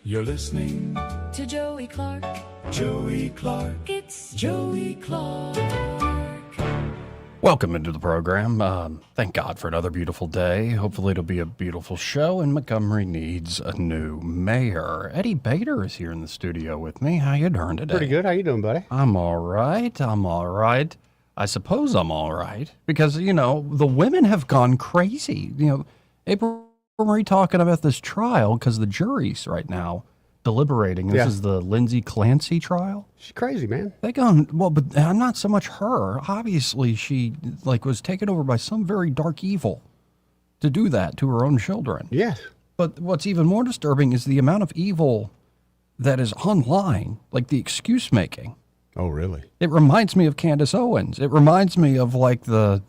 You're listening to Joey Clark. Joey Clark. It's Joey Clark. Welcome into the program. Thank God for another beautiful day. Hopefully it'll be a beautiful show, and Montgomery needs a new mayor. Eddie Bader is here in the studio with me. How you doing today? Pretty good. How you doing, buddy? I'm all right. I suppose I'm all right because, you know, the women have gone crazy. You know, April Marie talking about this trial because the jury's right now deliberating. This is the Lindsay Clancy trial. She's crazy, man. They gone, well, but not so much her. Obviously, she was taken over by some very dark evil to do that to her own children. Yes. But what's even more disturbing is the amount of evil that is online, like the excuse making. Oh, really? It reminds me of Candace Owens. It reminds me of the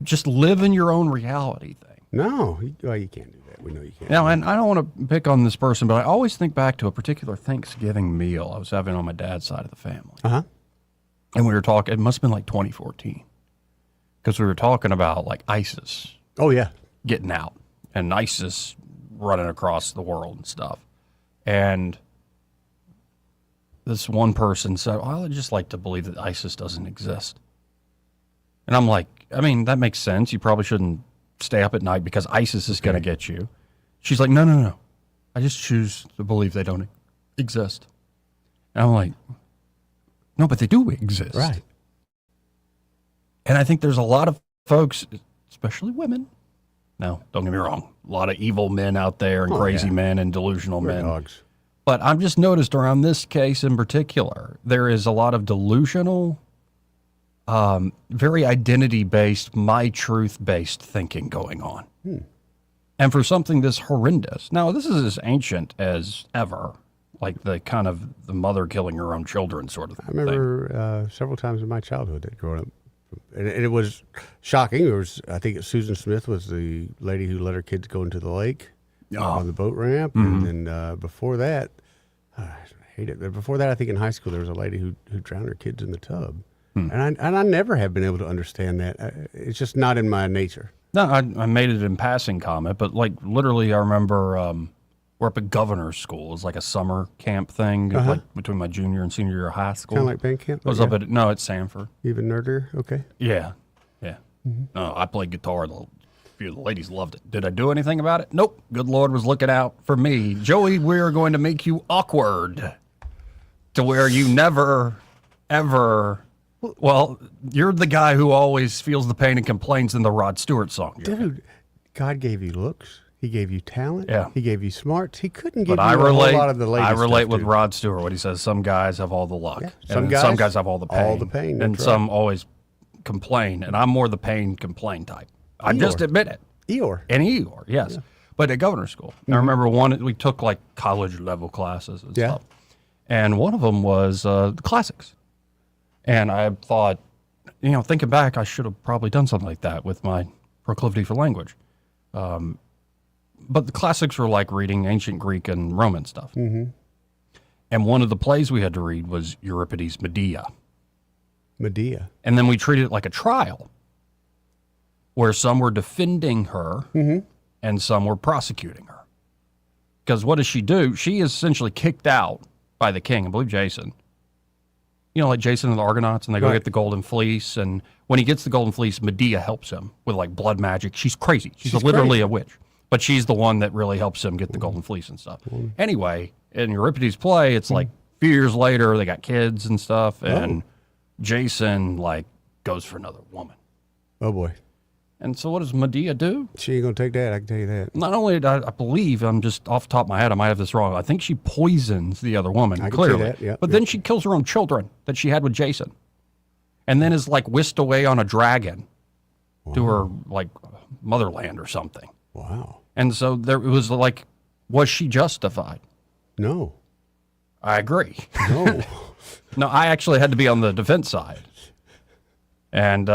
just live in your own reality thing. No, you can't do that. We know you can't. Now, and I don't want to pick on this person, but I always think back to a particular Thanksgiving meal I was having on my dad's side of the family. Uh-huh. And we were talking, it must have been like 2014, because we were talking about like ISIS. Oh, yeah. Getting out and ISIS running across the world and stuff. And this one person said, well, I'd just like to believe that ISIS doesn't exist. And I'm like, I mean, that makes sense. You probably shouldn't stay up at night because ISIS is going to get you. She's like, no. I just choose to believe they don't exist. And I'm like, no, but they do exist. Right. And I think there's a lot of folks, especially women. No, don't get me wrong. A lot of evil men out there and crazy men and delusional men. Dogs. But I've just noticed around this case in particular, there is a lot of delusional, very identity-based, my truth-based thinking going on. And for something this horrendous. Now, this is as ancient as ever, like the kind of the mother killing her own children sort of thing. I remember several times in my childhood that growing up. And it was shocking. I think Susan Smith was the lady who let her kids go into the lake on the boat ramp. Mm-hmm. And then before that, I hate it. But before that, I think in high school, there was a lady who drowned her kids in the tub. And I never have been able to understand that. It's just not in my nature. No, I made it in passing comment, but like literally I remember we're up at Governor's School. It was like a summer camp thing like between my junior and senior year of high school. Kind of like band camp? I was up at, no, at Sanford. Even nerdier? Okay. Yeah. No, I played guitar. A few of the ladies loved it. Did I do anything about it? Nope. Good Lord was looking out for me. Joey, we're going to make you awkward to where you never, ever... Well, you're the guy who always feels the pain and complains in the Rod Stewart song. Dude, God gave you looks. He gave you talent. Yeah. He gave you smarts. He couldn't give But you a whole lot of the latest I relate stuff, with dude. Rod Stewart, what he says, some guys have all the luck. Yeah. And Some guys have all the pain. all the pain, And that's some always complain. And I'm more the pain complain type. I just admit it. Eeyore. And Eeyore, yes. Yeah. But at Governor's School. I remember we took like college level classes and stuff. And one of them was the classics. And I thought, you know, thinking back, I should have probably done something like that with my proclivity for language. But the classics were like reading ancient Greek and Roman stuff. And one of the plays we had to read was Euripides' Medea. Medea. And then we treated it like a trial where some were defending her and some were prosecuting her. Because what does she do? She is essentially kicked out by the king, I believe Jason. You know, like Jason and the Argonauts, and they go get the Golden Fleece. And when he gets the Golden Fleece, Medea helps him with like blood magic. She's crazy. She's literally a witch. But she's the one that really helps him get the Golden Fleece and stuff. Anyway, in Euripides' play, it's like a few years later, they got kids and stuff, and Jason like goes for another woman. Oh, boy. And so what does Medea do? She ain't going to take that, I can tell you that. Not only did I believe, I'm just off the top of my head, I might have this wrong. I think she poisons the other woman, I can clearly. see that, yeah. But then she kills her own children that she had with Jason. And then is like whisked away on a dragon to her like motherland or something. Wow. And so it was like, was she justified? No. I agree. No. No, I actually had to be on the defense side. And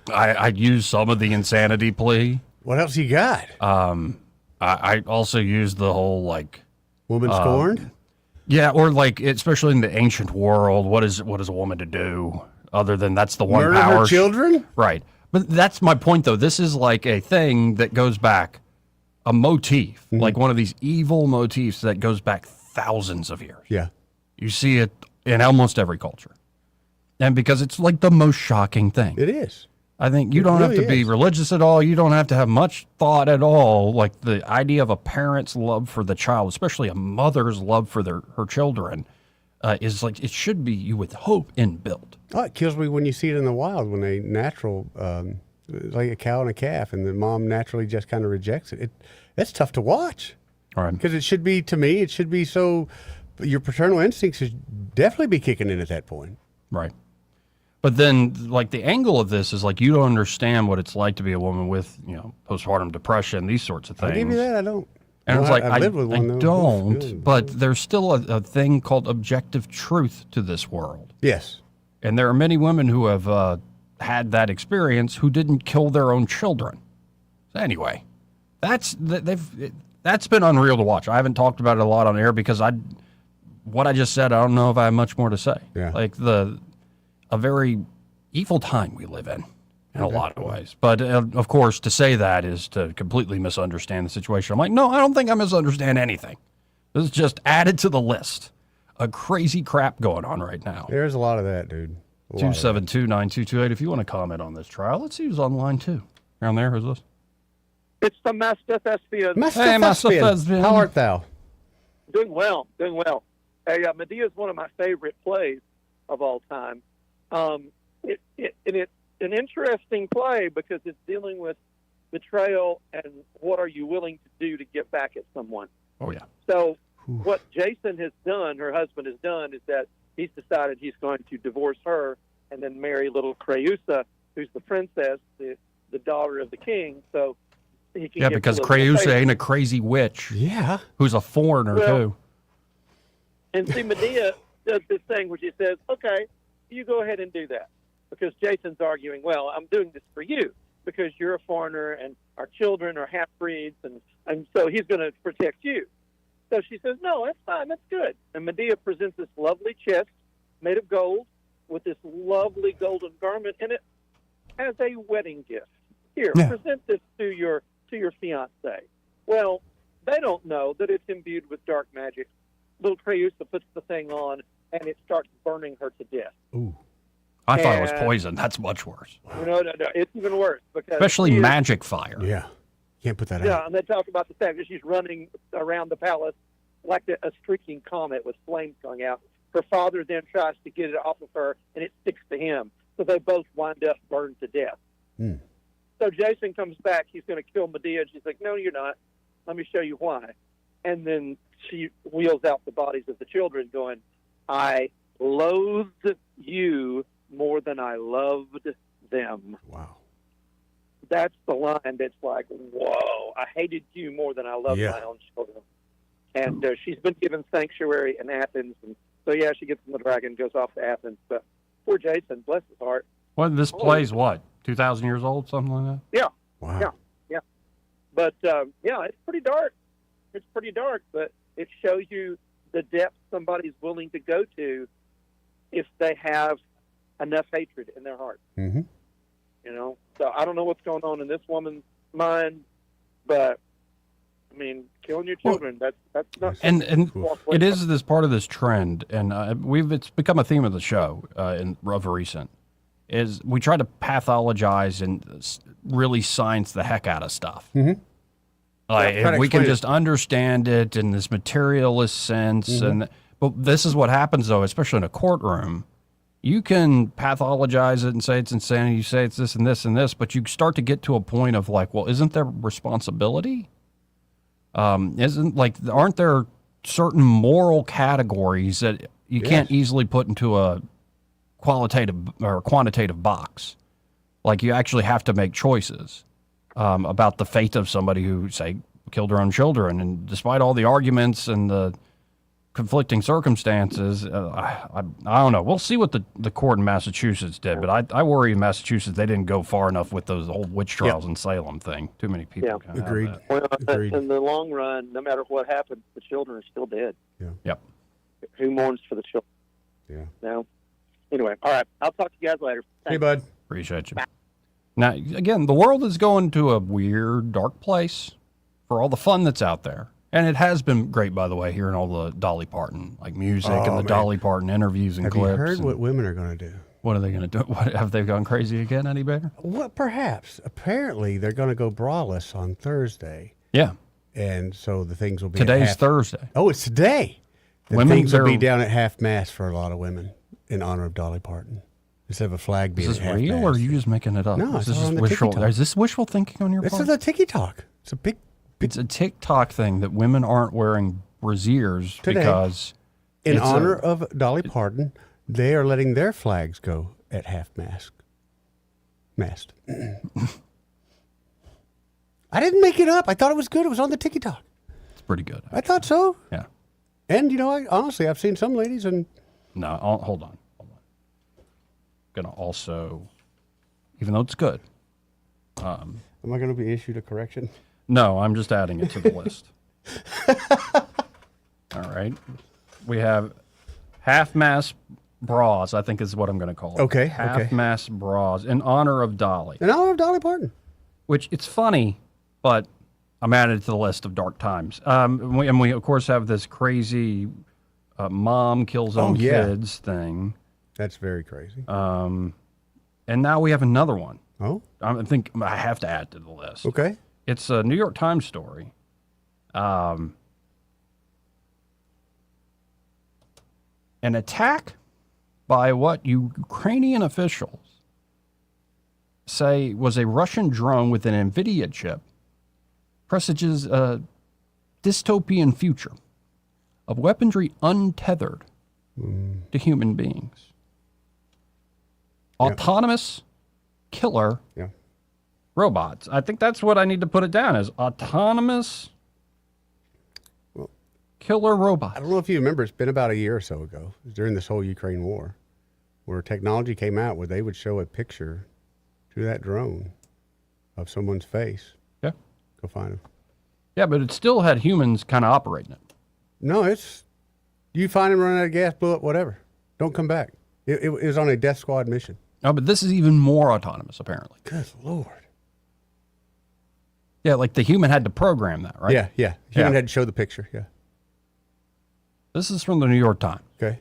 I used some of the insanity plea. What else you got? I also used the whole like... Woman scorned? Yeah, or like, especially in the ancient world, what is a woman to do other than that's the one Murder power? her children? Right. But that's my point, though. This is like a thing that goes back a motif, like one of these evil motifs that goes back thousands of years. Yeah. You see it in almost every culture. And because it's like the most shocking thing. It is. I think you It don't have really to be is. religious at all. You don't have to have much thought at all. Like the idea of a parent's love for the child, especially a mother's love for her children, is like it should be, you would hope, inbuilt. Oh, it kills me when you see it in the wild, when they natural, like a cow and a calf, and the mom naturally just kind of rejects it. That's tough to watch. All right. Because it should be, to me, it should be so, your paternal instincts should definitely be kicking in at that point. Right. But then, like, the angle of this is like you don't understand what it's like to be a woman with, postpartum depression, these sorts of things. I'll give you that, I don't. And Well, it's like, I've lived with one, I though. don't, Oof, but there's still a thing called objective truth to this world. Yes. And there are many women who have had that experience who didn't kill their own children. So anyway, that's been unreal to watch. I haven't talked about it a lot on air because what I just said, I don't know if I have much more to say. Yeah. Like a very evil time we live in a lot of ways. But of course, to say that is to completely misunderstand the situation. I'm like, no, I don't think I misunderstand anything. This is just added to the list. A crazy crap going on right now. There's a lot of that, dude. A lot of that. 272-9228. If you want to comment on this trial, let's see who's online too. Around there, who's this? It's the Master Thespian. Master Hey, Master Thespian, Thespian. how art thou? Doing well, doing well. Hey, Medea is one of my favorite plays of all time. It's an interesting play because it's dealing with betrayal and what are you willing to do to get back at someone. Oh, yeah. So what Jason has done, her husband has done, is that he's decided he's going to divorce her and then marry little Creusa, who's the princess, the daughter of the king. So he can Yeah, get because the little Creusa favor. ain't a crazy witch Yeah. who's a foreigner, Well, too. And see, Medea does this thing where she says, okay, you go ahead and do that. Because Jason's arguing, well, I'm doing this for you because you're a foreigner and our children are half-breeds, and so he's going to protect you. So she says, no, that's fine, that's good. And Medea presents this lovely chest made of gold with this lovely golden garment in it as a wedding gift. Here, Yeah. present this to your fiancé. Well, they don't know that it's imbued with dark magic. Little Creusa puts the thing on, and it starts burning her to death. Ooh. I thought it was and- poison. That's much worse. No, it's even worse because Especially she is- magic fire. Yeah. Can't put that Yeah, out. and they talk about the fact that she's running around the palace like a streaking comet with flames going out. Her father then tries to get it off of her, and it sticks to him. So they both wind up burned to death. Hmm. So Jason comes back. He's going to kill Medea. And she's like, no, you're not. Let me show you why. And then she wheels out the bodies of the children going, I loathed you more than I loved them. Wow. That's the line that's like, whoa, I hated you more than I loved Yeah. my own children. And she's been given sanctuary in Athens. And so, yeah, she gets on the dragon, goes off to Athens. But poor Jason, bless his heart. Well, this play's what? 2,000 years old, something like that? Yeah. Wow. Yeah. But, yeah, it's pretty dark. It's pretty dark, but it shows you the depth somebody's willing to go to if they have enough hatred in their heart. Mm-hmm. You know, so I don't know what's going on in this woman's mind, but I mean, killing your children, that's not And walk away it from. is this part of this trend, and it's become a theme of the show of recent, is we try to pathologize and really science the heck out of stuff. Mhm. Like, Yeah, try to if we can explain it. just understand it in this materialist sense, but this is what happens though, especially in a courtroom. You can pathologize it and say it's insanity. You say it's this and this and this, but you start to get to a point of like, well, isn't there responsibility? Aren't there certain moral categories that you can't easily put into a qualitative or quantitative box? Like you actually have to make choices about the fate of somebody who, say, killed their own children. And despite all the arguments and the conflicting circumstances, I don't know. We'll see what the court in Massachusetts did, but I worry in Massachusetts they didn't go far enough with those old witch trials in Salem thing. Too many people. Yeah. kinda have Agreed. that. Well, Agreed. in the long run, no matter what happens, the children are still dead. Yep. Who mourns for the children? Yeah. No. Anyway, all right. I'll talk to you guys later. Hey, Thanks. bud. Appreciate you. Now, again, the world is going to a weird, dark place. for all the fun that's out there. And it has been great, by the way, hearing all the Dolly Parton like music and the man. Dolly Parton interviews and Have clips. you heard and what women are going to do? what are they going to do? What, have they gone crazy again, Eddie Bader? Well, perhaps. Apparently, they're going to go braless on Thursday, Yeah. and so the things will be at Today's half- Thursday. Oh, it's today. The Women, things will be they're- down at half mast for a lot of women in honor of Dolly Parton, instead of a flag being Is this at half real, mast. or are you just making it up? No, is it's this on the wishful? TikTok. Is this wishful thinking on your This part? is a TikTok. It's a big It's a TikTok thing that women aren't wearing brassieres Today. because in it's a- honor of Dolly Parton. They are letting their flags go at half mast. I didn't make it up. I thought it was good. It was on the TikTok. it's pretty good. I thought so. Yeah. And you know, honestly, I've seen some ladies, and No, hold on. Gonna also, even though it's good. am I going to be issued a correction? No, I'm just adding it to the list. All right. We have half-mast bras, I think is what I'm going to call it. Okay, Half-mast bras in honor of Dolly, In honor of Dolly Parton. which it's funny, but I'm added to the list of dark times. And we of course, have this crazy mom kills own yeah. kids thing. That's very crazy. And now we have another one. Oh, I think I have to add to the list. okay. It's a New York Times story. An attack by what Ukrainian officials say was a Russian drone with an NVIDIA chip presages a dystopian future of weaponry untethered to human beings. Autonomous killer Yeah. robots. I think that's what I need to put it down as autonomous killer robots. I don't know if you remember, it's been about a year or so ago, it was during this whole Ukraine war, where technology came out where they would show a picture to that drone of someone's face. Yeah. Go find them. Yeah, but it still had humans kind of operating it. No, it's, you find him running out of gas, blew up, whatever. Don't come back. It was on a death squad mission. Oh, but this is even more autonomous, apparently. Good Lord. Yeah, like the human had to program that, right? Yeah. Human Yeah. had to show the picture. Yeah. This is from the New York Times. Okay.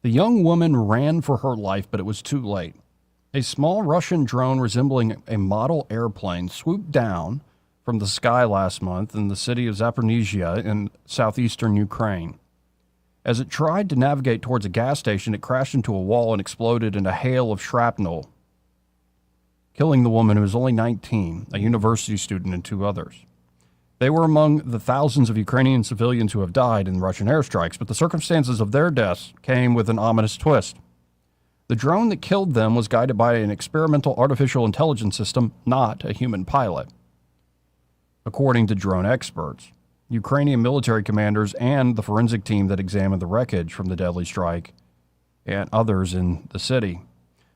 The young woman ran for her life, but it was too late. A small Russian drone resembling a model airplane swooped down from the sky last month in the city of Zaporizhzhia in southeastern Ukraine. As it tried to navigate towards a gas station, it crashed into a wall and exploded in a hail of shrapnel, killing the woman who was only 19, a university student, and two others. They were among the thousands of Ukrainian civilians who have died in Russian airstrikes, but the circumstances of their deaths came with an ominous twist. The drone that killed them was guided by an experimental artificial intelligence system, not a human pilot. According to drone experts, Ukrainian military commanders and the forensic team that examined the wreckage from the deadly strike and others in the city.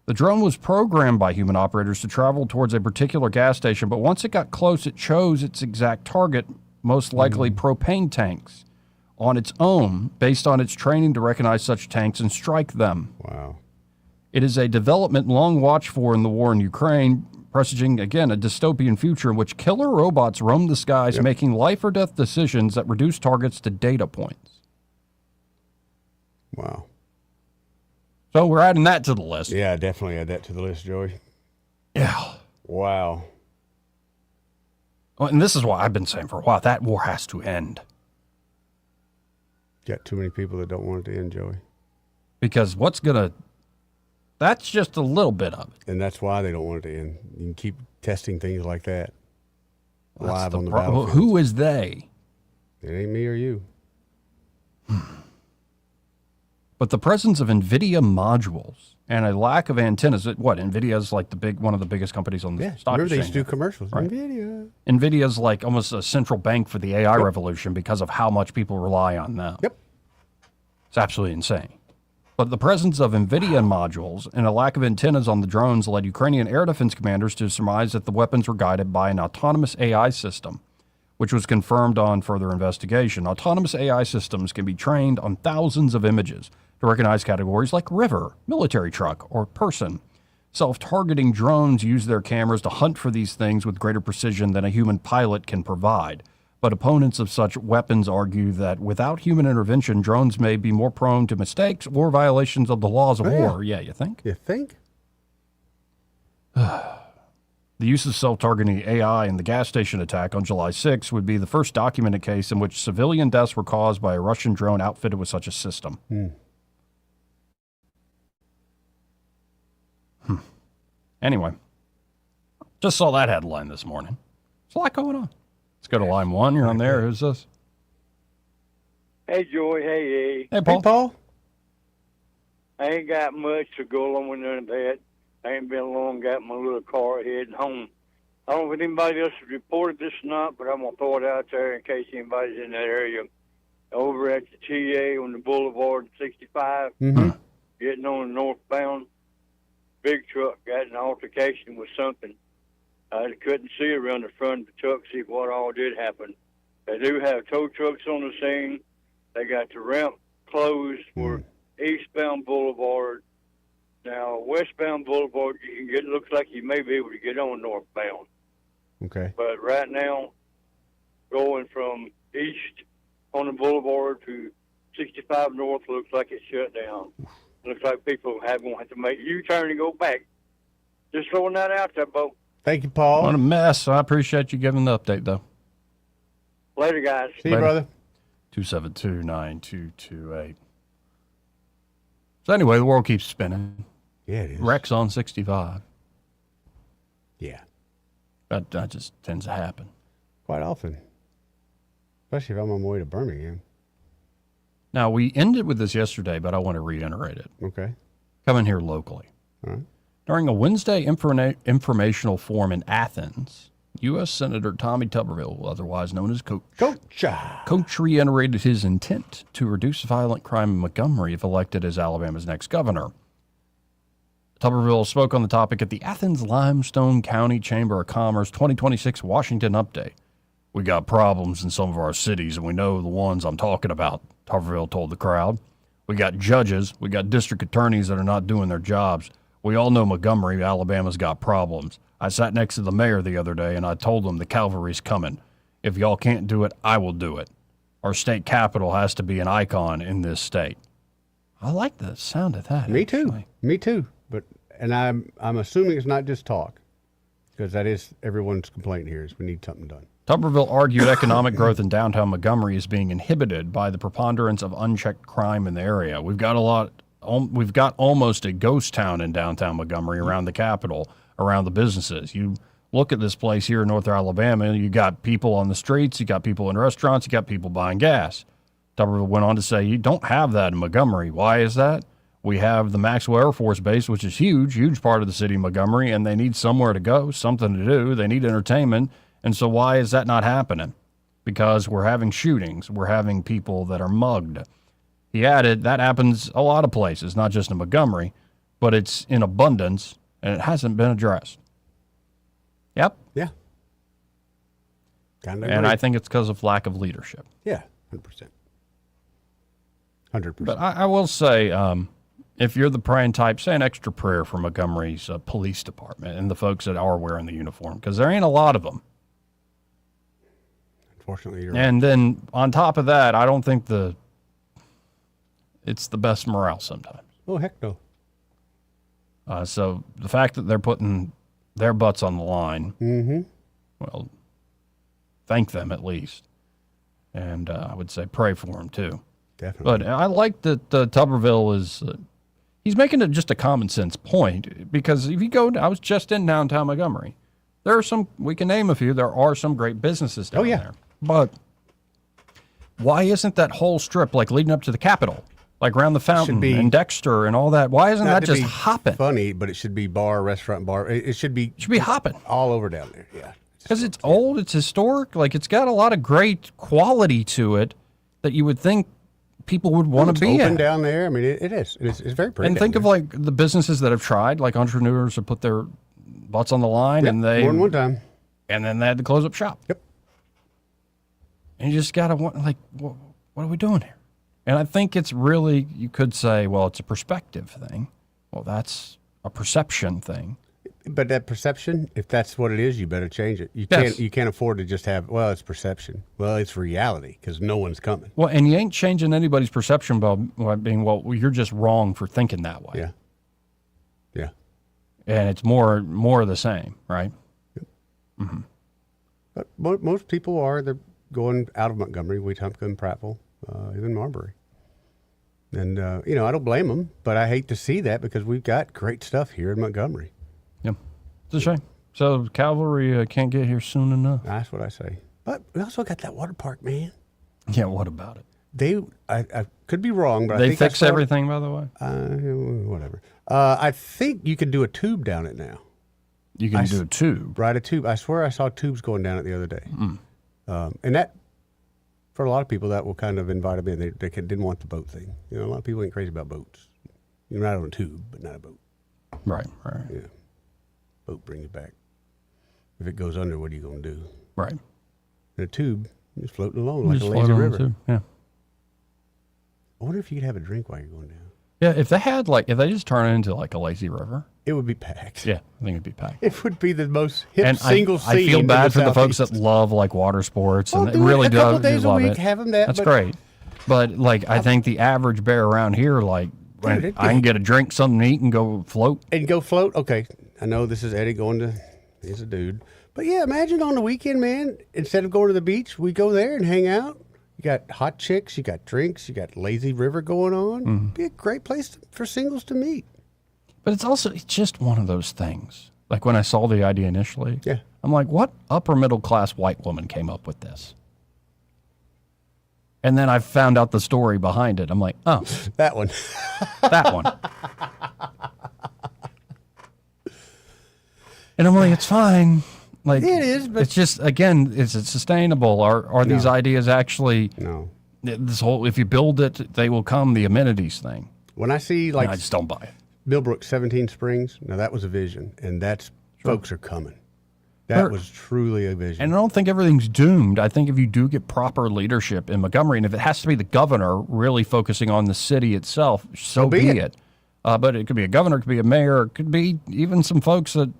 The drone was programmed by human operators to travel towards a particular gas station, but once it got close, it chose its exact target, most likely propane tanks, on its own, based on its training to recognize such tanks and strike them. Wow. It is a development long watched for in the war in Ukraine, presaging, again, a dystopian future in which killer robots roam the skies, making life or death decisions that reduce targets to data points. Wow. So we're adding that to the list. Yeah, definitely add that to the list, Joey. Yeah. Wow. Well, and this is why I've been saying for a while, that war has to end. Got too many people that don't want it to end, Joey. Because that's just a little bit of it. And that's why they don't want it to end. You can keep testing things like that That's live on the problem. battlefield. Who is they? It ain't me or you. But the presence of NVIDIA modules and a lack of antennas, NVIDIA is like one of the biggest companies on the Yeah. stock Remember they exchange. used to do commercials. Right. NVIDIA. NVIDIA is like almost a central bank for the AI revolution because of how much people rely on them. Yep. It's absolutely insane. But the presence of NVIDIA modules and a lack of antennas on the drones led Ukrainian air defense commanders to surmise that the weapons were guided by an autonomous AI system, which was confirmed on further investigation. Autonomous AI systems can be trained on thousands of images to recognize categories like river, military truck, or person. Self-targeting drones use their cameras to hunt for these things with greater precision than a human pilot can provide. But opponents of such weapons argue that without human intervention, drones may be more prone to mistakes or violations of the laws of war. Yeah, you think? You think? The use of self-targeting AI in the gas station attack on July 6 would be the first documented case in which civilian deaths were caused by a Russian drone outfitted with such a system. Anyway, just saw that headline this morning. There's a lot going on. Let's go to line one. You're on there. Who's this? Hey, Joey. Hey, Hey, Paul. Hey, Paul. I ain't got much to go along with none of that. I ain't been long, got my little car heading home. I don't know if anybody else has reported this or not, but I'm going to throw it out there in case anybody's in that area. Over at the TA on the Boulevard 65, getting on the northbound, big truck got in an altercation with something. I couldn't see around the front of the truck, see what all did happen. They do have tow trucks on the scene. They got the ramp closed for eastbound Boulevard. Now, westbound Boulevard, you can get, looks like you may be able to get on northbound. Okay. But right now, going from east on the Boulevard to 65 North looks like it's shut down. Looks like people going to have to make a U-turn and go back. Just throwing that out there, Bo. Thank you, Paul. What a mess. I appreciate you giving the update, though. Later, guys. See you, brother. 272-9228. So anyway, the world keeps spinning. Yeah, it is. Wrecks on 65. Yeah, That just tends to happen. quite often. Especially if I'm on my way to Birmingham. Now, we ended with this yesterday, but I want to reiterate it. Okay. Coming here locally. All right. During a Wednesday informational forum in Athens, U.S. Senator Tommy Tuberville, otherwise known as Coach, Coach reiterated his intent to reduce violent crime in Montgomery if elected as Alabama's next governor. Tuberville spoke on the topic at the Athens Limestone County Chamber of Commerce 2026 Washington Update. We got problems in some of our cities, and we know the ones I'm talking about, Tuberville told the crowd. We got judges, we got district attorneys that are not doing their jobs. We all know Montgomery, Alabama's got problems. I sat next to the mayor the other day, and I told him the cavalry's coming. If y'all can't do it, I will do it. Our state capital has to be an icon in this state. I like the sound of that. Me too. actually. Me too. And I'm assuming it's not just talk, because that is everyone's complaint here is we need something done. Tuberville argued economic growth in downtown Montgomery is being inhibited by the preponderance of unchecked crime in the area. We've got almost a ghost town in downtown Montgomery around the Capitol, around the businesses. You look at this place here in North Alabama, you got people on the streets, you got people in restaurants, you got people buying gas. Tuberville went on to say, you don't have that in Montgomery. Why is that? We have the Maxwell Air Force Base, which is huge part of the city of Montgomery, and they need somewhere to go, something to do. They need entertainment. And so why is that not happening? Because we're having shootings. We're having people that are mugged. He added, that happens a lot of places, not just in Montgomery, but it's in abundance, and it hasn't been addressed. Yep. Yeah. Kind of. And I think it's because of lack of leadership. Yeah, 100%. 100%. But I will say, if you're the praying type, say an extra prayer for Montgomery's police department and the folks that are wearing the uniform, because there ain't a lot of them. Unfortunately, you're right. And then on top of that, I don't think it's the best morale sometimes. Oh, heck no. So the fact that they're putting their butts on the line, well, thank them at least. And I would say pray for them too. Definitely. But I like that Tuberville is, he's making it just a common sense point, because if you go, I was just in downtown Montgomery. There are some, we can name a few, there are some great businesses down there. But why isn't that whole strip, like leading up to the Capitol, like around the Fountain and Dexter and all that, why isn't that just hopping? Funny, but it should be bar, restaurant, bar. It should be hopping all over down there. Yeah. Because it's old, it's historic, like it's got a lot of great quality to it that you would think people would want to be open at. down there. I mean, it is. It's very pretty. And think of like the businesses that have tried, like entrepreneurs have put their butts on the line, and they more than one time, and then they had to close up shop. Yep. And you just gotta like, what are we doing here? And I think it's really, you could say, well, it's a perspective thing. Well, that's a perception thing. But that perception, if that's what it is, you better change it. You Yes. can't afford to just have, well, it's perception. Well, it's reality because no one's coming. Well, and you ain't changing anybody's perception by being, well, you're just wrong for thinking that way. Yeah. Yeah. And it's more of the same, right? But most people they're going out of Montgomery, Wetumpka, Prattville, even Marbury. And, I don't blame them, but I hate to see that because we've got great stuff here in Montgomery. Yeah. It's a shame. So cavalry can't get here soon enough. That's what I say. But we also got that water park, man. Yeah, what about it? I could be wrong, but I They think fix everything, by the way? Whatever. I think you can do a tube down it now. You can do a tube. Ride a tube. I swear I saw tubes going down it the other day. And that, for a lot of people, that will kind of invite them in. They didn't want the boat thing. A lot of people ain't crazy about boats. You can ride on a tube, but not a boat. Right. Yeah. Boat brings you back. If it goes under, what are you going to do? Right. In a tube, you're just floating along You like a just lazy float on the river. tube. Yeah. I wonder if you could have a drink while you're going down. Yeah, if they just turn it into like a lazy river, It would be packed. yeah, I think it'd be packed. It would be the most hip And single scene. I feel in bad for the folks Southeast. that love like water sports and Well, they do it really a couple do days a love week, it. have 'em that, That's but- great. But like I think the average bear around here, like when Dude, I can get a drink, something to eat, and go float. And go float. Okay, I know this is Eddie he's a dude. But yeah, imagine on the weekend, man, instead of going to the beach, we go there and hang out. You got hot chicks, you got drinks, you got lazy river going on. Mm-hmm. Be a great place for singles to meet. But it's just one of those things. Like when I saw the idea initially, Yeah. I'm like, what upper middle class white woman came up with this? And then I found out the story behind it. I'm like, oh, That one. that one. And I'm like, it's fine. Like It is, but- it's just again, is it sustainable? Are these No. ideas actually No. this whole? If you build it, they will come. The amenities thing. When I see And like I just don't buy it. Millbrook 17 Springs, now that was a vision, and that's folks are coming. That Sure. was truly a vision. And I don't think everything's doomed. I think if you do get proper leadership in Montgomery, and if it has to be the governor really focusing on the city itself, so be it. But it could be a governor, it could be a mayor, it could be even some folks that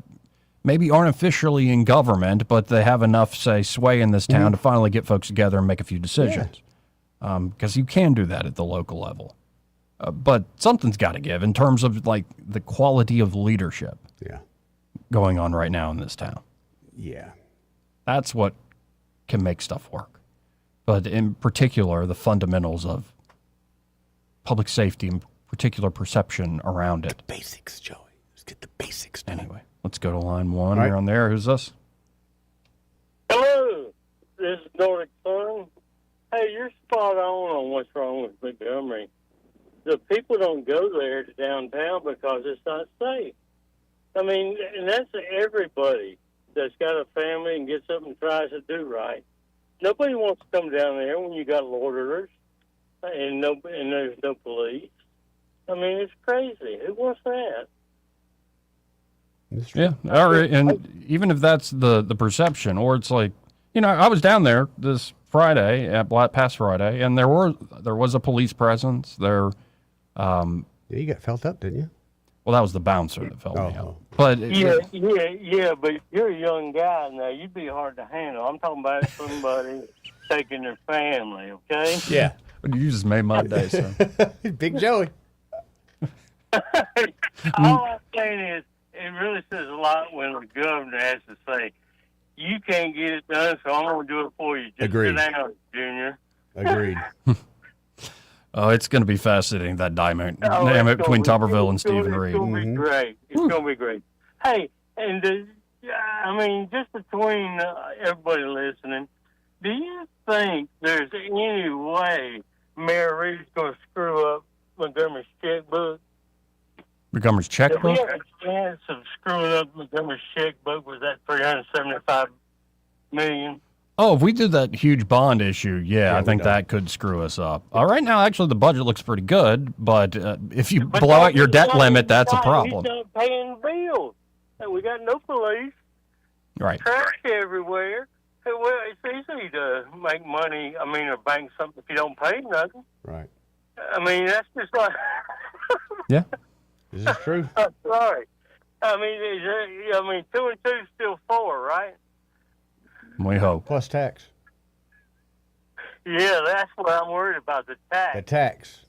maybe aren't officially in government, but they have enough, say, sway in this town to finally get folks together and make a few decisions. Because you can do that at the local level. But something's got to give in terms of like the quality of leadership Yeah. going on right now in this town. Yeah. That's what can make stuff work. But in particular, the fundamentals of public safety and particular perception around it. Basics, Joey. Let's get the basics done. Anyway, let's go to line one. Right. You're on there. Who's this? Hello, this is Nordic Sun. Hey, you're spot on what's wrong with Montgomery. The people don't go there to downtown because it's not safe. I mean, and that's everybody that's got a family and gets up and tries to do right. Nobody wants to come down there when you got loiterers and there's no police. I mean, it's crazy. Who wants that? That's true. Yeah. All right. And even if that's the perception, or it's like, I was down there this Friday at past Friday, and there was a police presence there. Yeah, you got felt up, didn't you? Well, that was the bouncer that felt me Oh. out. But Yeah, but you're a young guy now. You'd be hard to handle. I'm talking about somebody taking their family, okay? Yeah. you just made my day, sir. Big Joey. All I'm saying is, it really says a lot when the governor has to say, you can't get it done, so I'm going to do it for you. Just Agreed. sit down, Junior. Agreed. Oh, it's going to be fascinating, that dynamic Oh, it's gonna between be- Tuberville and it's gonna- Stephen Reed. It's going to be great. It's going to be great. Hey, and just between everybody listening, do you think there's any way Mayor Reed's going to screw up Montgomery's checkbook? Montgomery's If we checkbook? had a chance of screwing up Montgomery's checkbook with that $375 million. Oh, if we did that huge bond issue, yeah, I we think don't. that could screw us up. Right now, actually, the budget looks pretty good, but if you But blow out your he's debt not- limit, that's a he's problem. not paying bills. And we got no police, Right. trash everywhere. Hey, well, it's easy to make money, or bank something if you don't pay nothing. Right. I mean, that's just like... Yeah. This is true. I'm sorry. I mean, 2 and 2 is still 4, right? We hope. Plus tax. Yeah, that's what I'm worried about, the tax. The tax.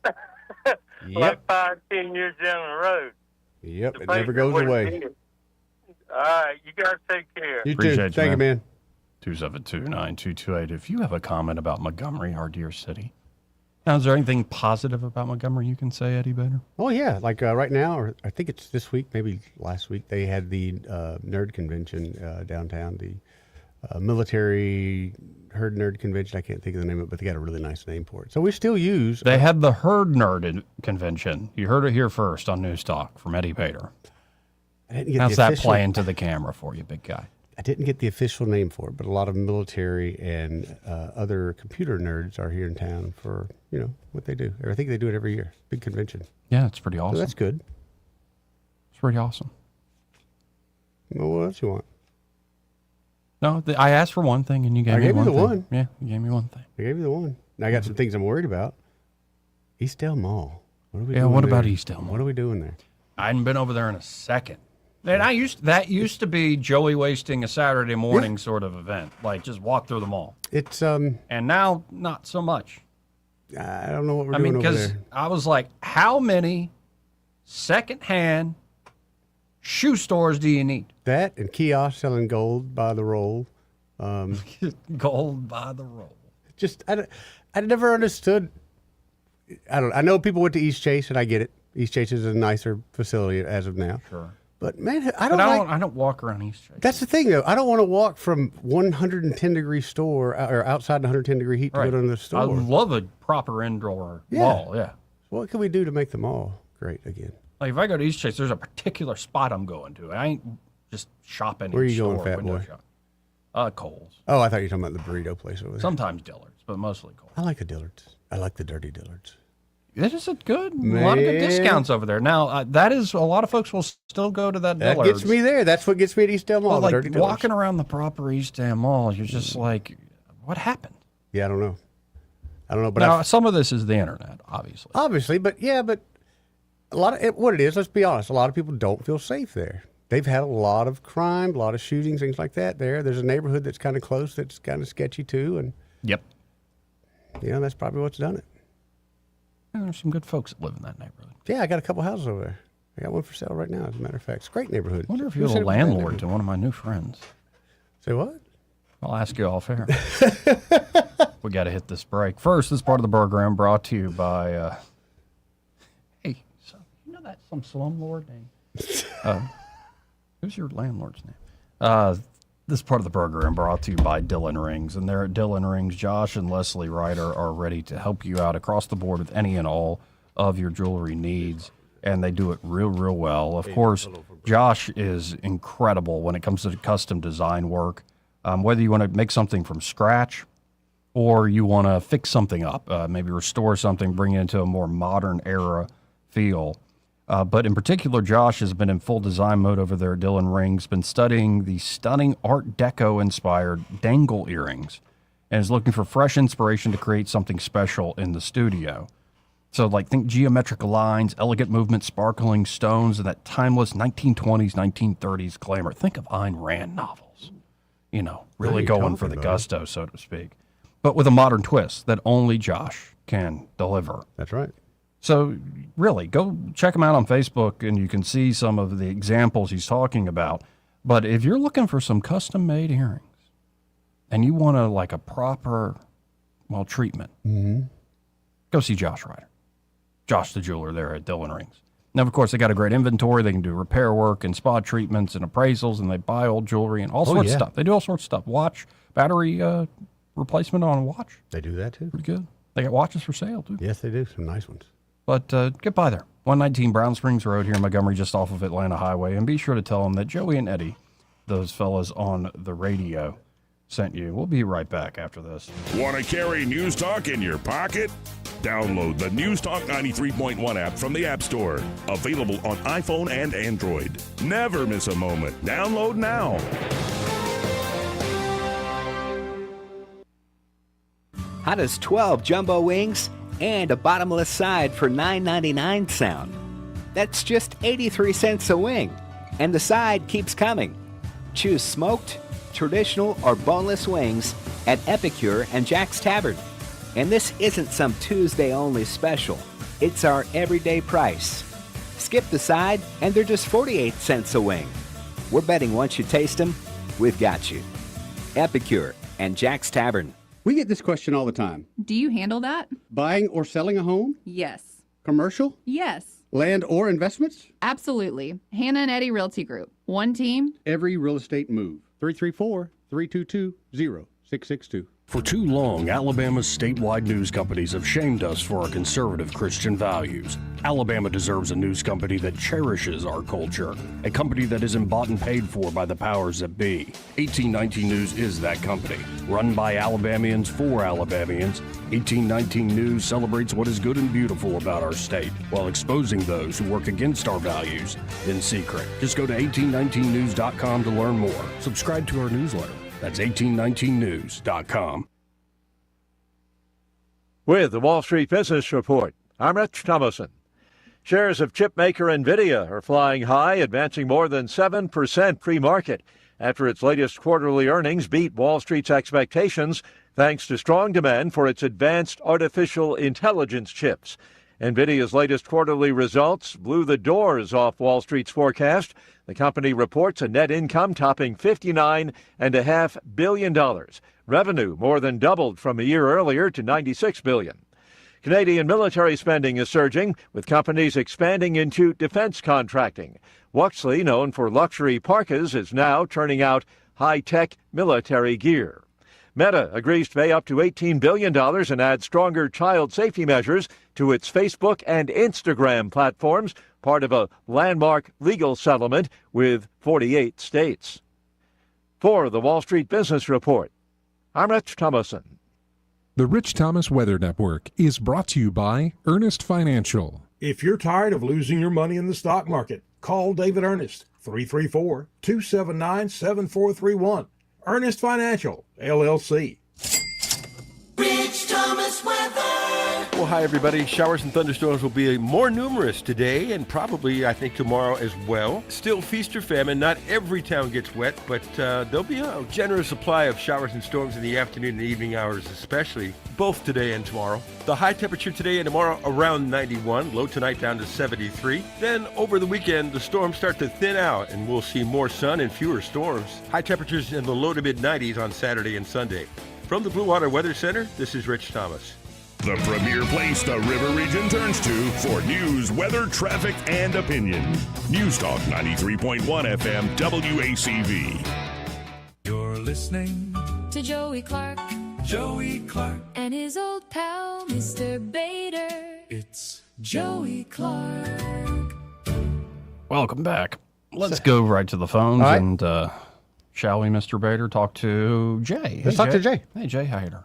Like 5, 10 years down the road. Yep. The It never paper goes what it away. is. All right, you guys take care. You Appreciate too. you, Thank you, man. 272-9228. If you have a comment about Montgomery, our dear city. Now, is there anything positive about Montgomery you can say, Eddie Bader? Oh yeah, like right now, or I think it's this week, maybe last week. They had the nerd convention downtown, the military herd nerd convention. I can't think of the name of it, but they got a really nice name for it. So we still use. They had the Herd Nerd convention. You heard it here first on News Talk from Eddie Bader. I didn't get How's the that official, playing to the camera for you, big guy? I didn't get the official name for it, but a lot of military and other computer nerds are here in town for what they do. I think they do it every year. Big convention. Yeah, it's pretty So awesome. that's good. It's pretty awesome. Well, what else you want? No, I asked for one thing and you gave I me gave you one the thing. one. Yeah, you gave me one thing. I gave you the one. Now I got some things I'm worried about. Eastdale Mall. What are we Yeah, doing what about there? Eastdale Mall? What are we doing there? I hadn't been over there in a second. And that used to be Joey wasting a Saturday morning sort of event, like just walk through the mall. It's And now, not so much. I don't know what we're I doing mean, over because there. I was like, how many secondhand shoe stores do you need? That and kiosks selling gold by the roll. Gold by the roll. Just I never understood. I know people went to East Chase, and I get it. East Chase is a nicer facility as of now. Sure. But man, But I don't walk around East Chase. That's the thing, though. I don't want to walk from 110-degree store or outside 110-degree heat to Right. go to the I store. love a proper indoor Yeah. mall, yeah. What can we do to make the mall great again? Like if I go to East Chase, there's a particular spot I'm going to. I ain't just shopping. Where in you going, store, fat window boy? shop. Kohl's. Oh, I thought you were talking about the burrito place over there. Sometimes Dillard's, but mostly Kohl's. I like the Dillards. I like the dirty Dillards. It is a lot of good Man. discounts over there. Now, that is, a lot of folks will still go to that That Dillard's. gets me there. That's what gets me at Eastdale Mall. Well, the like dirty Dillards. walking around the proper Eastdale Mall, you're just like, what happened? Yeah, I don't know. But Now, some of this is the internet, obviously. obviously, but a lot of what it is. Let's be honest. A lot of people don't feel safe there. They've had a lot of crime, a lot of shootings, things like that. There's a neighborhood that's kind of close that's kind of sketchy too, and Yep. that's probably what's done it. Yeah, there's some good folks that live in that neighborhood. Yeah, I got a couple houses over there. I got one for sale right now, as a matter of fact. It's a great neighborhood. I wonder if Who you're said a it was bad landlord neighborhood? to one of my new friends. Say what? I'll ask you off air. We got to hit this break. First, this part of the program brought to you by, hey, so, you know that some slumlord name? Who's your landlord's name? This part of the program brought to you by Dylan Rings. And there at Dylan Rings, Josh and Leslie Ryder are ready to help you out across the board with any and all of your jewelry needs. And they do it real, real well. Of course, Josh is incredible when it comes to custom design work. Whether you want to make something from scratch or you want to fix something up, maybe restore something, bring it into a more modern era feel. But in particular, Josh has been in full design mode over there at Dylan Rings, been studying the stunning Art Deco-inspired dangle earrings, and is looking for fresh inspiration to create something special in the studio. So, think geometric lines, elegant movement, sparkling stones, and that timeless 1920s, 1930s glamour. Think of Ayn Rand novels. Really you going talking for the about? gusto, so to speak. But with a modern twist that only Josh can deliver. That's right. So really, go check him out on Facebook, and you can see some of the examples he's talking about. But if you're looking for some custom-made earrings, and you want a proper, treatment, go see Josh Ryder. Josh the jeweler there at Dylan Rings. Now, of course, they got a great inventory. They can do repair work and spa treatments and appraisals, and they buy old jewelry and all sorts of stuff. They do all sorts of stuff. Watch, battery replacement on a watch. They do that too. Pretty good. They got watches for sale, too. Yes, they do. Some nice ones. But get by there. 119 Brown Springs Road here in Montgomery, just off of Atlanta Highway. And be sure to tell them that Joey and Eddie, those fellas on the radio, sent you. We'll be right back after this. Want to carry News Talk in your pocket? Download the News Talk 93.1 app from the App Store. Available on iPhone and Android. Never miss a moment. Download now. How does 12 jumbo wings and a bottomless side for $9.99 sound? That's just 83 cents a wing. And the side keeps coming. Choose smoked, traditional, or boneless wings at Epicure and Jack's Tavern. And this isn't some Tuesday-only special. It's our everyday price. Skip the side, and they're just 48 cents a wing. We're betting once you taste them, we've got you. Epicure and Jack's Tavern. We get this question all the time. Do you handle that? Buying or selling a home? Yes. Commercial? Yes. Land or investments? Absolutely. Hannah and Eddie Realty Group. One team. Every real estate move. 334-322-0662. For too long, Alabama's statewide news companies have shamed us for our conservative Christian values. Alabama deserves a news company that cherishes our culture, a company that isn't bought and paid for by the powers that be. 1819 News is that company. Run by Alabamians for Alabamians, 1819 News celebrates what is good and beautiful about our state, while exposing those who work against our values in secret. Just go to 1819news.com to learn more. Subscribe to our newsletter. That's 1819news.com. With the Wall Street Business Report, I'm Rich Thomason. Shares of chipmaker NVIDIA are flying high, advancing more than 7% pre-market after its latest quarterly earnings beat Wall Street's expectations thanks to strong demand for its advanced artificial intelligence chips. NVIDIA's latest quarterly results blew the doors off Wall Street's forecast. The company reports a net income topping $59.5 billion. Revenue more than doubled from a year earlier to $96 billion. Canadian military spending is surging, with companies expanding into defense contracting. Wuxley, known for luxury parkas, is now turning out high-tech military gear. Meta agrees to pay up to $18 billion and add stronger child safety measures to its Facebook and Instagram platforms, part of a landmark legal settlement with 48 states. For the Wall Street Business Report, I'm Rich Thomason. The Rich Thomas Weather Network is brought to you by Earnest Financial. If you're tired of losing your money in the stock market, call David Earnest, 334-279-7431. Earnest Financial, LLC. Rich Thomas Weather. Well, hi, everybody. Showers and thunderstorms will be more numerous today and probably, I think, tomorrow as well. Still feast or famine. Not every town gets wet, but there'll be a generous supply of showers and storms in the afternoon and evening hours, especially, both today and tomorrow. The high temperature today and tomorrow around 91, low tonight down to 73. Then over the weekend, the storms start to thin out and we'll see more sun and fewer storms. High temperatures in the low to mid 90s on Saturday and Sunday. From the Blue Water Weather Center, this is Rich Thomas. The premier place the River Region turns to for news, weather, traffic, and opinion. News Talk 93.1 FM WACV. You're listening To Joey Clark Joey Clark. and his old pal, Mr. Bader. It's Joey Clark. Welcome back. Let's go right to the phones All right. and, shall we, Mr. Bader, talk to Jay. Let's talk to Jay. Hey, Jay, how you doing?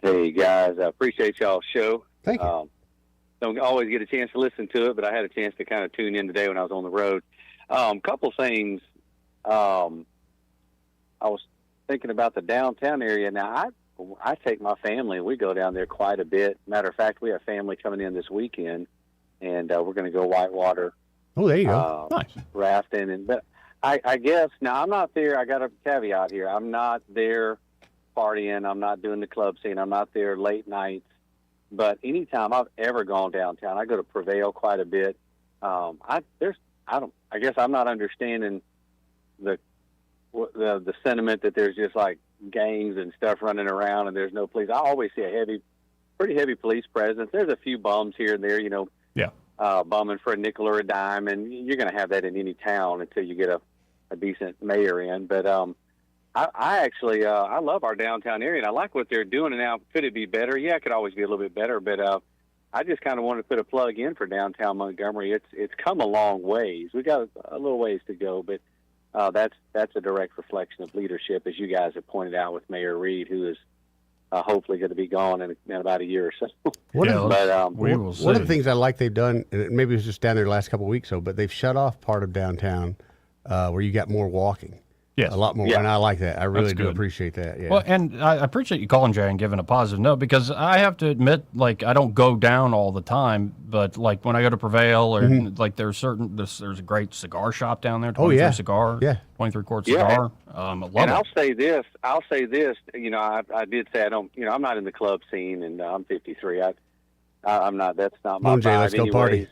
Hey, guys, I appreciate y'all's show. Thank you. Don't always get a chance to listen to it, but I had a chance to kind of tune in today when I was on the road. Couple things. I was thinking about the downtown area. Now, I take my family, and we go down there quite a bit. Matter of fact, we have family coming in this weekend, and we're going to go whitewater. Oh, there you go. Nice. Rafting. But I guess, now, I'm not there. I got a caveat here. I'm not there partying. I'm not doing the club scene. I'm not there late nights. But anytime I've ever gone downtown, I go to Prevail quite a bit. I guess I'm not understanding the sentiment that there's just like gangs and stuff running around and there's no police. I always see a pretty heavy police presence. There's a few bums here and there, bumming for a nickel or a dime, and you're going to have that in any town until you get a decent mayor in. But I actually I love our downtown area, and I like what they're doing. And now, could it be better? Yeah, it could always be a little bit better. But I just kind of want to put a plug in for downtown Montgomery. It's come a long ways. We got a little ways to go, but that's a direct reflection of leadership, as you guys have pointed out with Mayor Reed, who is hopefully going to be gone in about a year or so. One we will see. One of the things I like they've done, and maybe it was just down there the last couple of weeks, but they've shut off part of downtown where you got more walking. Yes. a lot more, Yeah. and I like that. I really That's do good. appreciate that. Yeah. Well, and I appreciate you calling, Jay, and giving a positive note, because I have to admit, like, I don't go down all the time, but like when I go to Prevail, or like there's a great cigar shop down there, 23 yeah. cigar, Yeah. 23 quart Yeah. cigar. I love And it. I'll say this. You know, I did say I don't. You know, I'm not in the club scene, and I'm 53. I'm not. That's not my Come on, Jay, vibe let's go anyways. party.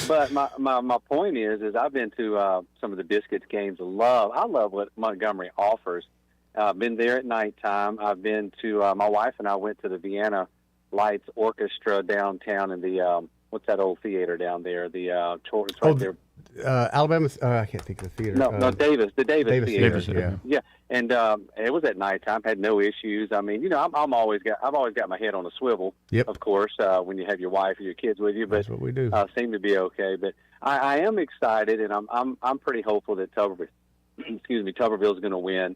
But my point is I've been to some of the Biscuits games. I love what Montgomery offers. I've been there at nighttime. I've been to my wife and I went to the Vienna Lights Orchestra downtown in the what's that old theater down there? The it's right there. Alabama. I can't think of the theater. No, Davis. The Davis Theater. Theater, Yeah, and it was at nighttime. Had no issues. I mean, you know, I've always got my head on a swivel. Yep. Of course, when you have your wife or your kids with you, but That's what we do. seem to be okay. But I am excited, and I'm pretty hopeful that Tuberville's going to win,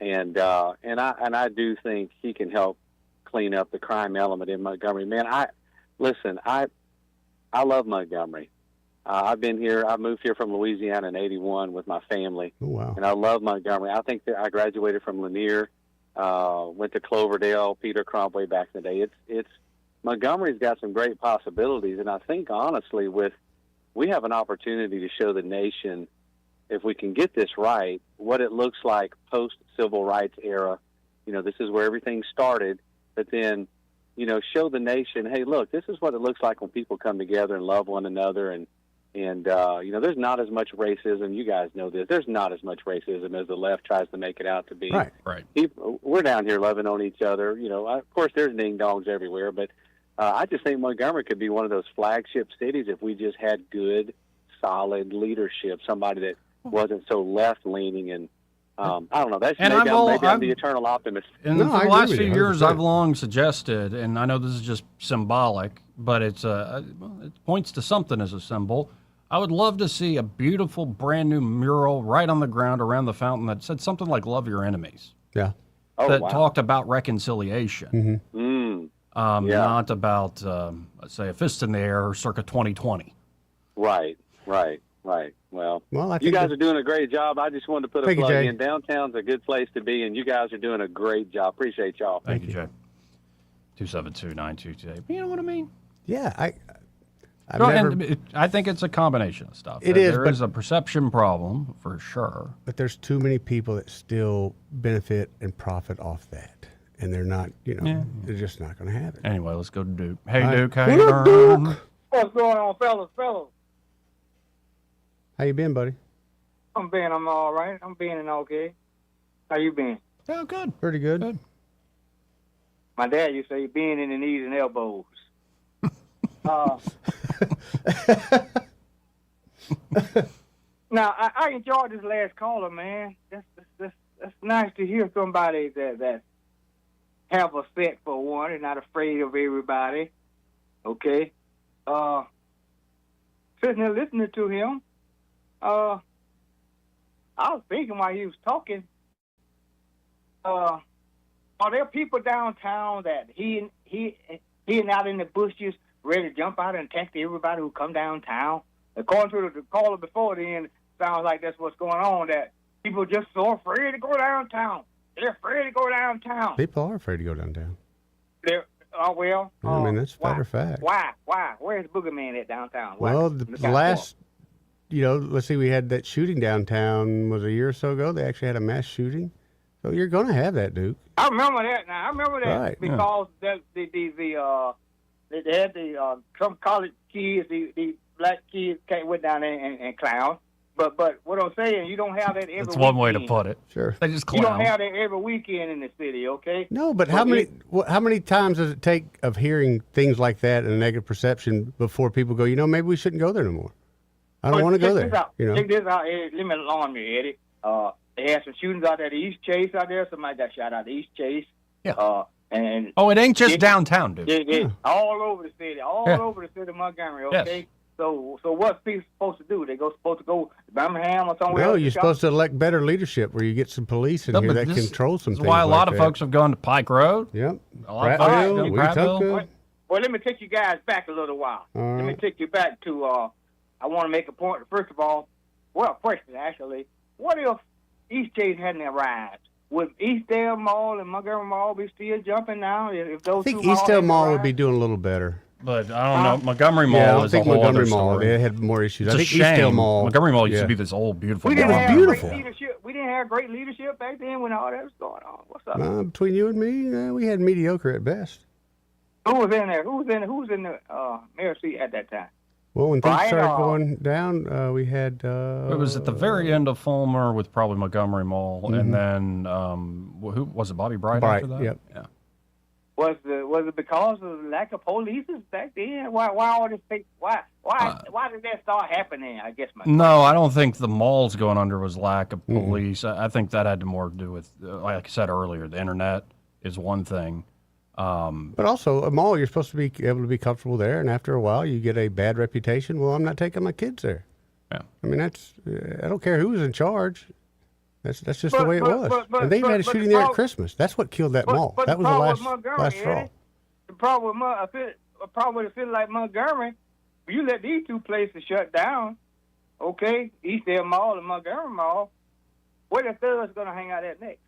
and I do think he can help clean up the crime element in Montgomery. Man, I love Montgomery. I've been here. I moved here from Louisiana in '81 with my family. Oh, wow. And I love Montgomery. I think that I graduated from Lanier, went to Cloverdale, Peter Crump way back in the day. It's Montgomery's got some great possibilities, and I think honestly, we have an opportunity to show the nation, if we can get this right, what it looks like post civil rights era. You know, this is where everything started, but then, you know, show the nation, hey, look, this is what it looks like when people come together and love one another. And you know, there's not as much racism. You guys know this. There's not as much racism as the left tries to make it out to be. Right. We're down here loving on each other. You know, of course, there's ding-dongs everywhere, but I just think Montgomery could be one of those flagship cities if we just had good, solid leadership, somebody that wasn't so left-leaning and I don't know. That's maybe I'm the eternal optimist. And for the last few years, I've long suggested, and I know this is just symbolic, but it points to something as a symbol. I would love to see a beautiful, brand new mural right on the ground around the fountain that said something like "Love your enemies." Yeah. That talked about reconciliation. Not about, let's say, a fist in the air circa 2020. Right. Well, I you think guys are doing a great job. I just wanted to put a Thank you, plug Jay. in. Downtown's a good place to be, and you guys are doing a great job. Appreciate y'all. Thank you, Jay. 272-922. You know what I mean? Yeah, I've No, never, and I think it's a combination of stuff. It is, There but- is a perception problem for sure. but there's too many people that still benefit and profit off that, and they're not. You know, they're just not going to have it. Anyway, let's go to Duke. Hey, All right. Duke, how you doing? What's going on, fellas? How you been, buddy? I'm all right. I'm being okay. How you been? Oh, good. Pretty good. My dad used to say, being in the knees and elbows. Now, I enjoyed this last caller, man. That's nice to hear somebody that have a set for one and not afraid of everybody. Okay? Sitting there listening to him, I was thinking while he was talking, are there people downtown that he and out in the bushes ready to jump out and attack everybody who come downtown? According to the caller before then, sounds like that's what's going on, that people just so afraid to go downtown. They're afraid to go downtown. People are afraid to go downtown. They're, I mean, that's matter of fact. Why? Where's Boogeyman at downtown? Why? Well, the last, let's see, we had that shooting downtown, was a year or so ago. They actually had a mass shooting. So you're going to have that, Duke. I remember that now. I remember that Right, because they had the some college kids, the black kids went down there and clown. But what I'm saying, you don't have that every That's one way to weekend. put it. Sure. They just You clown. don't have that every weekend in the city, okay? No, but how many times does it take of hearing things like that and a negative perception before people go, maybe we shouldn't go there no more? I don't want to go there. Check this out, Eddie. Let me alarm you, Eddie. They had some shootings out there at the East Chase out there. Somebody got shot out the East Chase. Yeah. And it ain't just downtown, dude. Yeah, all over the city, over the city of Montgomery, okay? Yes. So what's people supposed to do? Supposed to go to Birmingham or somewhere No, else? you're supposed to elect better leadership where you get some police in No, here but that this control some is things. why a lot like of that. folks have gone to Pike Road. Yep. A lot of folks have gone to Prattville. Well, let me take you guys back a little while. Let me take you back to, I want to make a point. First of all, question actually. What if East Chase hadn't arrived, would Eastdale Mall and Montgomery Mall be still jumping now? If those I think two malls Eastdale hadn't Mall would arrived? be doing a little better. But I don't know. Montgomery Mall Yeah, I is think a whole Montgomery other Mall. story. They had more issues. It's I a think shame. Eastdale Mall. Montgomery Mall used yeah. to be this old, beautiful We mall. didn't have beautiful. great leadership. We didn't have great leadership back then when all that was going on. What's up? Between you and me, we had mediocre at best. Who was in there? Who was in the mayor seat at that time? Well, when things Brian, started going down, we had. It was at the very end of Fulmer with probably Montgomery Mall, and then who was it? Bobby Bright after that. Yep. Yeah. Was it because of the lack of police back then? Why all this? Why did that start happening? I guess my No, I don't think the malls going under was lack of police. I think that had more to do with, like I said earlier, the internet is one thing. But also, a mall, you're supposed to be able to be comfortable there, and after a while, you get a bad reputation. Well, I'm not taking my kids there. Yeah. I mean, I don't care who was in charge. That's just the way it was. And they even had a shooting there at Christmas. That's what killed that mall. That was the last straw. The problem with a city like Montgomery, you let these two places shut down, okay, Eastdale Mall and Montgomery Mall, where the thugs going to hang out at next?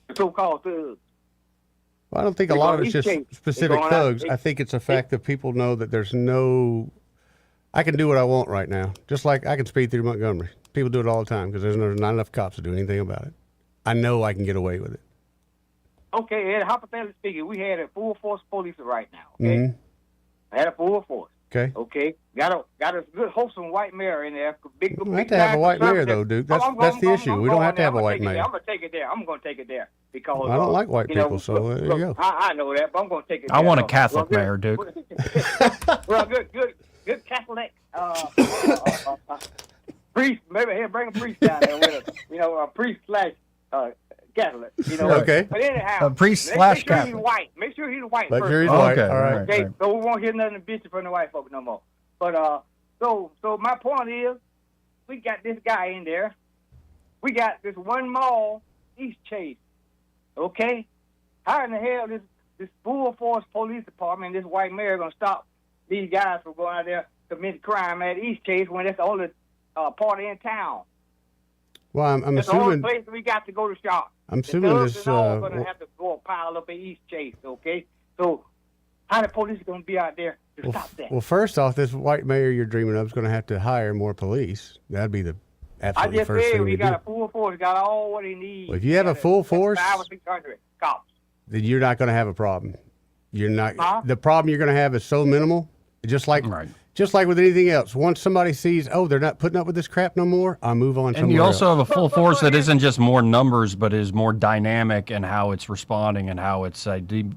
The so-called thugs. Well, I don't think a lot of it's just specific thugs. I think it's a fact that people know that there's no. I can do what I want right now. Just like I can speed through Montgomery. People do it all the time because there's not enough cops to do anything about it. I know I can get away with it. Okay, and hypothetically speaking, we had a full force police right now. Okay, I had a full force. Okay. Okay, got a good wholesome white mayor in there. Big. We have to have a white mayor though, Duke. That's the issue. We don't have to have a white mayor. I'm gonna take it there. I'm gonna take it there because I don't like white people, so there you go. I know that, but I'm gonna take it there. I want a Catholic mayor, Duke. Well, good Catholic priest. Maybe he'll bring a priest down there with us. A priest slash Catholic. Okay. But anyhow, A priest make slash sure Catholic. he's white. Make sure he's white Make first. sure he's white. Okay, All right. Okay, so we won't hear nothing bitching from the white folk no more. But so my point is, we got this guy in there. We got this one mall, East Chase. Okay, how in the hell this full force police department, this white mayor, gonna stop these guys from going out there commit crime at East Chase when that's the only party in town? Well, I'm It's the only assuming. place we got to go to shop. I'm assuming the thugs this. is all gonna have to go pile up in East Chase. Okay, so how the police gonna be out there to stop that? Well, first off, this white mayor you're dreaming of is going to have to hire more police. That'd be the I absolutely just first said thing we to got do. a full force, got all what he needs. Well, if you have a full force, 500 or 600 cops. then you're not going to have a problem. You're not. Huh? The problem you're going to have is so minimal. Just like with anything else, once somebody sees, oh, they're not putting up with this crap no more, I'll move on. And you also else. have a full force that isn't just more numbers, but is more dynamic in how it's responding and how it's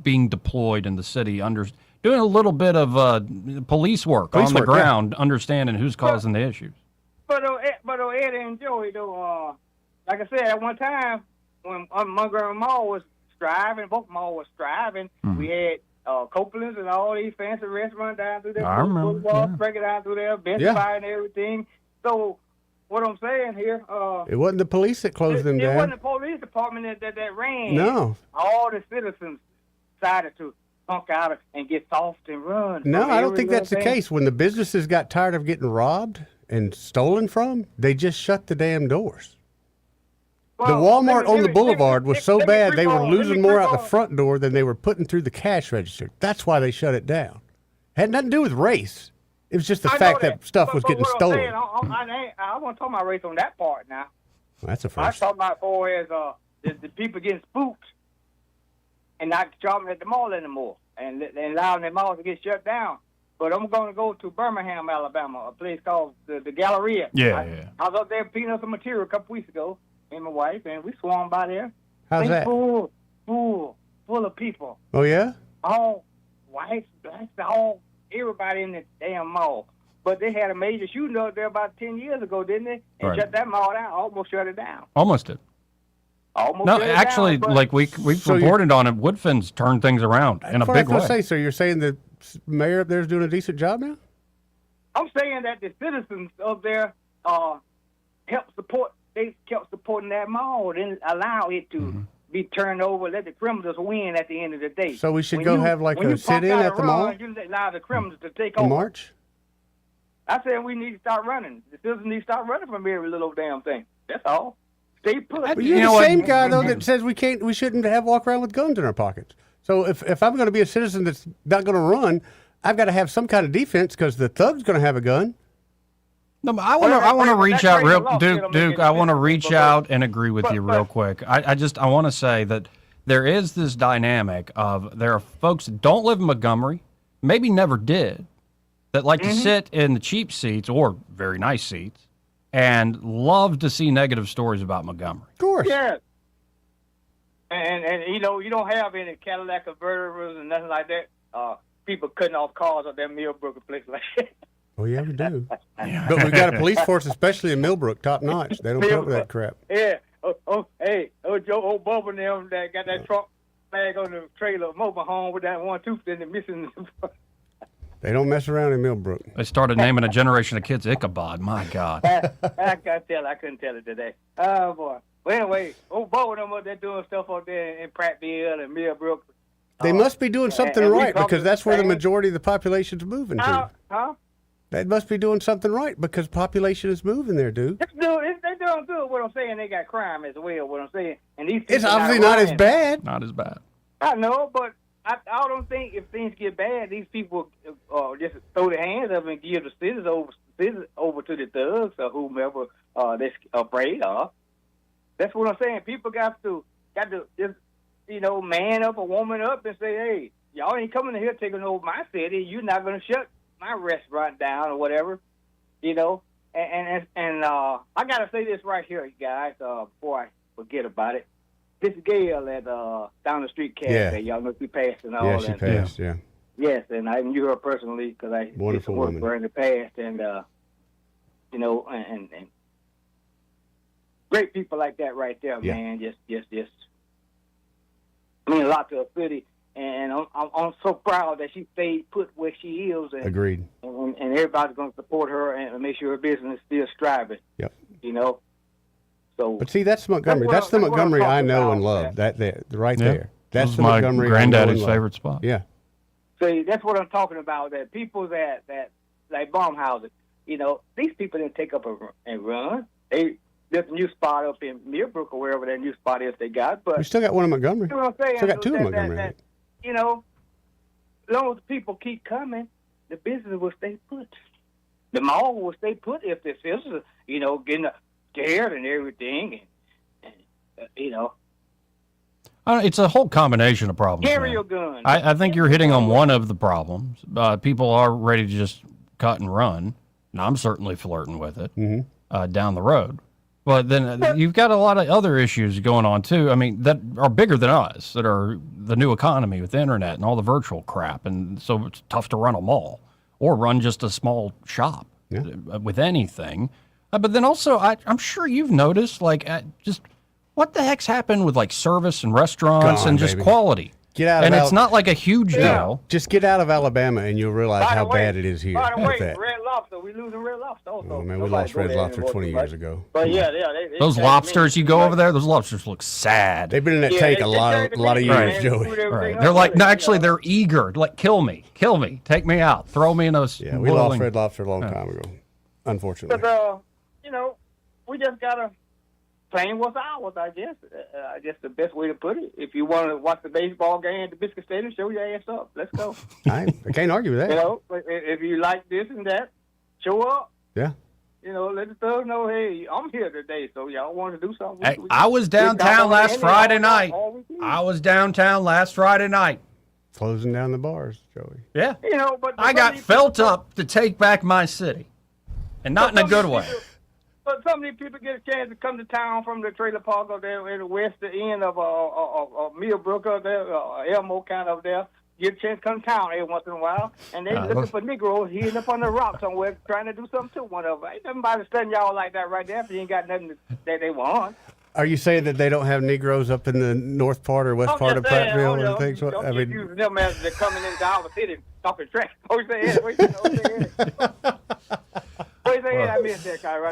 being deployed in the city, doing a little bit of police work on the ground, understanding who's causing the issues. But Eddie and Joey, though, like I said, at one time when Montgomery Mall was striving, both malls was striving, we had Copeland's and all these fancy restaurants down through there. I remember. Breaking down through there, Best Yeah. Buy and everything. So what I'm saying here, it wasn't the police that closed them it down. wasn't the police department that ran. No. All the citizens decided to punk out and get soft and run. No, from I don't every think that's the little thing. case. When the businesses got tired of getting robbed and stolen from, they just shut the damn doors. The Walmart on the boulevard was so bad they were losing more out the front door than they were putting through the cash register. That's why they shut it down. Had nothing to do with race. It was just the I know fact that stuff was getting what I'm stolen. saying, I want to talk about race on that part now. That's a I first. talking about for as the people getting spooked and not shopping at the mall anymore and allowing the malls to get shut down. But I'm going to go to Birmingham, Alabama, a place called the Galleria. Yeah. I was up there picking up some material a couple weeks ago, and my wife, and we swarmed by there. How's that? Full of people. Oh, yeah? All whites, blacks, all everybody in the damn mall. But they had a major shooting up there about 10 years ago, didn't they? And Right. shut that mall down, almost shut it down. Almost did. Almost No, shut it actually, down, but- like we've So reported on it, Woodfin's turned things around in a That's what I big was way. gonna say, so you're saying the mayor up there is doing a decent job now? I'm saying that the citizens up there help support. They kept supporting that mall, didn't allow it to be turned over. Let the criminals win at the end of the day. So we should When go you- have like when a you pump sit-in out at a the run, mall You allow the criminals to take in over. March? I said we need to start running. The citizens need to start running from every little damn thing. That's all. stay put. But you're the same guy though that says we shouldn't walk around with guns in our pockets. So if I'm going to be a citizen that's not going to run, I've got to have some kind of defense because the thug's going to have a gun. No, but I want to reach out Duke. I want to reach out and agree with you real quick. I want to say that there is this dynamic of there are folks that don't live in Montgomery, maybe never did, that like to sit in the cheap seats or very nice seats and love to see negative stories about Montgomery. Of course. Yeah. And you know, you don't have any Cadillac converters and nothing like that. People cutting off cars at that Millbrook and places like that. Oh, yeah, we do. But we've got a police force, especially in Millbrook, top notch. They don't put up with that crap. Yeah. Joe Bubba and them that got that truck flag on the trailer, mobile home with that one tooth in the missing. They don't mess around in Millbrook. They started naming a generation of kids Ichabod. My God. I couldn't tell it today. Oh, boy. Well, anyway, Bubba and them up there doing stuff up there in Prattville and Millbrook. They must be doing something right because that's where the majority of the population's moving to. They must be doing something right because population is moving there, dude. They're doing good. What I'm saying, they got crime as well. What I'm saying, and these it's obviously not as bad. Not as bad. I know, but I don't think if things get bad, these people just throw their hands up and give the citizens over to the thugs or whomever they're afraid of. That's what I'm saying. People got to just man up or woman up and say, hey, y'all ain't coming in here taking over my city. You're not going to shut my restaurant down or whatever, And I got to say this right here, guys, before I forget about it. This Gail at down the street cafe, y'all know she passed and all that. Yeah, she passed, yeah. Yes, and I knew her personally because I did some work for her in the past, and and great people like that right there, man. Just mean a lot to a city, and I'm so proud that she stayed put where she is. And, agreed. And everybody's going to support her and make sure her business is still striving. Yep. So. But see, that's Montgomery. That's the Montgomery I know and love. That there, right there. That's the my Montgomery granddaddy's favorite spot. Yeah. See, that's what I'm talking about. That people that like Baumhausen, these people didn't take up and run. There's a new spot up in Millbrook or wherever that new spot is they got. But we still got one in Montgomery. You know what I'm saying? Still got two in Montgomery. As long as people keep coming, the business will stay put. The mall will stay put if the citizens, getting scared and everything, and it's a whole combination of problems. Carry your gun. I think you're hitting on one of the problems. People are ready to just cut and run, and I'm certainly flirting with it down the road. But then you've got a lot of other issues going on, too. I mean, that are bigger than us, that are the new economy with the internet and all the virtual crap. And so it's tough to run a mall or run just a small shop with anything. But then also, I'm sure you've noticed, just what the heck's happened with, service and restaurants and just quality. Get out and it's not like a huge deal. Just get out of Alabama and you'll realize how bad it is here. By the way, Red Lobster, we losing Red Lobster also. Oh, man, we lost Red Lobster 20 years ago. But those lobsters you go over there, those lobsters look sad. They've been in that tank a lot of years, Joey. Right. They're like, no, actually, they're eager. Like, kill me, take me out, throw me in those. Yeah, we lost Red Lobster a long time ago, unfortunately. But we just gotta claim what's ours, I guess. I guess the best way to put it. If you want to watch the baseball game at the Biscuit Stadium, show your ass up. Let's go. I can't argue with that. If you like this and that, show up. Yeah. Let the thugs know, hey, I'm here today, so y'all want to do something. Hey, I was downtown last Friday night. Closing down the bars, Joey. Yeah. But I got felt up to take back my city, and not in a good way. But some of these people get a chance to come to town from the trailer park up there in the west end of Millbrook up there, Elmo kind of there. Get a chance to come to town every once in a while, and they're looking for Negroes hidden up on the rock somewhere trying to do something to one of them. Ain't nobody studying y'all like that right there if you ain't got nothing that they want. Are you saying that they don't have Negroes up in the north part or west part of Prattville and things? Don't use them as they're coming into our city talking trash. What you saying?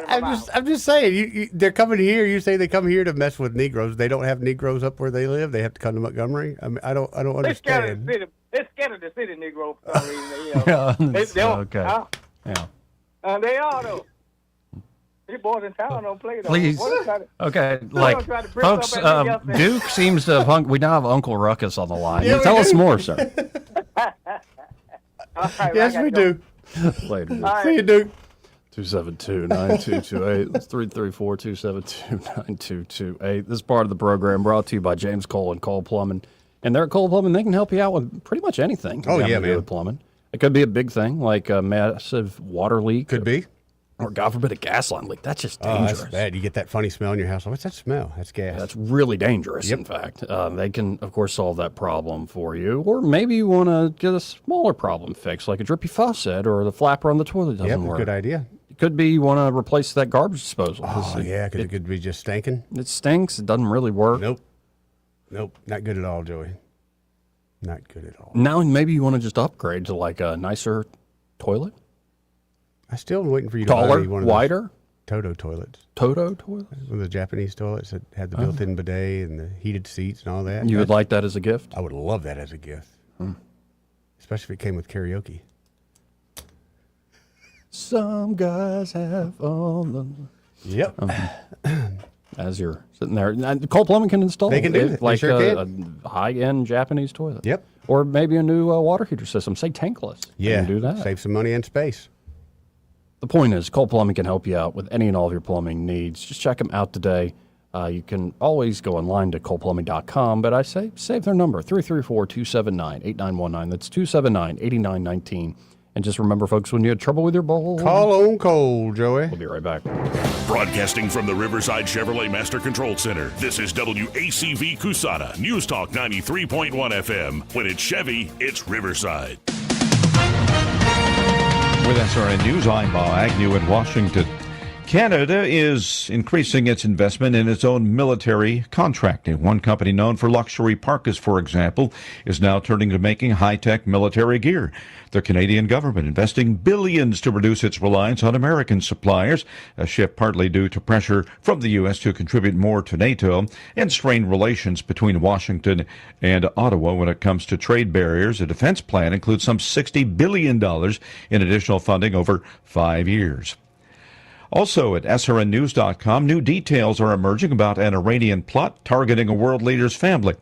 I'm just saying, they're coming here. You say they come here to mess with Negroes. They don't have Negroes up where they live. They have to come to Montgomery. I mean, I don't understand. They're scared of the city Negro for some reason. They don't. Okay. Yeah. They are though. These boys in town don't play though. Please. Okay, like, try to bring folks, up at me yesterday. Duke seems to have we now have Uncle Ruckus on the line. Yeah, Tell we us do. more, sir. All right, Yes, we do. Later. See you, Duke. 272-9228. That's 334-272-9228. This part of the program brought to you by James Cole and Cole Plumbing. And they're at Cole Plumbing. They can help you out with pretty much anything. Oh, having yeah, to do man. with plumbing. It could be a big thing, like a massive water leak. Could be. Or, God forbid, a gas line leak. That's just Oh, dangerous. that's bad. You get that funny smell in your house. What's that smell? That's gas. That's really dangerous, Yep. in fact. They can, of course, solve that problem for you. Or maybe you want to get a smaller problem fixed, like a drippy faucet or the flapper on the toilet doesn't Yep, work. good idea. It could be you want to replace that garbage disposal. Oh, yeah, because it could be just stinking. It stinks. It doesn't really work. Nope. Nope. Not good at all, Joey. Not good at all. Now maybe you want to just upgrade to like a nicer toilet. I still am waiting for you to buy Taller, me one of wider. those Toto toilets. Toto toilets? One of the Japanese toilets that had the built-in bidet and the heated seats and all that. You would like that as a gift? I would love that as a gift. Especially if it came with karaoke. Some guys have all the... Yep. As you're sitting there. And Cole Plumbing can install They can do it. They like sure a high-end Japanese toilet. Yep. Or maybe a new water heater system, say tankless. They Yeah. can do that. Save some money and space. The point is, Cole Plumbing can help you out with any and all of your plumbing needs. Just check them out today. You can always go online to coleplumbing.com, but I say save their number, 334-279-8919. That's 279-8919. And just remember, folks, when you have trouble with your bowl, Call on Cole, Joey. We'll be right back. Broadcasting from the Riverside Chevrolet Master Control Center, this is WACV Cusana, News Talk 93.1 FM. When it's Chevy, it's Riverside. With SRN News, I'm Bob Agnew in Washington. Canada is increasing its investment in its own military contracting. One company known for luxury parkas, for example, is now turning to making high-tech military gear. The Canadian government investing billions to reduce its reliance on American suppliers, a shift partly due to pressure from the U.S. to contribute more to NATO and strained relations between Washington and Ottawa when it comes to trade barriers. A defense plan includes some $60 billion in additional funding over 5 years. Also at srnnews.com, new details are emerging about an Iranian plot targeting a world leader's family.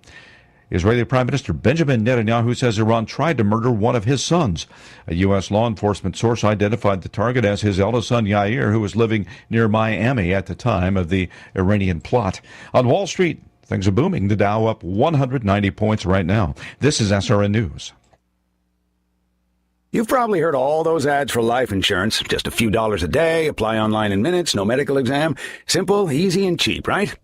Israeli Prime Minister Benjamin Netanyahu says Iran tried to murder one of his sons. A U.S. law enforcement source identified the target as his eldest son Yair, who was living near Miami at the time of the Iranian plot. On Wall Street, things are booming. The Dow up 190 points right now. This is SRN News. You've probably heard all those ads for life insurance. Just a few dollars a day, apply online in minutes, no medical exam. Simple, easy, and cheap, right?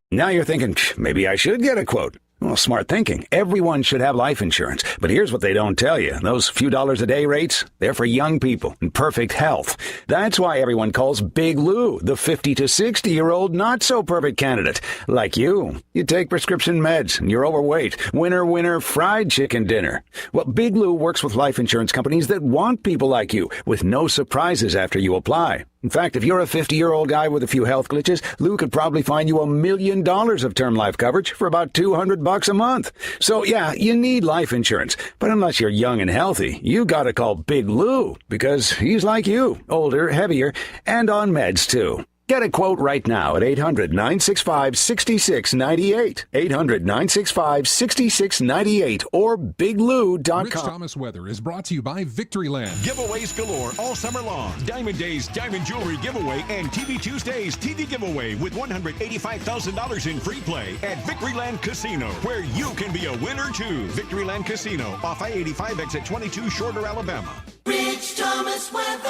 Now you're thinking, maybe I should get a quote. Well, smart thinking. Everyone should have life insurance. But here's what they don't tell you. Those few dollars a day rates, they're for young people in perfect health. That's why everyone calls Big Lou the 50 to 60-year-old not-so-perfect candidate. Like you. You take prescription meds and you're overweight. Winner, fried chicken dinner. Well, Big Lou works with life insurance companies that want people like you with no surprises after you apply. In fact, if you're a 50-year-old guy with a few health glitches, Lou could probably find you $1 million of term life coverage for about $200 a month. So yeah, you need life insurance. But unless you're young and healthy, you gotta call Big Lou because he's like you, older, heavier, and on meds too. Get a quote right now at 800-965-6698. 800-965-6698 or biglou.com. Rich Thomas Weather is brought to you by Victoryland. Giveaways galore all summer long. Diamond Days Diamond Jewelry Giveaway and TV Tuesdays TV Giveaway with $185,000 in free play at Victoryland Casino, where you can be a winner too. Victoryland Casino off I-85 exit 22 Shorter, Alabama. Rich Thomas weather.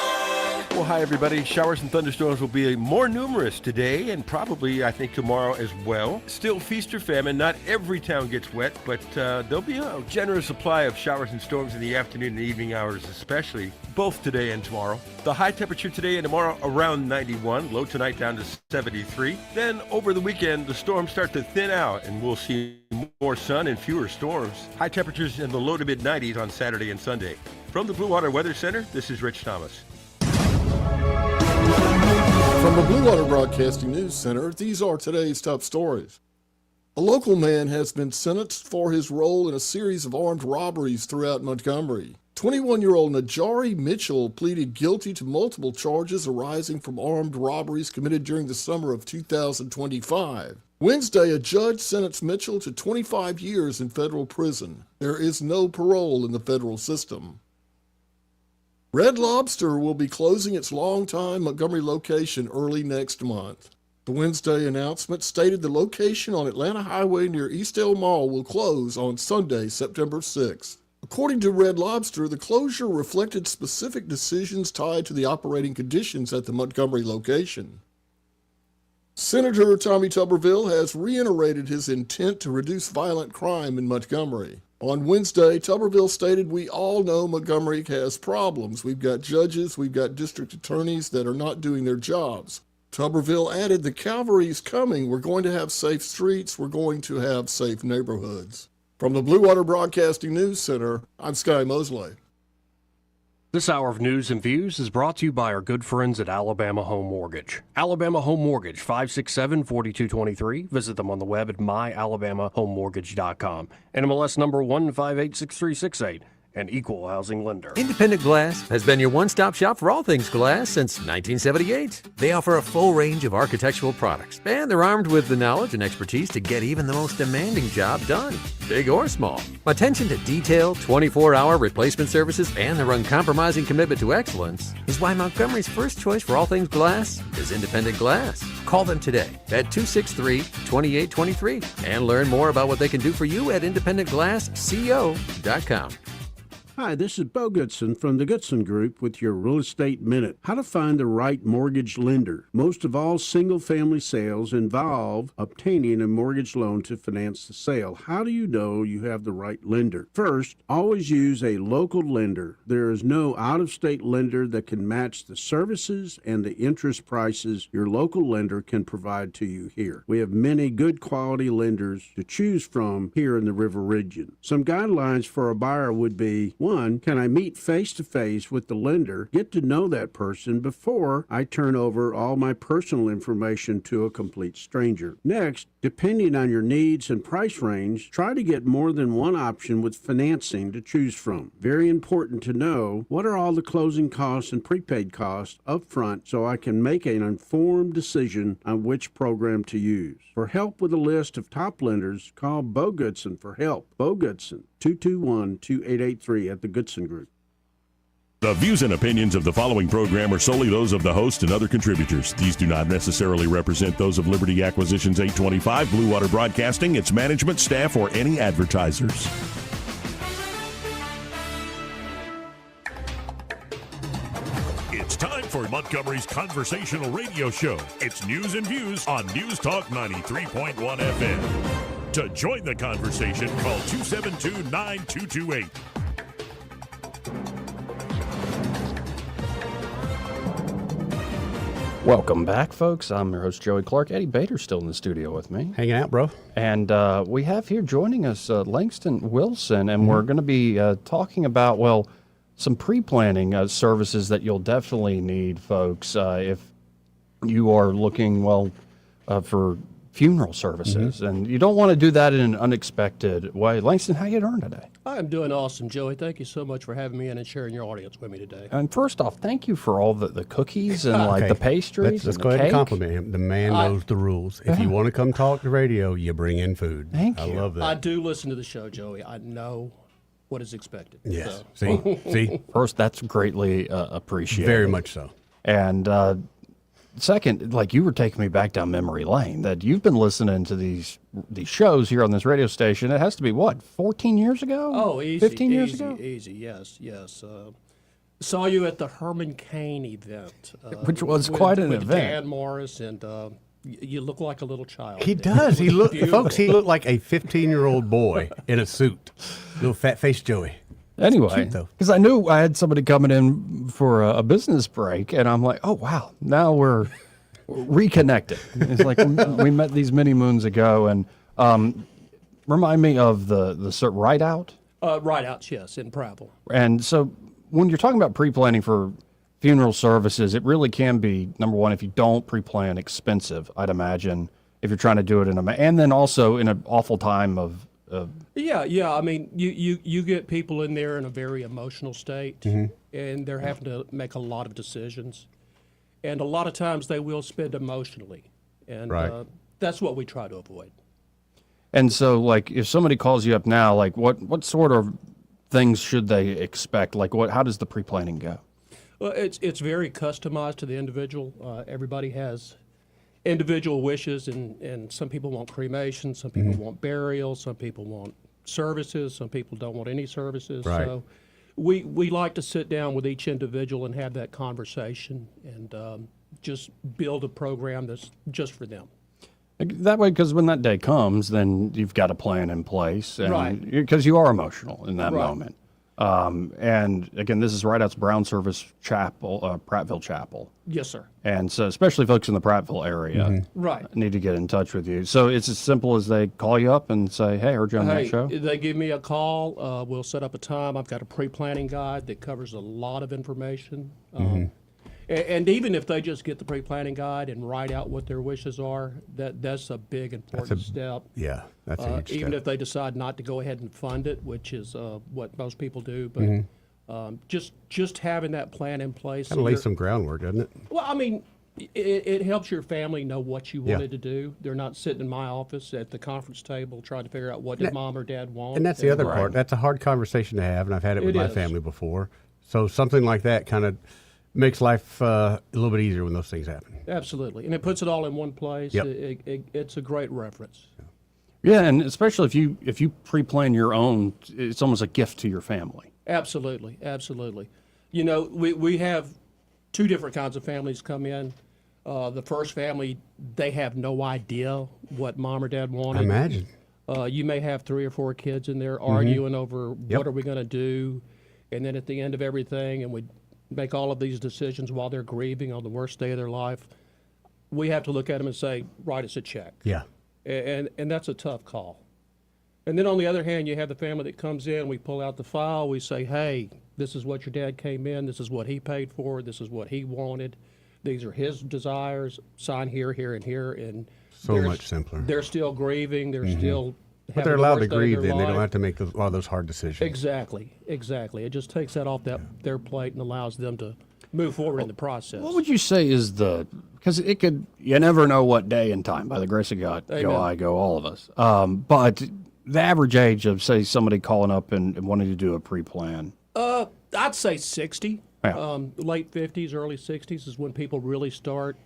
Well, hi, everybody. Showers and thunderstorms will be more numerous today and probably, I think, tomorrow as well. Still feast or famine. Not every town gets wet, but there'll be a generous supply of showers and storms in the afternoon and evening hours, especially, both today and tomorrow. The high temperature today and tomorrow around 91, low tonight down to 73. Then over the weekend, the storms start to thin out and we'll see more sun and fewer storms. High temperatures in the low to mid 90s on Saturday and Sunday. From the Blue Water Weather Center, this is Rich Thomas. From the Blue Water Broadcasting News Center, these are today's top stories. A local man has been sentenced for his role in a series of armed robberies throughout Montgomery. 21-year-old Najari Mitchell pleaded guilty to multiple charges arising from armed robberies committed during the summer of 2025. Wednesday, a judge sentenced Mitchell to 25 years in federal prison. There is no parole in the federal system. Red Lobster will be closing its longtime Montgomery location early next month. The Wednesday announcement stated the location on Atlanta Highway near Eastdale Mall will close on Sunday, September 6th. According to Red Lobster, the closure reflected specific decisions tied to the operating conditions at the Montgomery location. Senator Tommy Tuberville has reiterated his intent to reduce violent crime in Montgomery. On Wednesday, Tuberville stated, "We all know Montgomery has problems. We've got judges, we've got district attorneys that are not doing their jobs." Tuberville added, "The cavalry's coming. We're going to have safe streets. We're going to have safe neighborhoods." From the Blue Water Broadcasting News Center, I'm Sky Mosley. This hour of news and views is brought to you by our good friends at Alabama Home Mortgage. Alabama Home Mortgage, 567-4223. Visit them on the web at myalabamahomemortgage.com. NMLS number 1586368. An equal housing lender. Independent Glass has been your one-stop shop for all things glass since 1978. They offer a full range of architectural products, and they're armed with the knowledge and expertise to get even the most demanding job done, big or small. Attention to detail, 24-hour replacement services, and their uncompromising commitment to excellence is why Montgomery's first choice for all things glass is Independent Glass. Call them today at 263-2823 and learn more about what they can do for you at independentglassco.com. Hi, this is Bo Goodson from the Goodson Group with your Real Estate Minute. How to find the right mortgage lender. Most of all single-family sales involve obtaining a mortgage loan to finance the sale. How do you know you have the right lender? First, always use a local lender. There is no out-of-state lender that can match the services and the interest prices your local lender can provide to you here. We have many good quality lenders to choose from here in the River Region. Some guidelines for a buyer would be, 1, can I meet face-to-face with the lender, get to know that person before I turn over all my personal information to a complete stranger? Next, depending on your needs and price range, try to get more than one option with financing to choose from. Very important to know what are all the closing costs and prepaid costs up front so I can make an informed decision on which program to use. For help with a list of top lenders, call Bo Goodson for help. Bo Goodson, 221-2883 at the Goodson Group. The views and opinions of the following program are solely those of the host and other contributors. These do not necessarily represent those of Liberty Acquisitions 825, Blue Water Broadcasting, its management, staff, or any advertisers. It's time for Montgomery's conversational radio show. It's News and Views on News Talk 93.1 FM. To join the conversation, call 272-9228. Welcome back, folks. I'm your host, Joey Clark. Eddie Bader's still in the studio with me. Hanging out, bro. And we have here joining us Langston Wilson, and we're going to be talking about, well, some pre-planning services that you'll definitely need, folks, if you are looking, for funeral services. And you don't want to do that in an unexpected way. Langston, how you doing today? I'm doing awesome, Joey. Thank you so much for having me in and sharing your audience with me today. And first off, thank you for all the cookies and the pastries. Let's and go the ahead and cake. compliment him. The man knows the rules. If you want to come talk to radio, you bring in food. Thank you. you. I love that. I do listen to the show, Joey. I know what is expected. Yes. So. See? First, that's greatly appreciated. Very much so. And second, like you were taking me back down memory lane, that you've been listening to these shows here on this radio station. It has to be, 14 years ago? Oh, easy. 15 years ago? Easy, yes. Saw you at the Herman Cain event. Which was quite an with event. Dan Morris, and you look like a little child. He does. He looked, folks, he looked like a 15-year-old boy in a suit. Little fat-faced Joey. Anyway, because I knew I had somebody coming in for a business break, and I'm like, oh, wow, now we're reconnected. It's like we met these many moons ago, and remind me of the Ride Out? Ride Outs, yes, in Prattville. And so when you're talking about pre-planning for funeral services, it really can be, number one, if you don't pre-plan, expensive, I'd imagine, if you're trying to do it and then also in an awful time of Yeah. I mean, you get people in there in a very emotional state, and they're having to make a lot of decisions, and a lot of times they will spend emotionally, and that's what we try to avoid. And so, like, if somebody calls you up now, like, what sort of things should they expect? Like, how does the pre-planning go? Well, it's very customized to the individual. Everybody has individual wishes, and some people want cremation, some people want burial, some people want services, some people don't want any services. Right. So we like to sit down with each individual and have that conversation and just build a program that's just for them. That way, because when that day comes, then you've got a plan in place, and Right. because you are emotional in that Right. moment. And again, this is right outside Brown Service Chapel, Prattville Chapel. Yes, sir. And so, especially folks in the Prattville area, Right. need to get in touch with you. So it's as simple as they call you up and say, "Hey, I heard you on that show." They give me a call. We'll set up a time. I've got a pre-planning guide that covers a lot of information. And even if they just get the pre-planning guide and write out what their wishes are, that's a big important step. Yeah, that's a huge Even step. if they decide not to go ahead and fund it, which is what most people do, but just having that plan in place. Kind of lay some groundwork, doesn't it? Well, I mean, it helps your family know what you Yeah. wanted to do. They're not sitting in my office at the conference table trying to figure out what did mom or dad want. And that's the other part. That's a hard conversation to have, and I've had it with my is. family before. So something like that kind of makes life a little bit easier when those things happen. Absolutely, and it puts it all in one place. Yep. It's a great reference. Yeah, and especially if you pre-plan your own, it's almost a gift to your family. Absolutely, absolutely. You know, we have two different kinds of families come in. The first family, they have no idea what mom or dad wanted. I imagine. You may have 3 or 4 kids in there arguing over what are we going to do, and then at the end of everything, and we make all of these decisions while they're grieving on the worst day of their life. We have to look at them and say, write us a check. Yeah. And that's a tough call. And then on the other hand, you have the family that comes in, we pull out the file, we say, hey, this is what your dad came in, this is what he paid for, this is what he wanted, these are his desires, sign here, here, and here. And So much simpler. They're still grieving, they're still But having they're the allowed to worst day of grieve their then. They don't life. have to make a lot of those hard decisions. Exactly. It just takes that off their plate and allows them to move forward in the process. What would you say is because you never know what day and time, by the grace of God, Amen. all of us. But the average age of, say, somebody calling up and wanting to do a pre-plan? I'd say 60. Yeah. Late 50s, early 60s is when people really start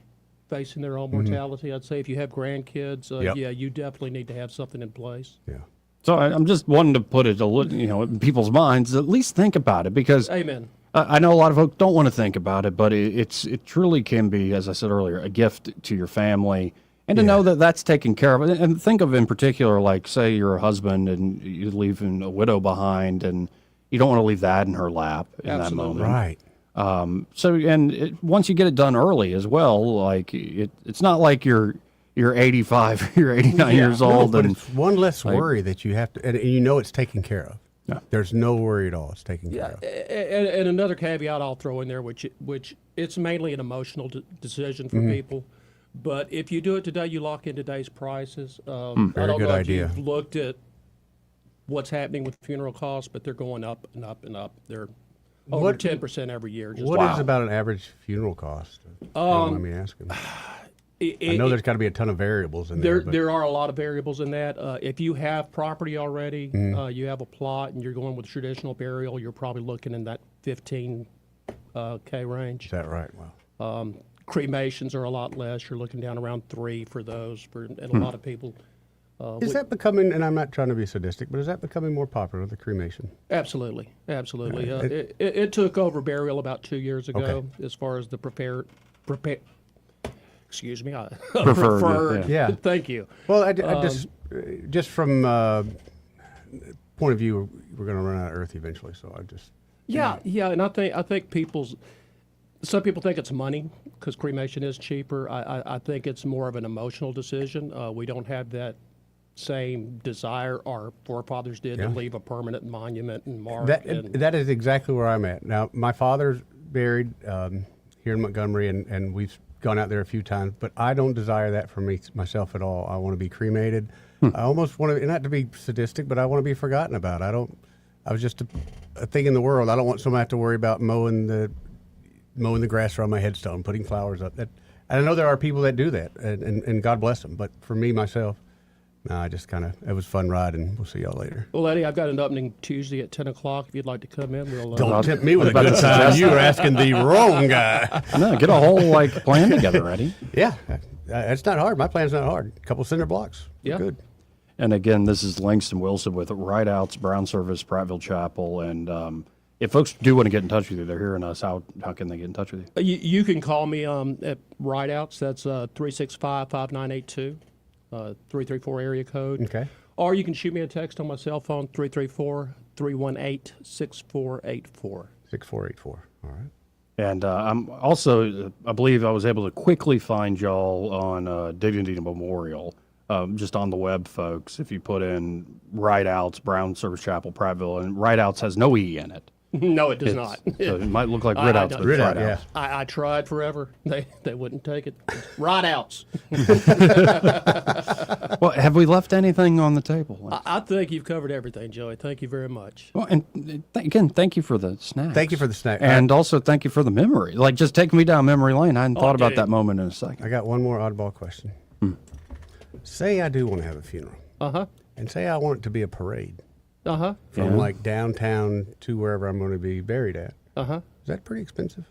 facing their own mortality. I'd say if you have grandkids, yeah, you definitely need to have something in place. Yeah. So I'm just wanting to put it in people's minds, at least think about it, because Amen. I know a lot of folks don't want to think about it, but it truly can be, as I said earlier, a gift to your family, and to know that that's taken care of. And think of in particular, like, say you're a husband and you're leaving a widow behind, and you don't want to leave that in her lap in Absolutely. that moment. Right. So once you get it done early as well, like it's not like you're 85, you're 89 years old, but and it's one less Like- worry that you have to, and you know it's taken care of. Yeah. There's no worry at all. It's taken care of. And another caveat I'll throw in there, which it's mainly an emotional decision for people. But if you do it today, you lock in today's prices. I Very don't good know idea. if you've looked at what's happening with funeral costs, but they're going up and up and up. They're over What- 10% every year. Just What is about an average funeral cost? Let me ask him. I know there's got to be a ton of variables in there. There are a lot of variables in that. If you have property already, you have a plot, and you're going with traditional burial, you're probably looking in that 15K range. Is that right? Wow. Cremations are a lot less. You're looking down around 3 for those, and a lot of people. Is that becoming, and I'm not trying to be sadistic, but is that becoming more popular, the cremation? Absolutely. It took over burial about 2 years ago, Okay. as far as the excuse me, Preferred, yeah. Thank you. Well, I just from point of view, we're going to run out of earth eventually, so I just. Yeah, and I think some people think it's money because cremation is cheaper. I think it's more of an emotional decision. We don't have that same desire our forefathers did to leave a permanent monument and mark. That is exactly where I'm at. Now, my father's buried here in Montgomery, and we've gone out there a few times, but I don't desire that for myself at all. I want to be cremated. I almost want to, not to be sadistic, but I want to be forgotten about. I was just a thing in the world. I don't want somebody to have to worry about mowing the grass around my headstone, putting flowers up. I know there are people that do that, and God bless them. But for me, myself, no, I just it was a fun ride, and we'll see y'all later. Well, Eddie, I've got an opening Tuesday at 10 o'clock. If you'd like to come in, we'll... Don't tempt me with a good time. You were asking the wrong guy. No, get a whole plan together, Eddie. Yeah, it's not hard. My plan's not hard. A couple cinder blocks. Yeah. Good. And again, this is Langston Wilson with Rideouts, Brown Service, Prattville Chapel. And if folks do want to get in touch with you, they're hearing us, how can they get in touch with you? You can call me at Rideouts. That's 365-5982. 334 area code. Okay. Or you can shoot me a text on my cell phone, 334-318-6484. 6484. All right. And I'm also, I believe I was able to quickly find y'all on Dignity Memorial, just on the web, folks. If you put in Rideouts, Brown Service Chapel, Prattville, and Rideouts has no E in it. No, it does not. So it might look like Rideouts, but it's Rideouts. Yeah. I tried forever. They wouldn't take it. Rideouts. Well, have we left anything on the table? I think you've covered everything, Joey. Thank you very much. Well, and again, thank you for the snack. Thank you for the snack. And also thank you for the memory. Just taking me down memory lane. I hadn't thought about that moment in a second. I got one more oddball question. Say I do want to have a funeral. Uh-huh. And say I want it to be a parade. Uh-huh. From downtown to wherever I'm going to be buried at. Uh-huh. Is that pretty expensive?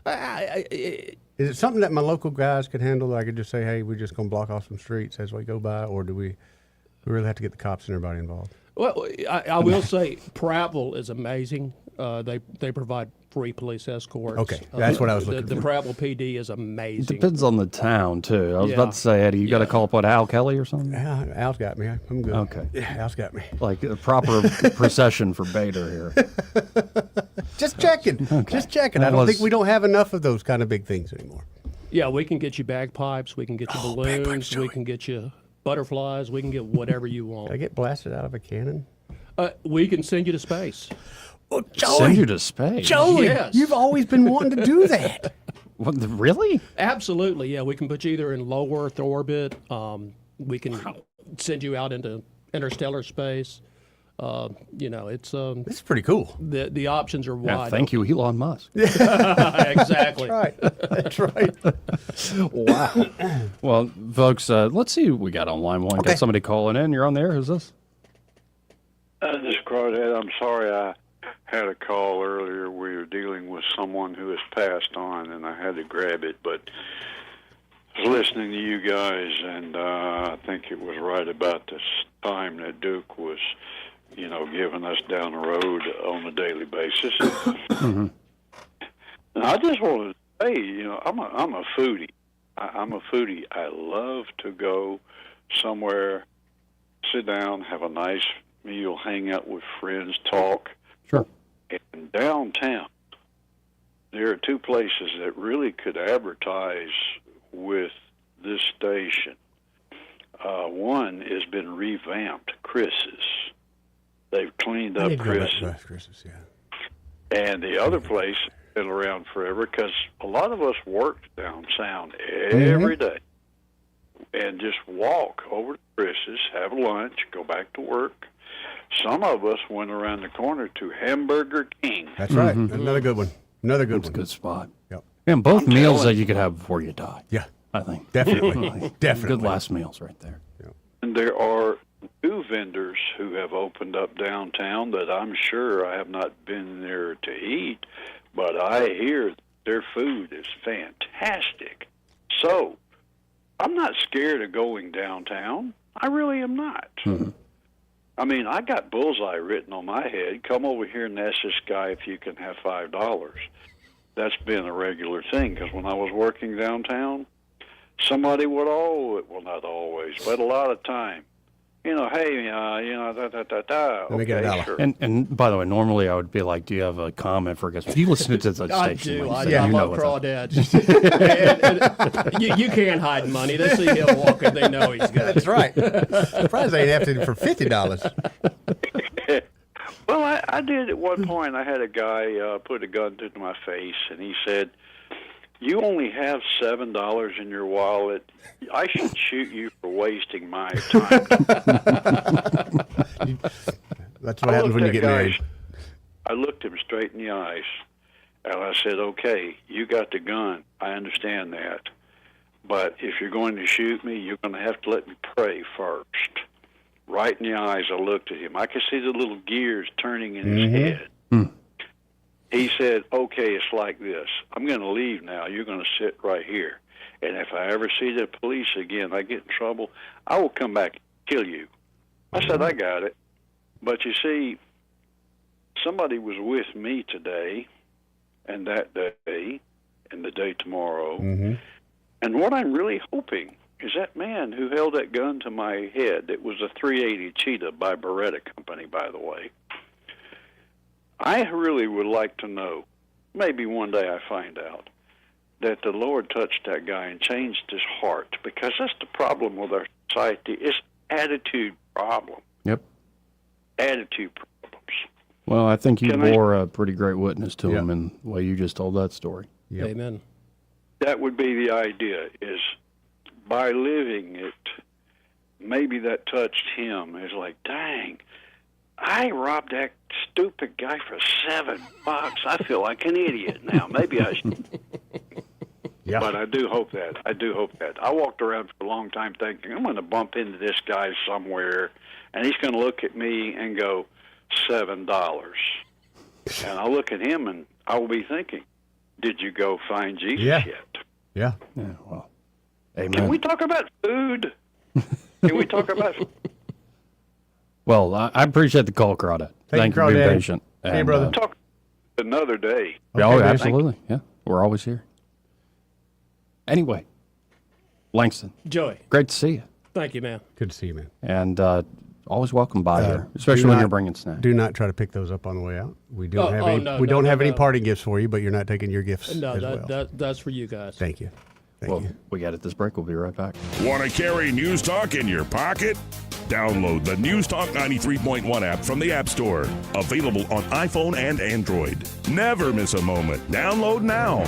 Is it something that my local guys could handle? That I could just say, hey, we're just going to block off some streets as we go by, or do we really have to get the cops and everybody involved? Well, I will say Prattville is amazing. They provide free police escorts. Okay, that's what I was looking for. The for. Prattville PD is amazing. Depends on the town, too. I was about to say, Eddie, you got to call up, Al Kelly or something? Yeah, Al's got me. I'm good. Okay. Yeah, Al's got me. Like a proper procession for Bader here. Just checking. Okay. Just checking. That I don't was- think we don't have enough of those kind of big things anymore. Yeah, we can get you bagpipes. We can get you balloons. bagpipes, We can get you butterflies. We can get whatever you want. Can I get blasted out of a cannon? We can send you to space. Oh, Joey. Send you to space. Joey, Yes. you've always been wanting to do that. What, really? Absolutely, yeah. We can put you either in low Earth orbit. We can send you out into interstellar space. It's This is pretty cool. the options are Yeah, wide. thank you, Elon Musk. Exactly. That's right. Wow. Well, folks, let's see who we got on line one. Okay. Got somebody calling in. You're on there. Who's this? This is Crawdad. I'm sorry I had a call earlier. We were dealing with someone who has passed on, and I had to grab it. But I was listening to you guys, and I think it was right about this time that Duke was, giving us down the road on a daily basis. Mm-hmm. And I just wanted to say, I'm a foodie. I'm a foodie. I love to go somewhere, sit down, have a nice meal, hang out with friends, talk. Sure. And downtown, there are two places that really could advertise with this station. One has been revamped, Chris's. They've cleaned up Chris's. Chris's, yeah. And the other place has been around forever because a lot of us worked downtown every day and just walk over to Chris's, have lunch, go back to work. Some of us went around the corner to Hamburger King. That's right. Another good one. Another good That's one. a good spot. Yep. And both I'm meals telling that you could have before you die. Yeah. I think. Definitely. Definitely. Good last meals right there. And there are new vendors who have opened up downtown that I'm sure I have not been there to eat, but I hear their food is fantastic. So I'm not scared of going downtown. I really am not. Mm-hmm. I mean, I got bullseye written on my head. Come over here and ask this guy if you can have $5. That's been a regular thing because when I was working downtown, somebody would not always, but a lot of time, hey, Let me get okay, $1. sure. And by the way, normally I would be like, do you have a comment for a guest? Do you listen to the I station? do. Like, I so you know love what's up. Crawdads. you can't hide money. They see him walking, they know he's got That's right. Surprised they ain't after for $50. Well, I did at one point. I had a guy put a gun to my face, and he said, You only have $7 in your wallet. I should shoot you for wasting my time. That's what happens when you get married. I looked him straight in the eyes, and I said, okay, you got the gun. I understand that. But if you're going to shoot me, you're going to have to let me pray first. Right in the eyes, I looked at him. I could see the little gears turning in his head. He said, okay, it's like this. I'm going to leave now. You're going to sit right here. And if I ever see the police again, I get in trouble, I will come back and kill you. I said, I got it. But you see, somebody was with me today and that day and the day tomorrow. And what I'm really hoping is that man who held that gun to my head, it was a 380 Cheetah by Beretta Company, by the way. I really would like to know, maybe one day I find out, that the Lord touched that guy and changed his heart, because that's the problem with our society. It's attitude problem. Yep. Attitude problems. Well, I think you bore a pretty great witness to him in the way you just told that story. Amen. That would be the idea, is by living it, maybe that touched him. It's like, dang, I robbed that stupid guy for $7. I feel like an idiot now. Maybe I should. But I do hope that. I walked around for a long time thinking, I'm going to bump into this guy somewhere, and he's going to look at me and go, $7. And I'll look at him, and I will be thinking, did you go find Jesus yet? Yeah. Well, amen. Can we talk about food? Can we talk about food? Well, I appreciate the call, Crawdad. Thank you for being patient. Hey, brother. Talk another day. Oh, absolutely. Yeah, we're always here. Anyway, Langston. Joey. Great to see you. Thank you, man. Good to see you, man. And always welcome by here, especially when you're bringing snacks. Do not try to pick those up on the way out. We don't have any party gifts for you, but you're not taking your gifts as well. That's for you guys. Thank you. Well, we got it this break. We'll be right back. Want to carry News Talk in your pocket? Download the News Talk 93.1 app from the App Store. Available on iPhone and Android. Never miss a moment. Download now.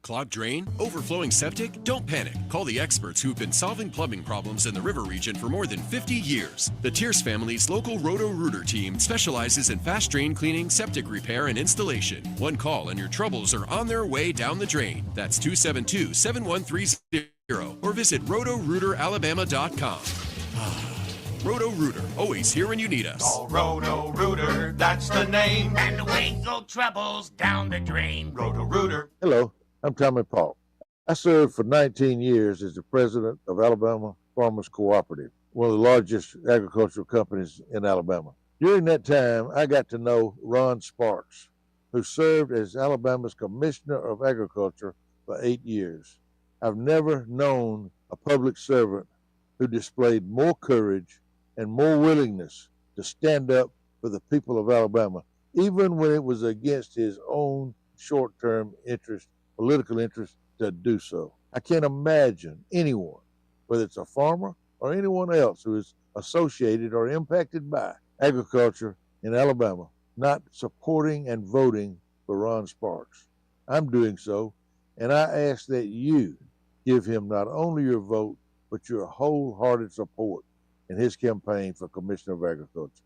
Clogged drain? Overflowing septic? Don't panic. Call the experts who've been solving plumbing problems in the river region for more than 50 years. The Tierce family's local Roto-Rooter team specializes in fast drain cleaning, septic repair, and installation. One call and your troubles are on their way down the drain. That's 272-7130 or visit rotorooteralabama.com. Roto-Rooter, always here when you need us. Oh, Roto-Rooter, that's the name. And the waves go troubles down the drain. Roto-Rooter. Hello, I'm Tommy Paul. I served for 19 years as the president of Alabama Farmers Cooperative, one of the largest agricultural companies in Alabama. During that time, I got to know Ron Sparks, who served as Alabama's Commissioner of Agriculture for 8 years. I've never known a public servant who displayed more courage and more willingness to stand up for the people of Alabama, even when it was against his own short-term interest, political interest, to do so. I can't imagine anyone, whether it's a farmer or anyone else who is associated or impacted by agriculture in Alabama, not supporting and voting for Ron Sparks. I'm doing so, and I ask that you give him not only your vote, but your wholehearted support in his campaign for Commissioner of Agriculture.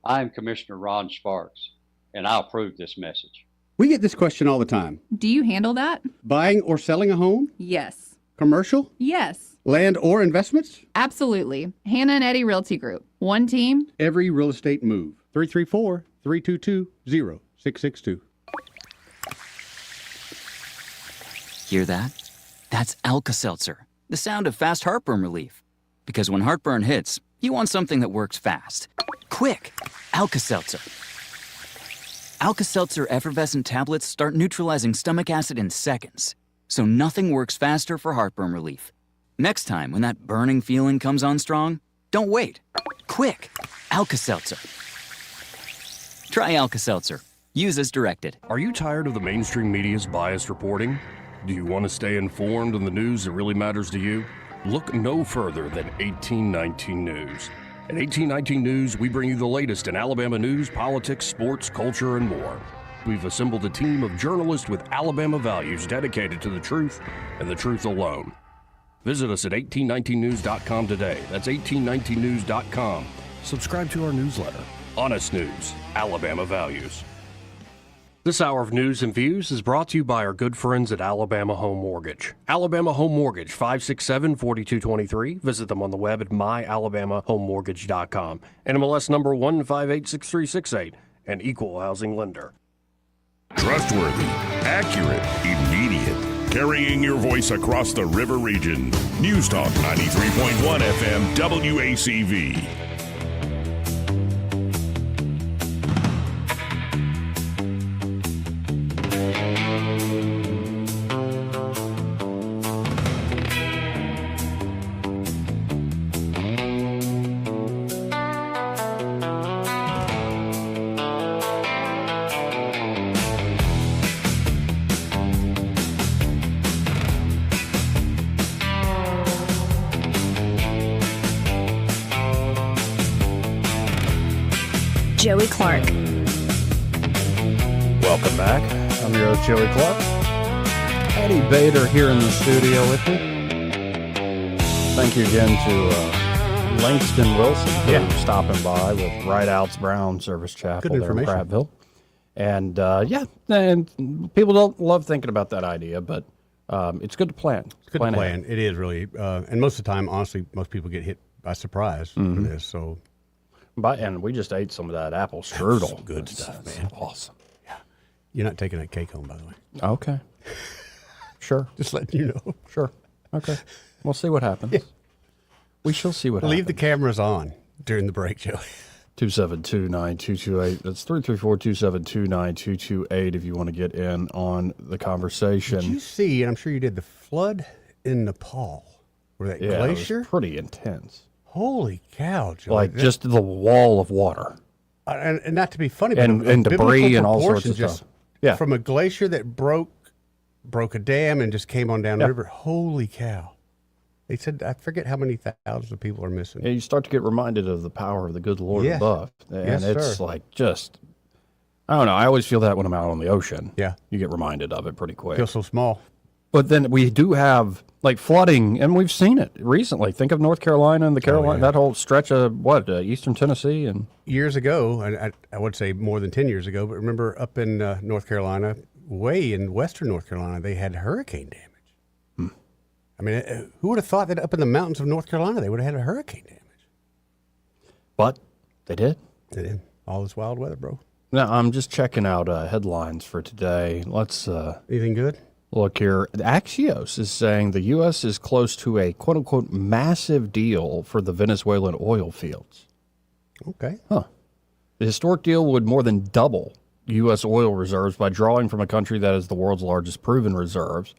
I'm Commissioner Ron Sparks, and I approve this message. We get this question all the time. Do you handle that? Buying or selling a home? Yes. Commercial? Yes. Land or investments? Absolutely. Hannah and Eddie Realty Group. One team. Every real estate move. 334-322-0662. Hear that? That's Alka-Seltzer, the sound of fast heartburn relief. Because when heartburn hits, you want something that works fast. Quick! Alka-Seltzer. Alka-Seltzer effervescent tablets start neutralizing stomach acid in seconds. So nothing works faster for heartburn relief. Next time, when that burning feeling comes on strong, don't wait. Quick! Alka-Seltzer. Try Alka-Seltzer. Use as directed. Are you tired of the mainstream media's biased reporting? Do you want to stay informed on the news that really matters to you? Look no further than 1819 News. At 1819 News, we bring you the latest in Alabama news, politics, sports, culture, and more. We've assembled a team of journalists with Alabama values dedicated to the truth and the truth alone. Visit us at 1819news.com today. That's 1819news.com. Subscribe to our newsletter. Honest News, Alabama Values. This hour of news and views is brought to you by our good friends at Alabama Home Mortgage. Alabama Home Mortgage, 567-4223. Visit them on the web at myalabamahomemortgage.com. NMLS number 1586368, an equal housing lender. Trustworthy, accurate, immediate. Carrying your voice across the river region. News Talk 93.1 FM WACV. Joey Clark. Welcome back. I'm your host, Joey Clark. Eddie Bader here in the studio with me. Thank you again to Langston Wilson for stopping by with Rideouts Brown Service Chapel Good there in information. Prattville. And and people don't love thinking about that idea, but it's good to plan. It's good to plan. It is really. And most of the time, honestly, most people get hit by surprise for this. So. And we just ate some of that apple strudel. Good stuff, man. Awesome. Yeah. You're not taking that cake home, by the way. Okay. Sure. Just letting you know. Sure. Okay. We'll see what happens. Yeah. We shall see what happens. Leave the cameras on during the break, Joey. 272-9228. That's 334-272-9228 if you want to get in on the conversation. Did you see, and I'm sure you did, the flood in Nepal? Where that glacier? It was pretty intense. Holy cow, Joey. Like just the wall of water. And not to be funny, but and debris and all sorts of just stuff. Yeah. From a glacier that broke a dam and just came on down the river. Holy cow. They said, I forget how many thousands of people are missing. And you start to get reminded of the power of the good Lord above. And Yes, it's sir. like just, I don't know. I always feel that when I'm out on the ocean. Yeah. You get reminded of it pretty quick. Feel so small. But then we do have like flooding, and we've seen it recently. Think of North Carolina and the Carolina, that whole stretch of eastern Tennessee, and years ago, I would say more than 10 years ago, but remember up in North Carolina, way in western North Carolina, they had hurricane damage. I mean, who would have thought that up in the mountains of North Carolina they would have had a hurricane damage? But they did. They did. All this wild weather, bro. Now I'm just checking out headlines for today. Let's anything good? Look here. Axios is saying the U.S. is close to a quote-unquote massive deal for the Venezuelan oil fields. Okay. Huh. The historic deal would more than double U.S. oil reserves by drawing from a country that has the world's largest proven reserves.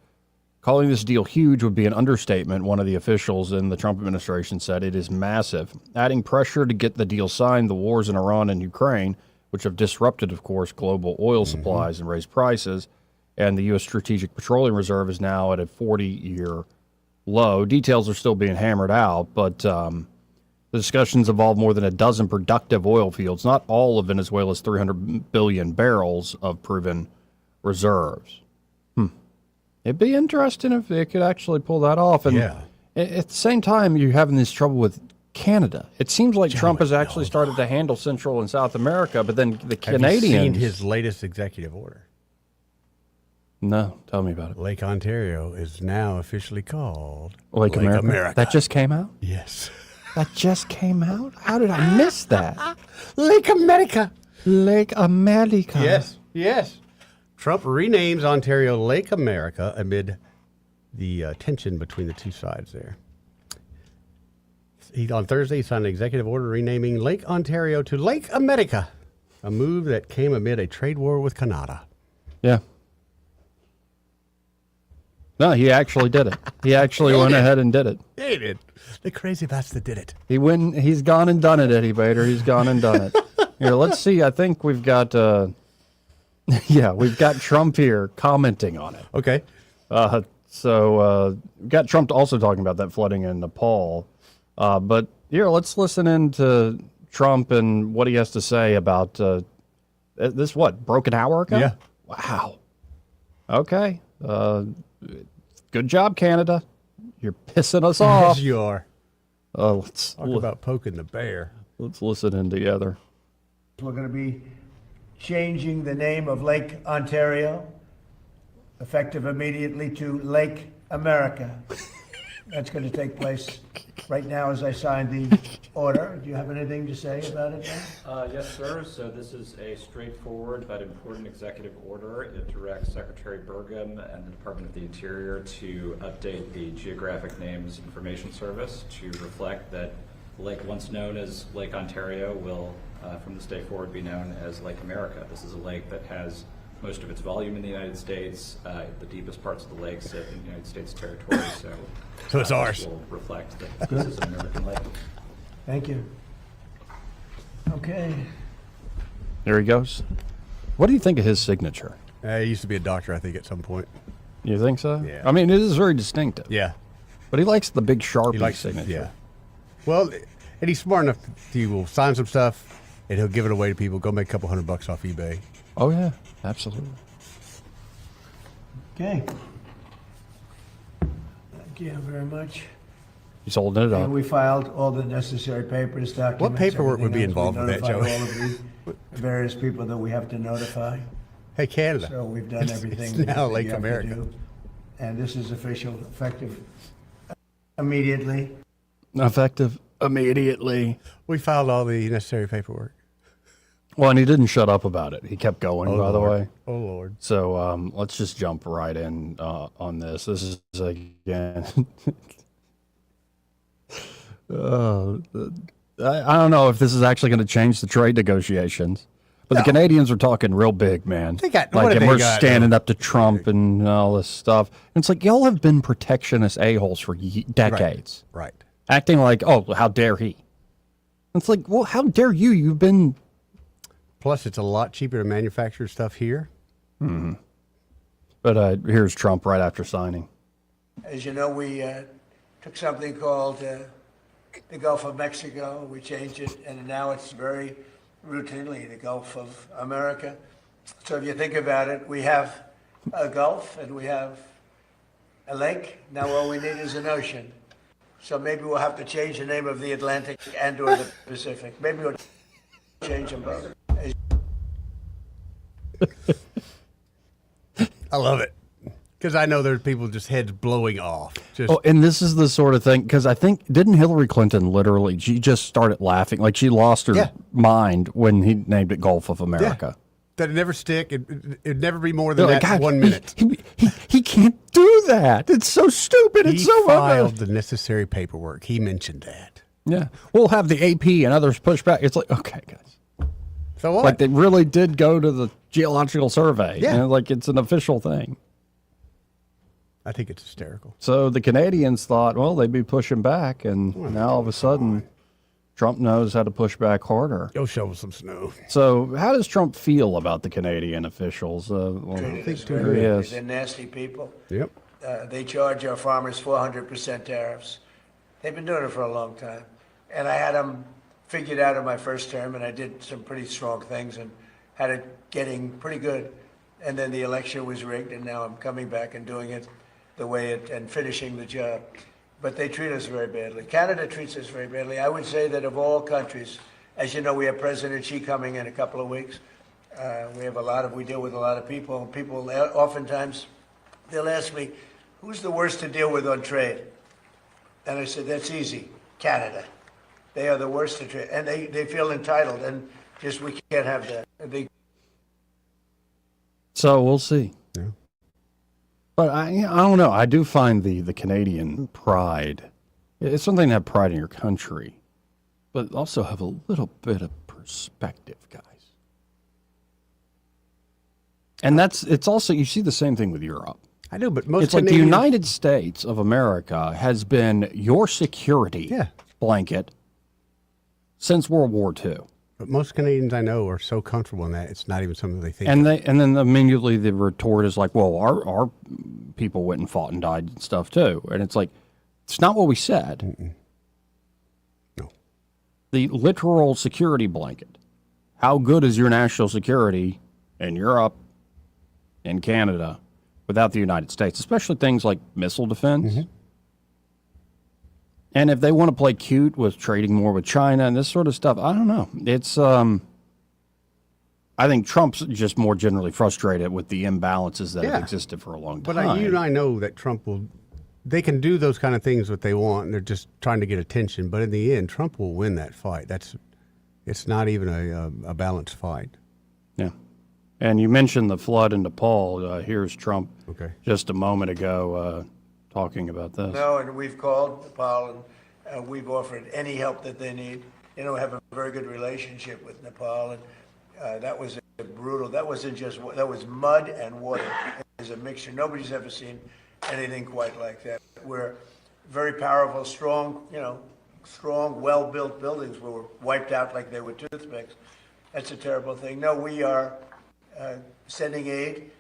Calling this deal huge would be an understatement, one of the officials in the Trump administration said. It is massive. Adding pressure to get the deal signed, the wars in Iran and Ukraine, which have disrupted, of course, global oil supplies and raised prices, and the U.S. Strategic Petroleum Reserve is now at a 40-year low. Details are still being hammered out, but the discussions involve more than a dozen productive oil fields, not all of Venezuela's 300 billion barrels of proven reserves. It'd be interesting if they could actually pull that off. And at the same time, you're having this trouble with Canada. It seems like Trump has actually started to handle Central and South America, but then the Canadians... Have you seen his latest executive order? No, tell me about it. Lake Ontario is now officially called Lake America. That just came out? Yes. That just came out? How did I miss that? Lake America. Lake America. Yes, yes. Trump renames Ontario Lake America amid the tension between the two sides there. On Thursday, he signed an executive order renaming Lake Ontario to Lake America, a move that came amid a trade war with Canada. Yeah. No, he actually did it. He actually went ahead and did it. Yeah, he did. The crazy bastard did it. He's gone and done it, Eddie Bader. He's gone and done it. Here, let's see. I think we've got... we've got Trump here commenting on it. Okay. So we've got Trump also talking about that flooding in Nepal. But Here, let's listen in to Trump and what he has to say about this, broken hour ago? Yeah. Wow. Okay. Good job, Canada. You're pissing us off. Yes, you are. Let's Talk about poking the bear. Let's listen in together. We're going to be changing the name of Lake Ontario, effective immediately, to Lake America. That's going to take place right now as I sign the order. Do you have anything to say about it, Dan? Yes, sir. So this is a straightforward but important executive order. It directs Secretary Burgum and the Department of the Interior to update the Geographic Names Information Service to reflect that the lake once known as Lake Ontario will, from this day forward, be known as Lake America. This is a lake that has most of its volume in the United States. The deepest parts of the lake sit in the United States territory, so it's ours. This will reflect that this is an American lake. Thank you. Okay. There he goes. What do you think of his signature? He used to be a doctor, I think, at some point. You think so? Yeah. I mean, it is very distinctive. Yeah. But he likes the big Sharpie He likes signature. Yeah. Well, and he's smart enough. He will sign some stuff, and he'll give it away to people. Go make a couple $100 off eBay. Oh yeah, absolutely. Okay. Thank you very much. He's holding it up. And we filed all the necessary papers, documents. What paperwork would be everything else. involved with that, We notified Joey? all of the various people that we have to notify. Hey, Canada. So we've done everything. It's now that Lake you have to America. do. And this is official, effective immediately. Effective immediately. We filed all the necessary paperwork. Well, and he didn't shut up about it. He kept going, Oh, by the Lord. way. Oh, Lord. So let's just jump right in on this. This is, again, I don't know if this is actually going to change the trade negotiations. But the Canadians are talking real big, man. They got- like, what have and they we're got, standing though? up to Trump and all this stuff. And it's like, y'all have been protectionist a-holes for decades. Right. Acting like, oh, how dare he? It's like, well, how dare you? You've been... Plus, it's a lot cheaper to manufacture stuff here. Mm-hmm. But here's Trump right after signing. As you know, we took something called the Gulf of Mexico. We changed it, and now it's very routinely the Gulf of America. So if you think about it, we have a Gulf and we have a lake. Now all we need is an ocean. So maybe we'll have to change the name of the Atlantic and or the Pacific. Maybe we'll change them both. I love it. Because I know there's people just heads blowing off. Just Oh, and this is the sort of thing, because I think, didn't Hillary Clinton literally, she just started laughing. Like, she lost her mind when he named it Gulf of America. that'd never stick. It'd never be more They're than like, that God, 1 minute. He can't do that. It's so stupid. He It's so filed the necessary paperwork. He mentioned that. Yeah. We'll have the AP and others push back. It's like, okay, guys. So what? Like, they really did go to the Geological Survey. Yeah. And, like, it's an official thing. I think it's hysterical. So the Canadians thought, well, they'd be pushing back, and now all of a sudden, Trump knows how to push back harder. Go shovel some snow. So how does Trump feel about the Canadian officials? Well, here he is. They're nasty people. Yep. They charge our farmers 400% tariffs. They've been doing it for a long time. And I had them figured out in my first term, and I did some pretty strong things and had it getting pretty good. And then the election was rigged, and now I'm coming back and doing it the way it, and finishing the job. But they treat us very badly. Canada treats us very badly. I would say that of all countries, as you know, we have President Xi coming in a couple of weeks. We deal with a lot of people, and people oftentimes, they'll ask me, who's the worst to deal with on trade? And I said, that's easy, Canada. They are the worst to trade, and they feel entitled, and just we can't have that. So we'll see. Yeah. But I don't know. I do find the Canadian pride. It's something to have pride in your country, but also have a little bit of perspective, guys. And it's also, you see the same thing with Europe. I do, but most it's like the Canadians- United States of America has been your security blanket since World War II. But most Canadians I know are so comfortable in that it's not even something they think. And then immediately the retort is like, well, our people went and fought and died and stuff too. And it's like, it's not what we said. the literal security blanket. How good is your national security in Europe and Canada without the United States, especially things like missile defense? And if they want to play cute with trading more with China and this sort of stuff, I don't know. It's I think Trump's just more generally frustrated with the imbalances that have existed for a long time. But you and I know that Trump will. They can do those kind of things what they want, and they're just trying to get attention. But in the end, Trump will win that fight. It's not even a balanced fight. Yeah. And you mentioned the flood in Nepal. Here's Trump just a moment ago talking about this. No, and we've called Nepal and we've offered any help that they need. You know, have a very good relationship with Nepal, and that was brutal. That wasn't just that was mud and water. It was a mixture. Nobody's ever seen anything quite like that. We're very powerful, strong, strong, well-built buildings were wiped out like they were toothpicks. That's a terrible thing. No, we are sending aid,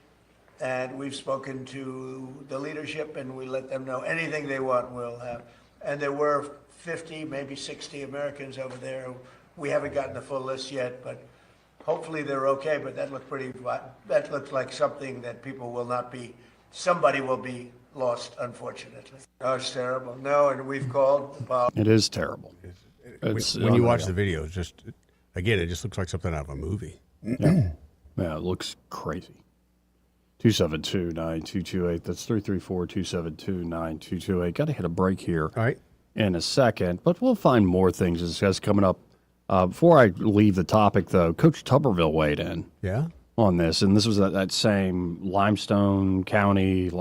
and we've spoken to the leadership, and we let them know anything they want, we'll have. And there were 50, maybe 60 Americans over there. We haven't gotten the full list yet, but hopefully they're okay. But that looked like something that people will not be. Somebody will be lost, unfortunately. Oh, it's terrible. No, and we've called Nepal. It is terrible. When you watch the videos, it just looks like something out of a movie. Yeah, it looks crazy. 272-9228. That's 334-272-9228. Got to hit a break here in a second, but we'll find more things to discuss coming up. Before I leave the topic, though, Coach Tuberville weighed in on this, and this was that same Limestone County,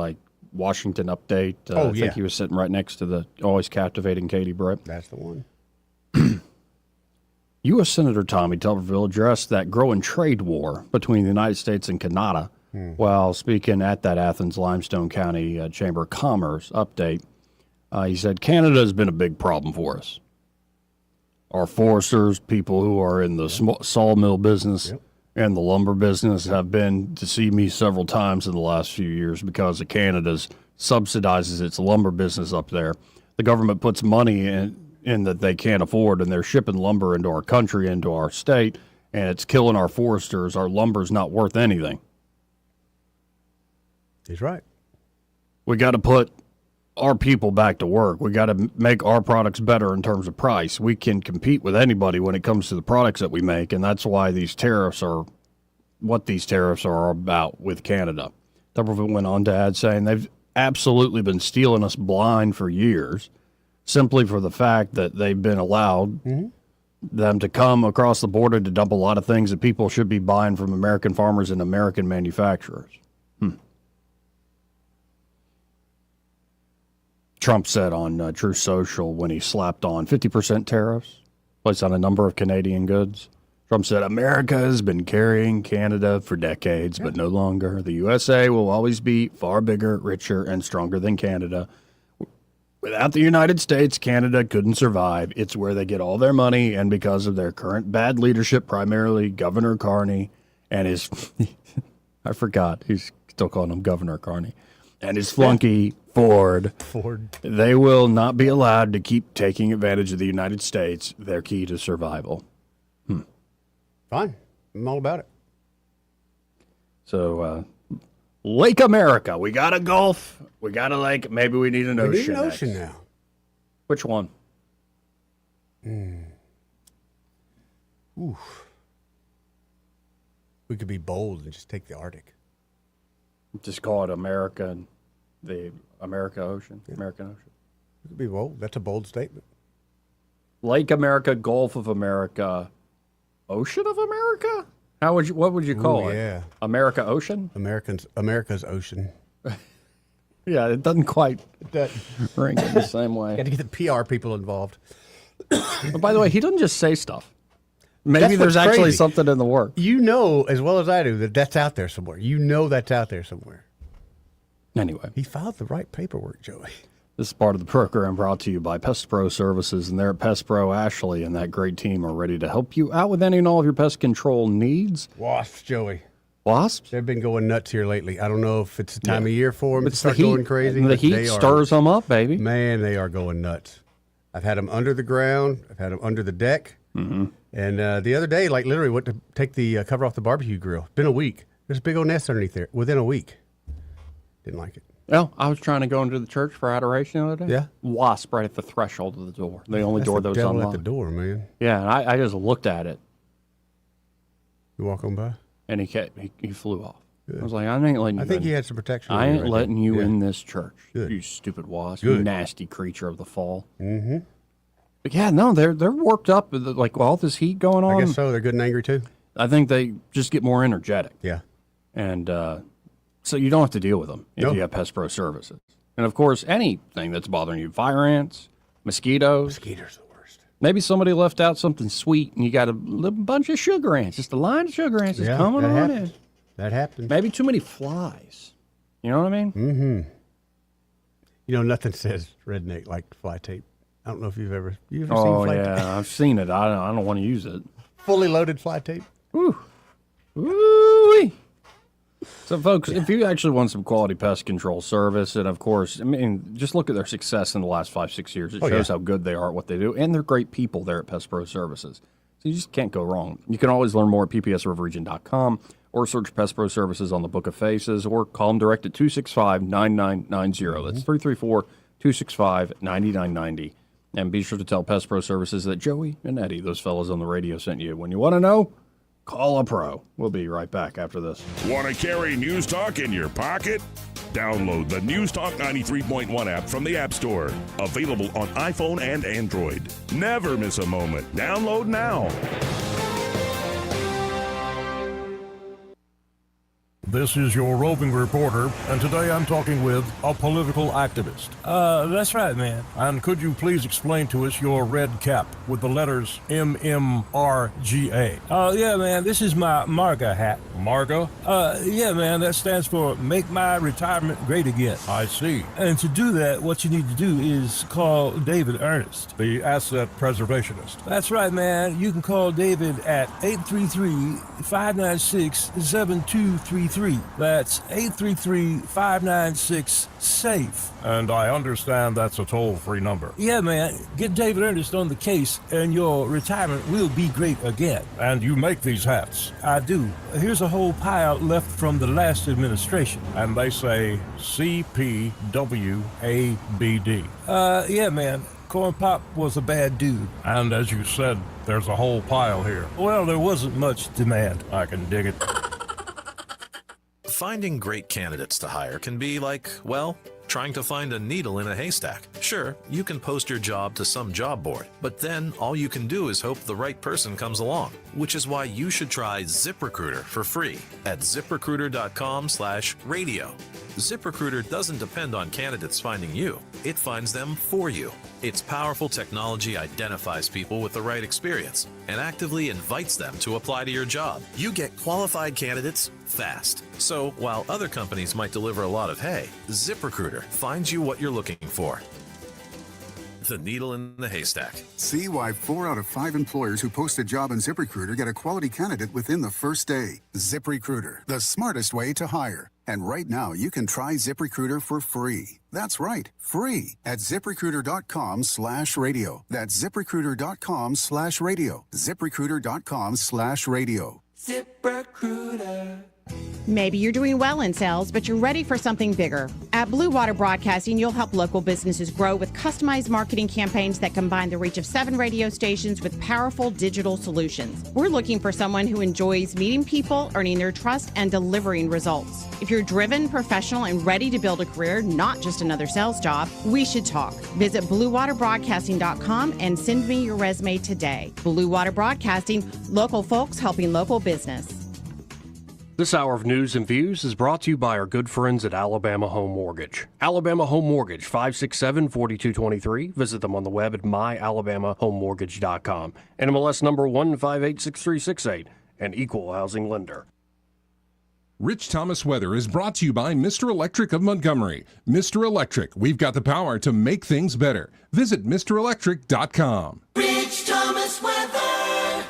Washington update. I think he was sitting right next to the always captivating Katie Britt. That's the one. U.S. Senator Tommy Tuberville addressed that growing trade war between the United States and Canada while speaking at that Athens Limestone County Chamber of Commerce update. He said, Canada has been a big problem for us. Our foresters, people who are in the sawmill business and the lumber business have been to see me several times in the last few years because of Canada's subsidizes its lumber business up there. The government puts money in that they can't afford, and they're shipping lumber into our country, into our state, and it's killing our foresters. Our lumber's not worth anything. He's right. We got to put our people back to work. We got to make our products better in terms of price. We can compete with anybody when it comes to the products that we make, and that's why these tariffs are what these tariffs are about with Canada. Tuberville went on to add, saying they've absolutely been stealing us blind for years, simply for the fact that they've been allowed them to come across the border to dump a lot of things that people should be buying from American farmers and American manufacturers. Trump said on Truth Social when he slapped on 50% tariffs placed on a number of Canadian goods. Trump said, America has been carrying Canada for decades, but no longer. The USA will always be far bigger, richer, and stronger than Canada. Without the United States, Canada couldn't survive. It's where they get all their money, and because of their current bad leadership, primarily Governor Carney and his, I forgot, he's still calling him Governor Carney, and his flunky Ford, they will not be allowed to keep taking advantage of the United States, their key to survival. Fine. I'm all about it. So, Lake America. We got a Gulf. We got a lake. Maybe we need an ocean. We need an ocean now. Which one? Oof. We could be bold and just take the Arctic. Just call it America, the America Ocean. Yeah. American Ocean. It could be bold. That's a bold statement. Lake America, Gulf of America, Ocean of America? What would you call it? Yeah. America Ocean? America's Ocean. Yeah, it doesn't quite ring in the same way. Got to get the PR people involved. But by the way, he doesn't just say stuff. Maybe there's actually something in the work. You know as well as I do that that's out there somewhere. You know that's out there somewhere. Anyway. He filed the right paperwork, Joey. This is part of the program brought to you by Pest Pro Services, and they're at Pest Pro. Ashley and that great team are ready to help you out with any and all of your pest control needs. Wasps, Joey. Wasps? They've been going nuts here lately. I don't know if it's the time of year for them to start going crazy. The heat stirs them up, baby. Man, they are going nuts. I've had them under the ground. I've had them under the deck. Mm-hmm. And the other day, like literally went to take the cover off the barbecue grill. Been a week. There's a big old nest underneath there within a week. Didn't like it. Well, I was trying to go into the church for adoration the other day. Yeah. Wasp right at the threshold of the door. The only That's door the that was devil unlocked. at the door, man. Yeah, and I just looked at it. You walk on by? And he flew off. Good. I was like, I ain't letting you I think in. he had some protection. I ain't right letting there. you Yeah. in this church. Good. You stupid wasp. Good. You nasty creature of the fall. Mm-hmm. But yeah, no, they're worked up with like all this heat going on. I guess so. They're good and angry too. I think they just get more energetic. Yeah. And so you don't have to deal with them if Nope. you have Pest Pro services. And of course, anything that's bothering you, fire ants, mosquitoes. Mosquitoes are the worst. Maybe somebody left out something sweet and you got a little bunch of sugar ants, just a line of sugar ants just coming that on happens. in. That happens. Maybe too many flies. You know what I mean? Mm-hmm. You know, nothing says redneck like fly tape. I don't know if you've ever seen fly tape. I've seen it. I don't want to use it. Fully loaded fly tape. Woo. Woo-wee. So, folks, if you actually want some quality pest control service, and of course, I mean, just look at their success in the last 5-6 years. It shows how good they are at what they do, and they're great people there at Pest Pro Services. So you just can't go wrong. You can always learn more at ppsriverregion.com or search Pest Pro Services on the Book of Faces or call them direct at 265-9990. That's 334-265-9990. And be sure to tell Pest Pro Services that Joey and Eddie, those fellows on the radio, sent you. When you want to know, call a pro. We'll be right back after this. Want to carry News Talk in your pocket? Download the News Talk 93.1 app from the App Store. Available on iPhone and Android. Never miss a moment. Download now. This is your roving reporter, and today I'm talking with a political activist. That's right, man. And could you please explain to us your red cap with the letters MMRGA? Oh, yeah, man, this is my MARGA hat. MARGA? Yeah, man, that stands for Make My Retirement Great Again. I see. And to do that, what you need to do is call David Ernest. The asset preservationist. That's right, man. You can call David at 833-596-7233. That's 833-596-SAFE. And I understand that's a toll-free number. Yeah, man. Get David Ernest on the case, and your retirement will be great again. And you make these hats. I do. Here's a whole pile left from the last administration. And they say CPWABD. Yeah, man. Corn Pop was a bad dude. And as you said, there's a whole pile here. Well, there wasn't much demand. I can dig it. Finding great candidates to hire can be like, well, trying to find a needle in a haystack. Sure, you can post your job to some job board, but then all you can do is hope the right person comes along, which is why you should try ZipRecruiter for free at ZipRecruiter.com/radio. ZipRecruiter doesn't depend on candidates finding you. It finds them for you. Its powerful technology identifies people with the right experience and actively invites them to apply to your job. You get qualified candidates fast. So while other companies might deliver a lot of hay, ZipRecruiter finds you what you're looking for. The needle in the haystack. See why 4 out of 5 employers who post a job on ZipRecruiter get a quality candidate within the first day. ZipRecruiter, the smartest way to hire. And right now, you can try ZipRecruiter for free. That's right, free at ZipRecruiter.com/radio. That's ZipRecruiter.com/radio. ZipRecruiter.com/radio. ZipRecruiter. Maybe you're doing well in sales, but you're ready for something bigger. At Blue Water Broadcasting, you'll help local businesses grow with customized marketing campaigns that combine the reach of 7 radio stations with powerful digital solutions. We're looking for someone who enjoys meeting people, earning their trust, and delivering results. If you're driven, professional, and ready to build a career, not just another sales job, we should talk. Visit BlueWaterBroadcasting.com and send me your resume today. Blue Water Broadcasting, local folks helping local business. This hour of news and views is brought to you by our good friends at Alabama Home Mortgage. Alabama Home Mortgage, 567-4223. Visit them on the web at myalabamahomemortgage.com. NMLS number 1586368, an equal housing lender. Rich Thomas Weather is brought to you by Mr. Electric of Montgomery. Mr. Electric, we've got the power to make things better. Visit MrElectric.com. Rich Thomas Weather.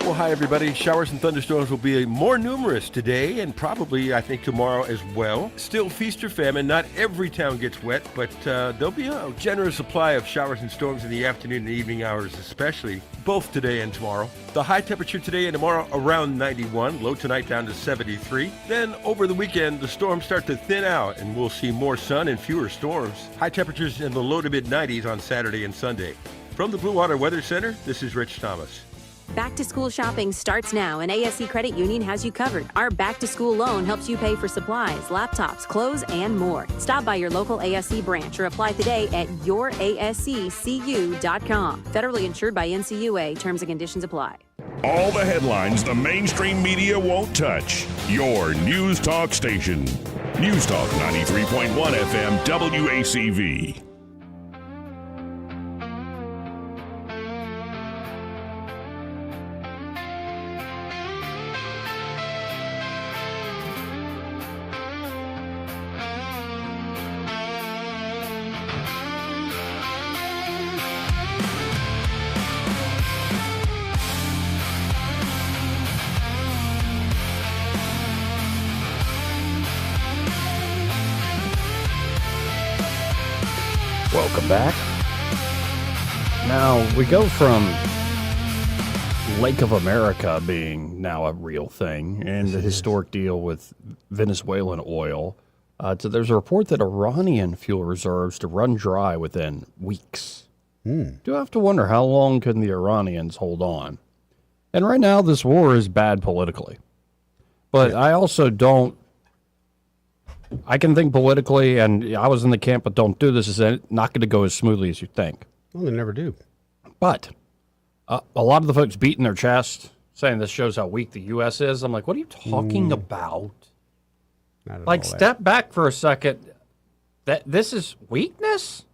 Well, hi, everybody. Showers and thunderstorms will be more numerous today and probably, I think, tomorrow as well. Still feast or famine. Not every town gets wet, but there'll be a generous supply of showers and storms in the afternoon and evening hours especially, both today and tomorrow. The high temperature today and tomorrow around 91, low tonight down to 73. Then over the weekend, the storms start to thin out and we'll see more sun and fewer storms. High temperatures in the low to mid 90s on Saturday and Sunday. From the Blue Water Weather Center, this is Rich Thomas. Back to school shopping starts now, and ASC Credit Union has you covered. Our back to school loan helps you pay for supplies, laptops, clothes, and more. Stop by your local ASC branch or apply today at yourasccu.com. Federally insured by NCUA. Terms and conditions apply. All the headlines the mainstream media won't touch. Your News Talk station. News Talk 93.1 FM WACV. Welcome back. Now, we go from Lake of America being now a real thing and the historic deal with Venezuelan oil to there's a report that Iranian fuel reserves to run dry within weeks. Do have to wonder how long can the Iranians hold on? And right now, this war is bad politically. But I also don't. I can think politically, and I was in the camp, but don't do this. Is not going to go as smoothly as you think. Well, they never do. But a lot of the folks beating their chest, saying this shows how weak the U.S. is. I'm like, what are you talking about? Like, step back for a second. That this is weakness?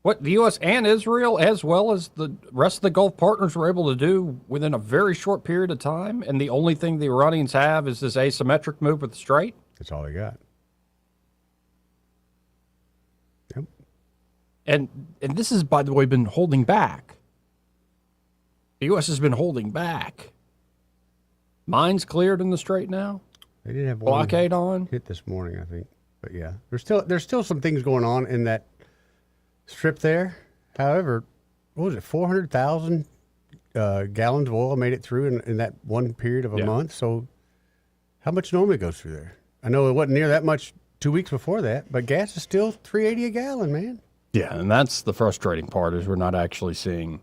What the U.S. and Israel, as well as the rest of the Gulf partners, were able to do within a very short period of time, and the only thing the Iranians have is this asymmetric move with the Strait? That's all they got. And this has, by the way, been holding back. The U.S. has been holding back. Mines cleared in the Strait now? They did have blockade on hit this morning, I think. But yeah, there's still some things going on in that strip there. However, what was it? 400,000 gallons of oil made it through in that one period of a month. So, how much normally goes through there? I know it wasn't near that much 2 weeks before that, but gas is still $3.80 a gallon, man. Yeah, and that's the frustrating part is we're not actually seeing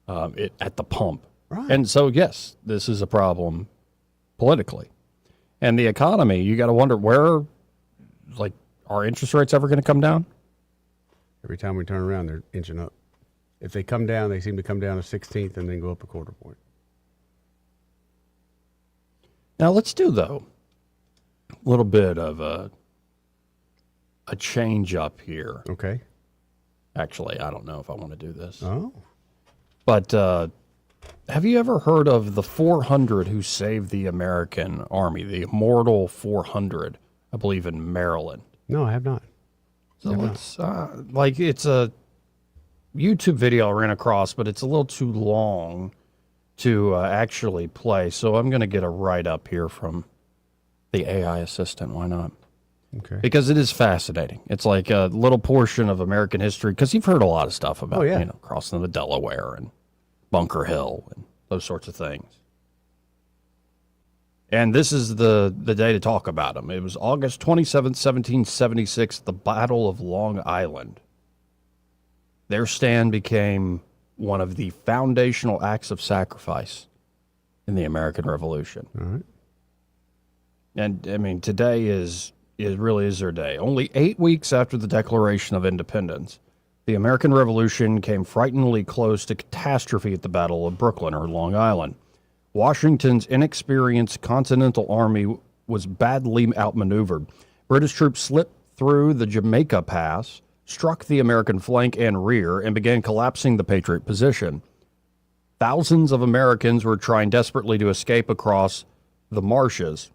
it at the pump. Right. And so, yes, this is a problem politically. And the economy, you got to wonder are interest rates ever going to come down? Every time we turn around, they're inching up. If they come down, they seem to come down a 16th and then go up a quarter point. Now, let's do, though, a little bit of a change up here. Okay. Actually, I don't know if I want to do this. Oh. But have you ever heard of the 400 who saved the American Army, the Immortal 400, I believe in Maryland? No, I have not. So it's it's a YouTube video I ran across, but it's a little too long to actually play. So I'm going to get a write-up here from the AI assistant. Why not? Okay. Because it is fascinating. It's like a little portion of American history, because you've heard a lot of stuff about crossing the Delaware and Bunker Hill and those sorts of things. And this is the day to talk about them. It was August 27th, 1776, the Battle of Long Island. Their stand became one of the foundational acts of sacrifice in the American Revolution. All right. And, I mean, today it really is their day. Only 8 weeks after the Declaration of Independence, the American Revolution came frighteningly close to catastrophe at the Battle of Brooklyn, or Long Island. Washington's inexperienced Continental Army was badly outmaneuvered. British troops slipped through the Jamaica Pass, struck the American flank and rear, and began collapsing the Patriot position. Thousands of Americans were trying desperately to escape across the marshes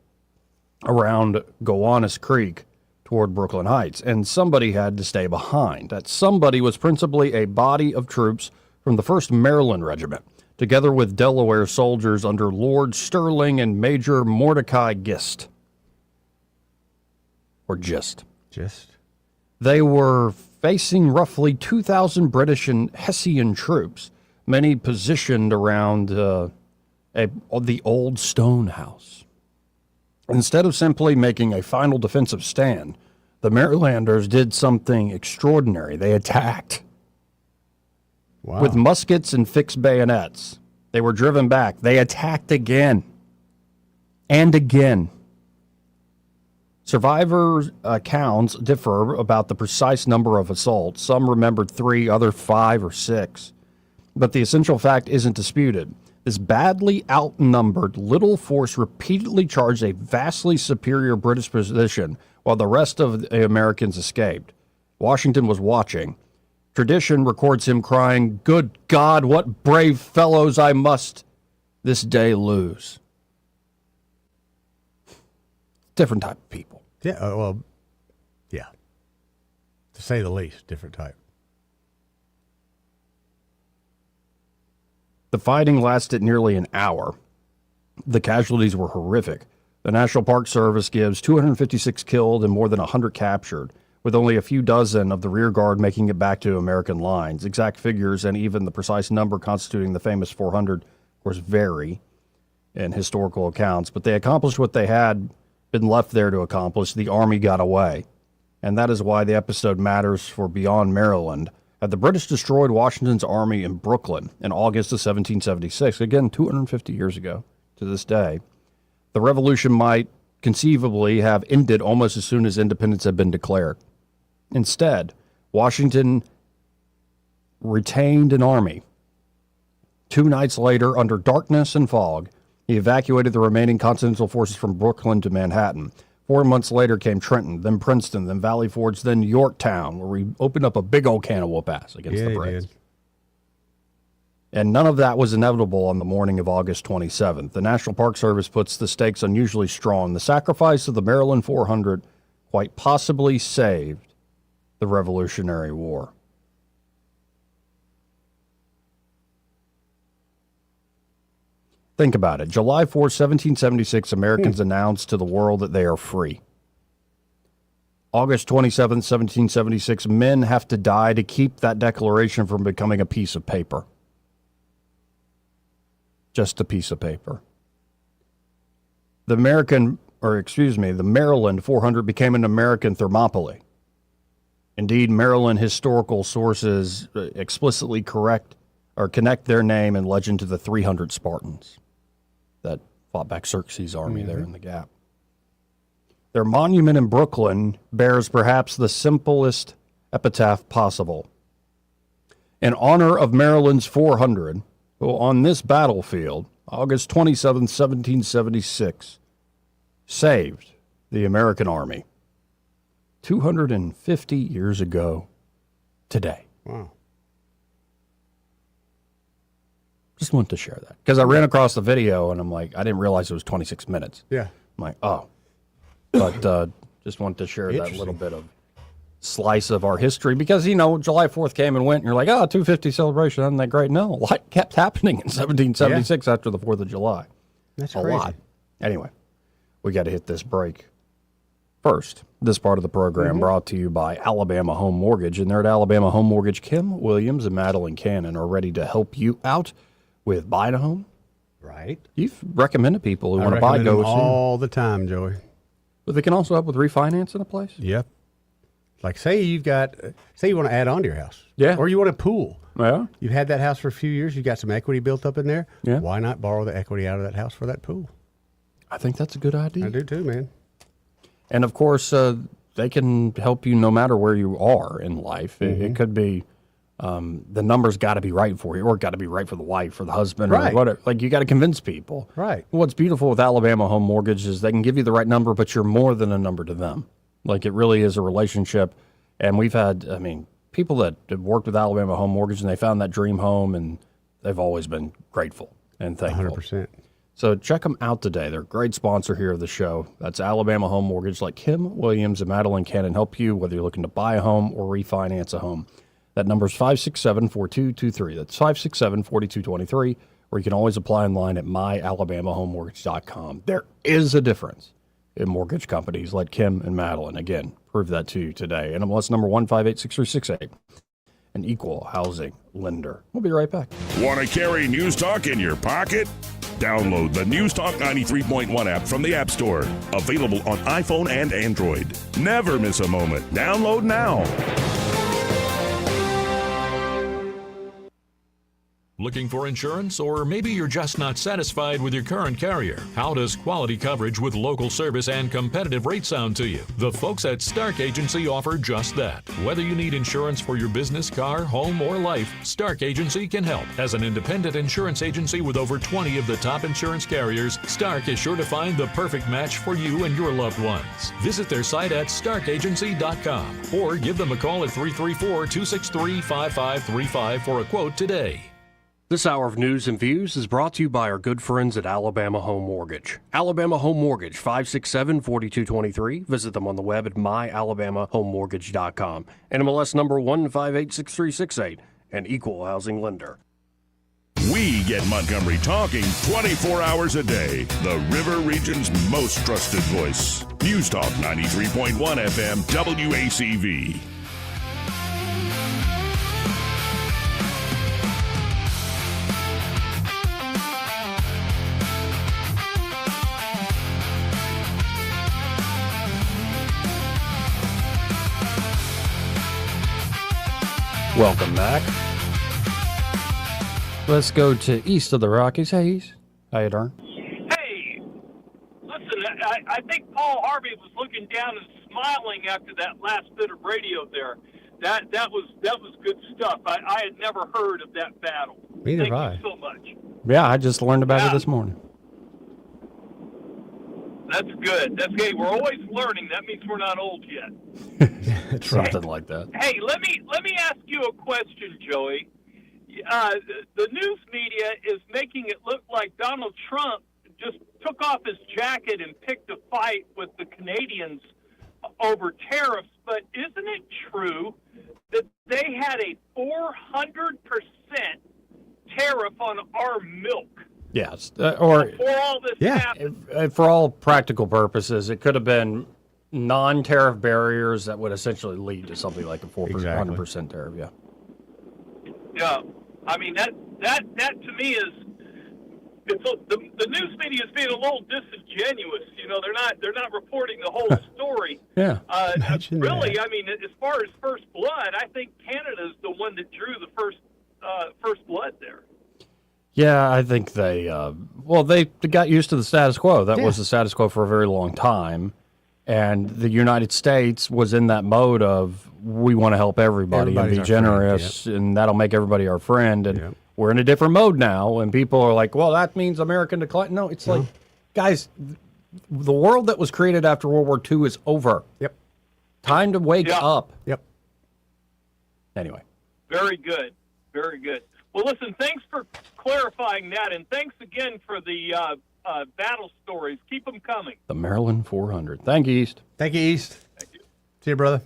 around Gowanus Creek toward Brooklyn Heights, and somebody had to stay behind. That somebody was principally a body of troops from the 1st Maryland Regiment. together with Delaware soldiers under Lord Stirling and Major Mordecai Gist. Or Gist. Just. They were facing roughly 2,000 British and Hessian troops, many positioned around the old stone house. Instead of simply making a final defensive stand, the Marylanders did something extraordinary. They attacked. Wow. With muskets and fixed bayonets. They were driven back. They attacked again and again. Survivors' accounts differ about the precise number of assaults. Some remembered 3, others 5 or 6. But the essential fact isn't disputed. This badly outnumbered little force repeatedly charged a vastly superior British position while the rest of the Americans escaped. Washington was watching. Tradition records him crying, "Good God, what brave fellows I must this day lose." Different type of people. Yeah, well, yeah. To say the least, different type. The fighting lasted nearly an hour. The casualties were horrific. The National Park Service gives 256 killed and more than 100 captured, with only a few dozen of the rear guard making it back to American lines. Exact figures and even the precise number constituting the famous 400, of course, vary in historical accounts, but they accomplished what they had been left there to accomplish. The Army got away. And that is why the episode matters for Beyond Maryland. The British destroyed Washington's army in Brooklyn in August of 1776, again, 250 years ago to this day. The revolution might conceivably have ended almost as soon as independence had been declared. Instead, Washington retained an army. 2 nights later, under darkness and fog, he evacuated the remaining Continental forces from Brooklyn to Manhattan. 4 months later came Trenton, then Princeton, then Valley Forge, then Yorktown, where we opened up a big old can of whoop-ass against the Brits. And none of that was inevitable on the morning of August 27th. The National Park Service puts the stakes unusually strong. The sacrifice of the Maryland 400 quite possibly saved the Revolutionary War. Think about it. July 4, 1776, Americans announced to the world that they are free. August 27, 1776, men have to die to keep that declaration from becoming a piece of paper. Just a piece of paper. The Maryland 400 became an American Thermopylae. Indeed, Maryland historical sources explicitly connect their name and legend to the 300 Spartans that fought back Xerxes' army there in the Gap. Their monument in Brooklyn bears perhaps the simplest epitaph possible. In honor of Maryland's 400, who on this battlefield, August 27, 1776, saved the American army 250 years ago today. Wow. Just wanted to share that because I ran across the video and I'm like, I didn't realize it was 26 minutes. Yeah. I'm like, oh. But just wanted to share that little bit of slice of our history because, you know, July 4th came and went and you're like, oh, 250 celebration, isn't that great? No, a lot kept happening in 1776 after the 4th of July. That's a crazy. lot. Anyway, we got to hit this break. First, this part of the program brought to you by Alabama Home Mortgage. And there at Alabama Home Mortgage, Kim Williams and Madeline Cannon are ready to help you out with buying a home. Right. You've recommended people who I want to buy recommend go them all the time, Joey. But they can also help with refinancing a place. Yep. Like say you want to add on to your house. Yeah. Or you want a pool. Yeah. You've had that house for a few years. You got some equity built up in there. Yeah. Why not borrow the equity out of that house for that pool? I think that's a good idea. I do too, man. And of course, they can help you no matter where you are in life. It could be the numbers got to be right for you, or got to be right for the wife or the husband, or whatever. Like you got to convince people. Right. What's beautiful with Alabama Home Mortgage is they can give you the right number, but you're more than a number to them. Like it really is a relationship. And we've had, people that have worked with Alabama Home Mortgage and they found that dream home, and they've always been grateful and thankful. 100%. So check them out today. They're a great sponsor here of the show. That's Alabama Home Mortgage. Like Kim Williams and Madeline Cannon help you whether you're looking to buy a home or refinance a home. That number is 567-4223. That's 567-4223. Or you can always apply online at myalabamahomemortgage.com. There is a difference in mortgage companies. Let Kim and Madeline, again, prove that to you today. NMLS number 1586368. An equal housing lender. We'll be right back. Want to carry News Talk in your pocket? Download the News Talk 93.1 app from the App Store. Available on iPhone and Android. Never miss a moment. Download now. Looking for insurance, or maybe you're just not satisfied with your current carrier? How does quality coverage with local service and competitive rates sound to you? The folks at Stark Agency offer just that. Whether you need insurance for your business, car, home, or life, Stark Agency can help. As an independent insurance agency with over 20 of the top insurance carriers, Stark is sure to find the perfect match for you and your loved ones. Visit their site at starkagency.com or give them a call at 334-263-5535 for a quote today. This hour of News and Views is brought to you by our good friends at Alabama Home Mortgage. Alabama Home Mortgage, 567-4223. Visit them on the web at myalabamahomemortgage.com. NMLS number 1586368, an equal housing lender. We get Montgomery talking 24 hours a day. The River Region's most trusted voice. News Talk 93.1 FM, WACV. Welcome back. Let's go to east of the Rockies. Hey, East. How you doing? Hey, listen, I think Paul Harvey was looking down and smiling after that last bit of radio there. That was good stuff. I had never heard of that battle. Neither have Thank I. you so much. Yeah, I just learned about it this morning. That's good. That's good. We're always learning. That means we're not old yet. It's something like that. Hey, let me ask you a question, Joey. The news media is making it look like Donald Trump just took off his jacket and picked a fight with the Canadians over tariffs, but isn't it true that they had a 400% tariff on our milk? Yes, or Before all this happened? for all practical purposes, it could have been non-tariff barriers that would essentially lead to something like a 400% tariff. Yeah. Yeah, I mean that to me is the news media is being a little disingenuous. You know, they're not reporting the whole story. Yeah. Really, I mean, as far as first blood, I think Canada's the one that drew the first blood there. Yeah, I think they got used to the status quo. That was the status quo for a very long time. And the United States was in that mode of, we want to help everybody and be generous, and that'll make everybody our friend. And we're in a different mode now, and people are like, well, that means American decline. No, it's like, guys, the world that was created after World War II is over. Yep. Time to wake up. Yep. Anyway. Very good. Very good. Well, listen, thanks for clarifying that, and thanks again for the battle stories. Keep them coming. The Maryland 400. Thank you, East. Thank you, East. Thank you. See you, brother.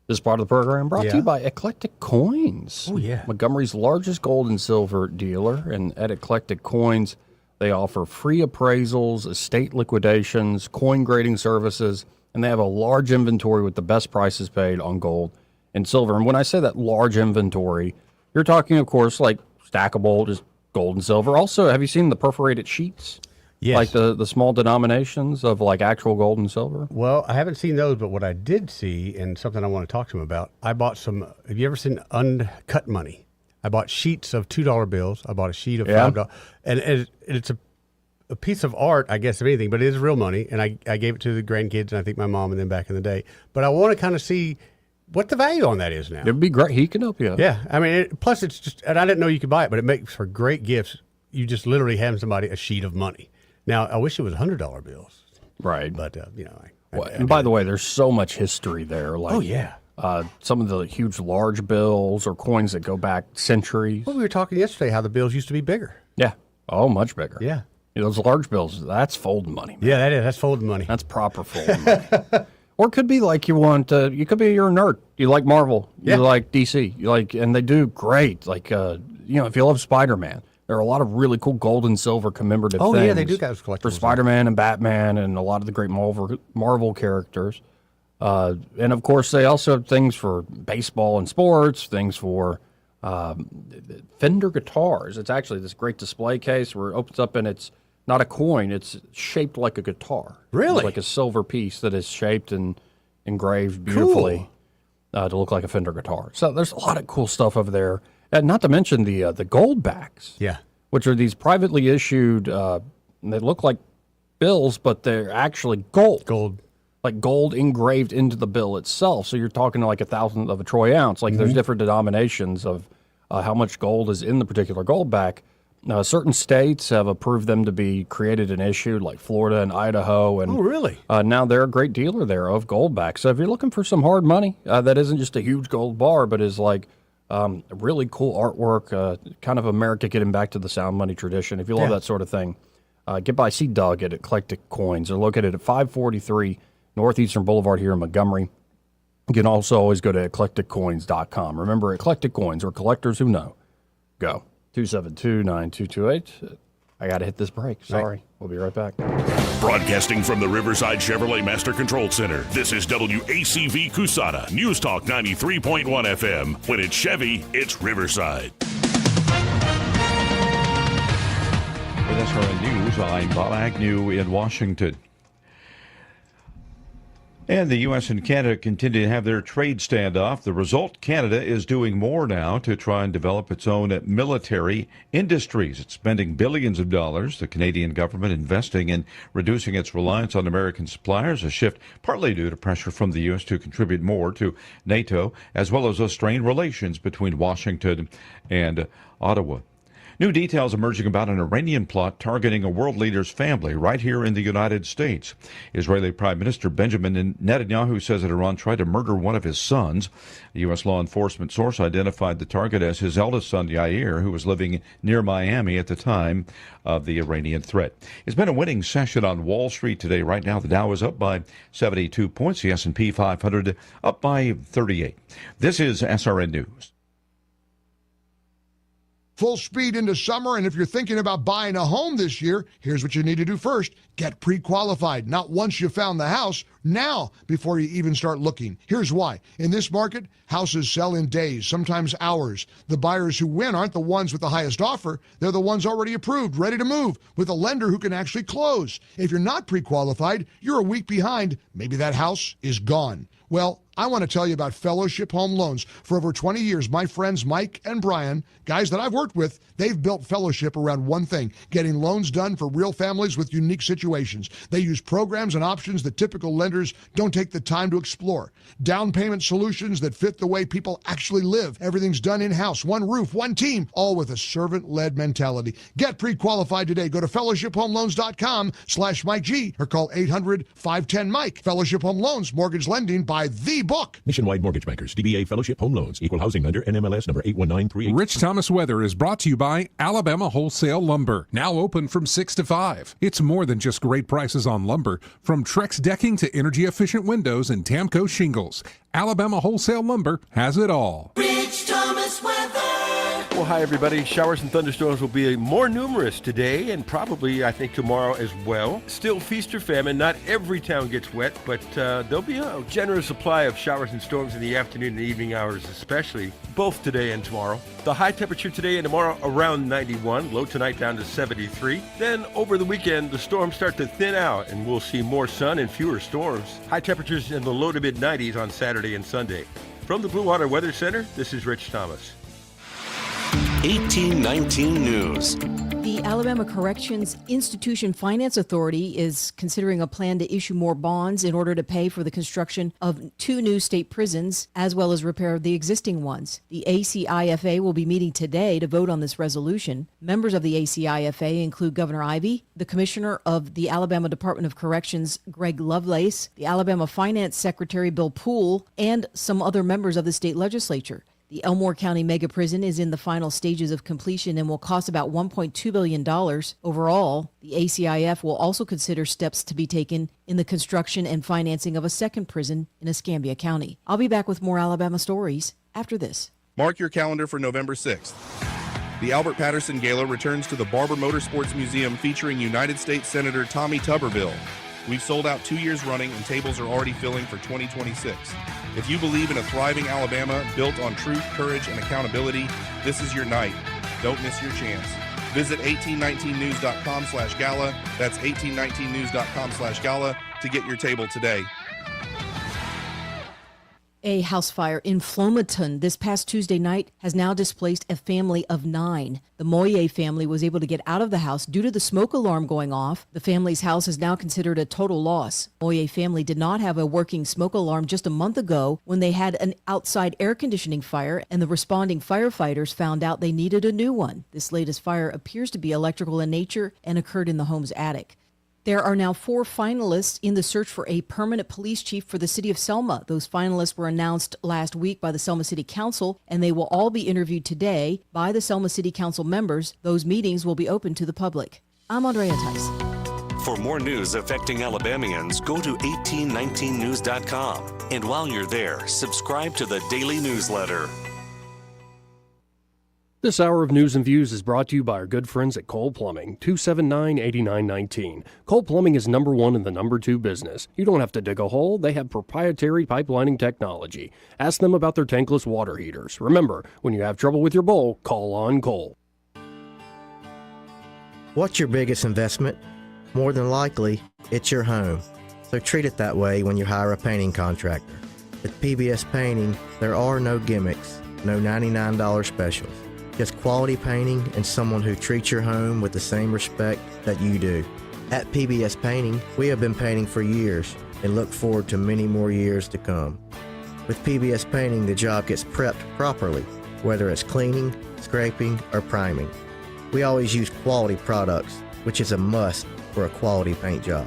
This part of the program brought to you by Eclectic Coins. Oh, yeah. Montgomery's largest gold and silver dealer. And at Eclectic Coins, they offer free appraisals, estate liquidations, coin grading services, and they have a large inventory with the best prices paid on gold and silver. And when I say that large inventory, you're talking, of course, like stackable, just gold and silver. Also, have you seen the perforated sheets? Yes. Like the small denominations of like actual gold and silver? Well, I haven't seen those, but what I did see, and something I want to talk to him about, I bought some, have you ever seen uncut money? I bought sheets of $2 bills. I bought a sheet of $5. And it's a piece of art, I guess, of anything, but it is real money. And I gave it to the grandkids, and I think my mom and them back in the day. But I want to kind of see what the value on that is now. It'd be great. He can help you. Yeah. I mean, plus it's just, and I didn't know you could buy it, but it makes for great gifts. You just literally hand somebody a sheet of money. Now, I wish it was $100 bills. Right. But, you know. And by the way, there's so much history there. Like, oh, yeah. Some of the huge large bills or coins that go back centuries. Well, we were talking yesterday how the bills used to be bigger. Yeah. Oh, much bigger. Yeah. You know, those large bills, that's folding money, man. Yeah, that is. That's folding money. That's proper folding money. Or it could be like you're a nerd. You like Marvel. Yeah. You like DC. And they do great. Like, if you love Spider-Man, there are a lot of really cool gold and silver commemorative things. Oh, yeah, they do got collectibles for Spider-Man and Batman and a lot of the great Marvel characters. And, of course, they also have things for baseball and sports, things for Fender guitars. It's actually this great display case where it opens up and it's not a coin. It's shaped like a guitar. Really? It's like a silver piece that is shaped and engraved beautifully to look like a Fender guitar. So there's a lot of cool stuff over there. And not to mention the gold backs. Yeah. Which are these privately issued, they look like bills, but they're actually gold. Gold. Like gold engraved into the bill itself. So you're talking like 1,000th of a troy ounce. Like there's different denominations of how much gold is in the particular gold back. Certain states have approved them to be created and issued, like Florida and Idaho. And oh, really? Now they're a great dealer there of gold back. So if you're looking for some hard money, that isn't just a huge gold bar, but is like really cool artwork, kind of America getting back to the sound money tradition. If you love that sort of thing, get by. See Doug at Eclectic Coins. They're located at 543 Northeastern Boulevard here in Montgomery. You can also always go to eclecticcoins.com. Remember, Eclectic Coins are collectors who know. Go. 272-9228. I got to hit this break. Sorry. We'll be right back. Broadcasting from the Riverside Chevrolet Master Control Center, this is WACV Cusana, News Talk 93.1 FM. When it's Chevy, it's Riverside. With SRN News, I'm Bob Agnew in Washington. And the U.S. and Canada continue to have their trade standoff. The result, Canada is doing more now to try and develop its own military industries. It's spending billions of dollars, the Canadian government investing in reducing its reliance on American suppliers, a shift partly due to pressure from the U.S. to contribute more to NATO, as well as strained relations between Washington and Ottawa. New details emerging about an Iranian plot targeting a world leader's family right here in the United States. Israeli Prime Minister Benjamin Netanyahu says that Iran tried to murder one of his sons. A U.S. law enforcement source identified the target as his eldest son, Yair, who was living near Miami at the time of the Iranian threat. It's been a winning session on Wall Street today. Right now, the Dow is up by 72 points. The S&P 500 up by 38. This is SRN News. Full speed into summer, and if you're thinking about buying a home this year, here's what you need to do first. Get pre-qualified, not once you found the house, now before you even start looking. Here's why. In this market, houses sell in days, sometimes hours. The buyers who win aren't the ones with the highest offer. They're the ones already approved, ready to move, with a lender who can actually close. If you're not pre-qualified, you're a week behind. Maybe that house is gone. Well, I want to tell you about Fellowship Home Loans. For over 20 years, my friends Mike and Brian, guys that I've worked with, they've built Fellowship around one thing, getting loans done for real families with unique situations. They use programs and options that typical lenders don't take the time to explore. Down payment solutions that fit the way people actually live. Everything's done in-house, one roof, one team, all with a servant-led mentality. Get pre-qualified today. Go to fellowshiphomeloans.com/Mike G or call 800-510-MIKE. Fellowship Home Loans, mortgage lending by the book. Nationwide Mortgage Bankers, DBA Fellowship Home Loans, Equal Housing Lender, NMLS number 8193. Rich Thomas Weather is brought to you by Alabama Wholesale Lumber, now open from 6 to 5. It's more than just great prices on lumber. From Trex decking to energy-efficient windows and Tamco shingles, Alabama Wholesale Lumber has it all. Rich Thomas Weather. Well, hi, everybody. Showers and thunderstorms will be more numerous today and probably, I think, tomorrow as well. Still feast or famine. Not every town gets wet, but there'll be a generous supply of showers and storms in the afternoon and evening hours especially, both today and tomorrow. The high temperature today and tomorrow around 91, low tonight down to 73. Then over the weekend, the storms start to thin out and we'll see more sun and fewer storms. High temperatures in the low to mid 90s on Saturday and Sunday. From the Blue Water Weather Center, this is Rich Thomas. 1819 News. The Alabama Corrections Institution Finance Authority is considering a plan to issue more bonds in order to pay for the construction of 2 new state prisons, as well as repair of the existing ones. The ACIFA will be meeting today to vote on this resolution. Members of the ACIFA include Governor Ivey, the Commissioner of the Alabama Department of Corrections, Greg Lovelace, the Alabama Finance Secretary, Bill Poole, and some other members of the state legislature. The Elmore County Mega Prison is in the final stages of completion and will cost about $1.2 billion. Overall, the ACIF will also consider steps to be taken in the construction and financing of a second prison in Escambia County. I'll be back with more Alabama stories after this. Mark your calendar for November 6th. The Albert Patterson Gala returns to the Barber Motorsports Museum featuring United States Senator Tommy Tuberville. We've sold out 2 years running and tables are already filling for 2026. If you believe in a thriving Alabama built on truth, courage, and accountability, this is your night. Don't miss your chance. Visit 1819news.com/gala. That's 1819news.com/gala to get your table today. A house fire in Flomaton this past Tuesday night has now displaced a family of 9. The Moye family was able to get out of the house due to the smoke alarm going off. The family's house is now considered a total loss. Moye family did not have a working smoke alarm just a month ago when they had an outside air conditioning fire, and the responding firefighters found out they needed a new one. This latest fire appears to be electrical in nature and occurred in the home's attic. There are now 4 finalists in the search for a permanent police chief for the city of Selma. Those finalists were announced last week by the Selma City Council, and they will all be interviewed today by the Selma City Council members. Those meetings will be open to the public. I'm Andrea Tice. For more news affecting Alabamians, go to 1819news.com. And while you're there, subscribe to the daily newsletter. This hour of News and Views is brought to you by our good friends at Cole Plumbing, 279-8919. Cole Plumbing is number 1 in the number 2 business. You don't have to dig a hole. They have proprietary pipelining technology. Ask them about their tankless water heaters. Remember, when you have trouble with your bowl, call on Cole. What's your biggest investment? More than likely, it's your home. So treat it that way when you hire a painting contractor. With PBS Painting, there are no gimmicks, no $99 specials. Just quality painting and someone who treats your home with the same respect that you do. At PBS Painting, we have been painting for years and look forward to many more years to come. With PBS Painting, the job gets prepped properly, whether it's cleaning, scraping, or priming. We always use quality products, which is a must for a quality paint job.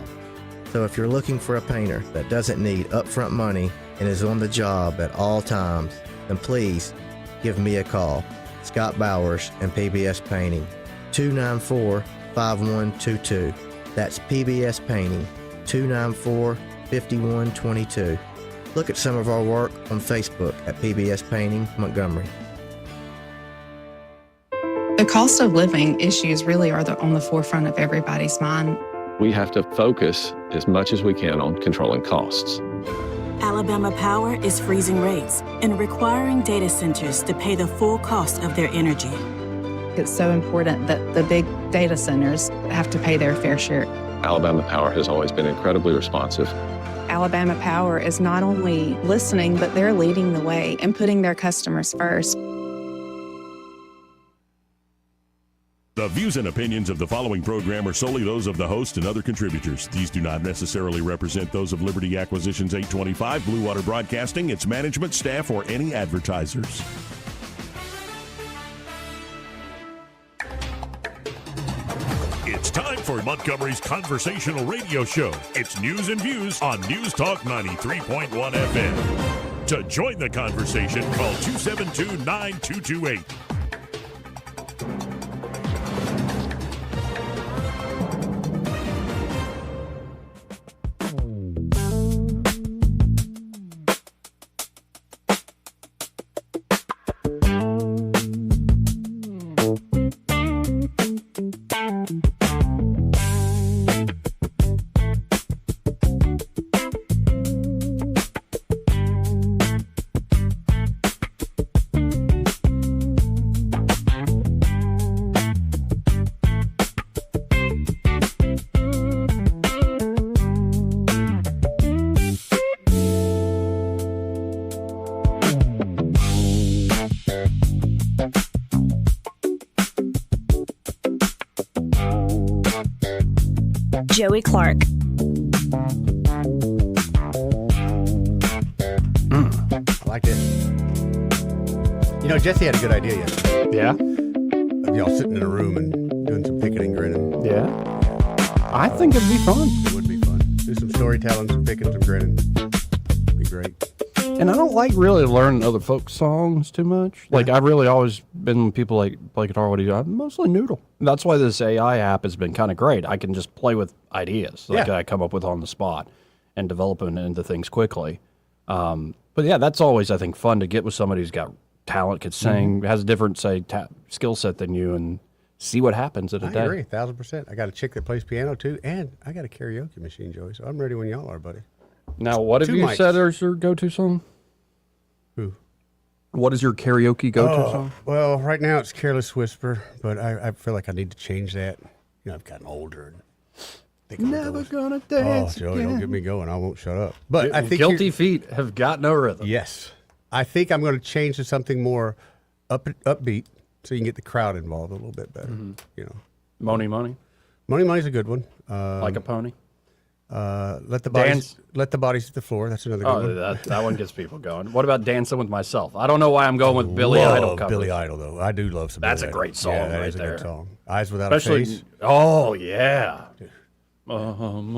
So if you're looking for a painter that doesn't need upfront money and is on the job at all times, then please give me a call. Scott Bowers and PBS Painting, 294-5122. That's PBS Painting, 294-5122. Look at some of our work on Facebook at PBS Painting Montgomery. The cost of living issues really are on the forefront of everybody's mind. We have to focus as much as we can on controlling costs. Alabama Power is freezing rates and requiring data centers to pay the full cost of their energy. It's so important that the big data centers have to pay their fair share. Alabama Power has always been incredibly responsive. Alabama Power is not only listening, but they're leading the way and putting their customers first. The views and opinions of the following program are solely those of the host and other contributors. These do not necessarily represent those of Liberty Acquisitions 825, Blue Water Broadcasting, its management, staff, or any advertisers. It's time for Montgomery's conversational radio show. It's News and Views on News Talk 93.1 FM. To join the conversation, call 272-9228. Joey Clark. I liked it. You know, Jesse had a good idea yesterday. Yeah? Of y'all sitting in a room and doing some picking and grinning. Yeah. I think it'd be fun. It would be fun. Do some storytelling, some picking, some grinning. Be great. And I don't like really learning other folk songs too much. Like, I've really always been when people like play guitar, what do you do? I'm mostly noodle. And that's why this AI app has been kind of great. I can just play with ideas that I come up with on the spot and develop them into things quickly. But yeah, that's always, I think, fun to get with somebody who's got talent, could sing, has a different, say, skill set than you, and see what happens in a day. I agree, 1,000%. I got a chick that plays piano too, and I got a karaoke machine, Joey. So I'm ready when y'all are, buddy. Now, what have you said is your go-to song? Who? What is your karaoke go-to song? Well, right now it's Careless Whisper, but I feel like I need to change that. You know, I've gotten older. And Never gonna dance Joey, again. don't get me going. I won't shut up. But I think Guilty Feet have got no rhythm. Yes. I think I'm going to change to something more upbeat so you can get the crowd involved a little bit better. You know, Money Money. Money Money's a good one. Like a Pony. Let the bodies hit the floor. That's another good one. That one gets people going. What about Dancing with Myself? I don't know why I'm going with Billy Idol cover. Billy Idol, though. I do love some. That's Billy a great Idol. song Yeah, that right is a there. good song. Eyes Without Especially, a Face. Oh yeah. I don't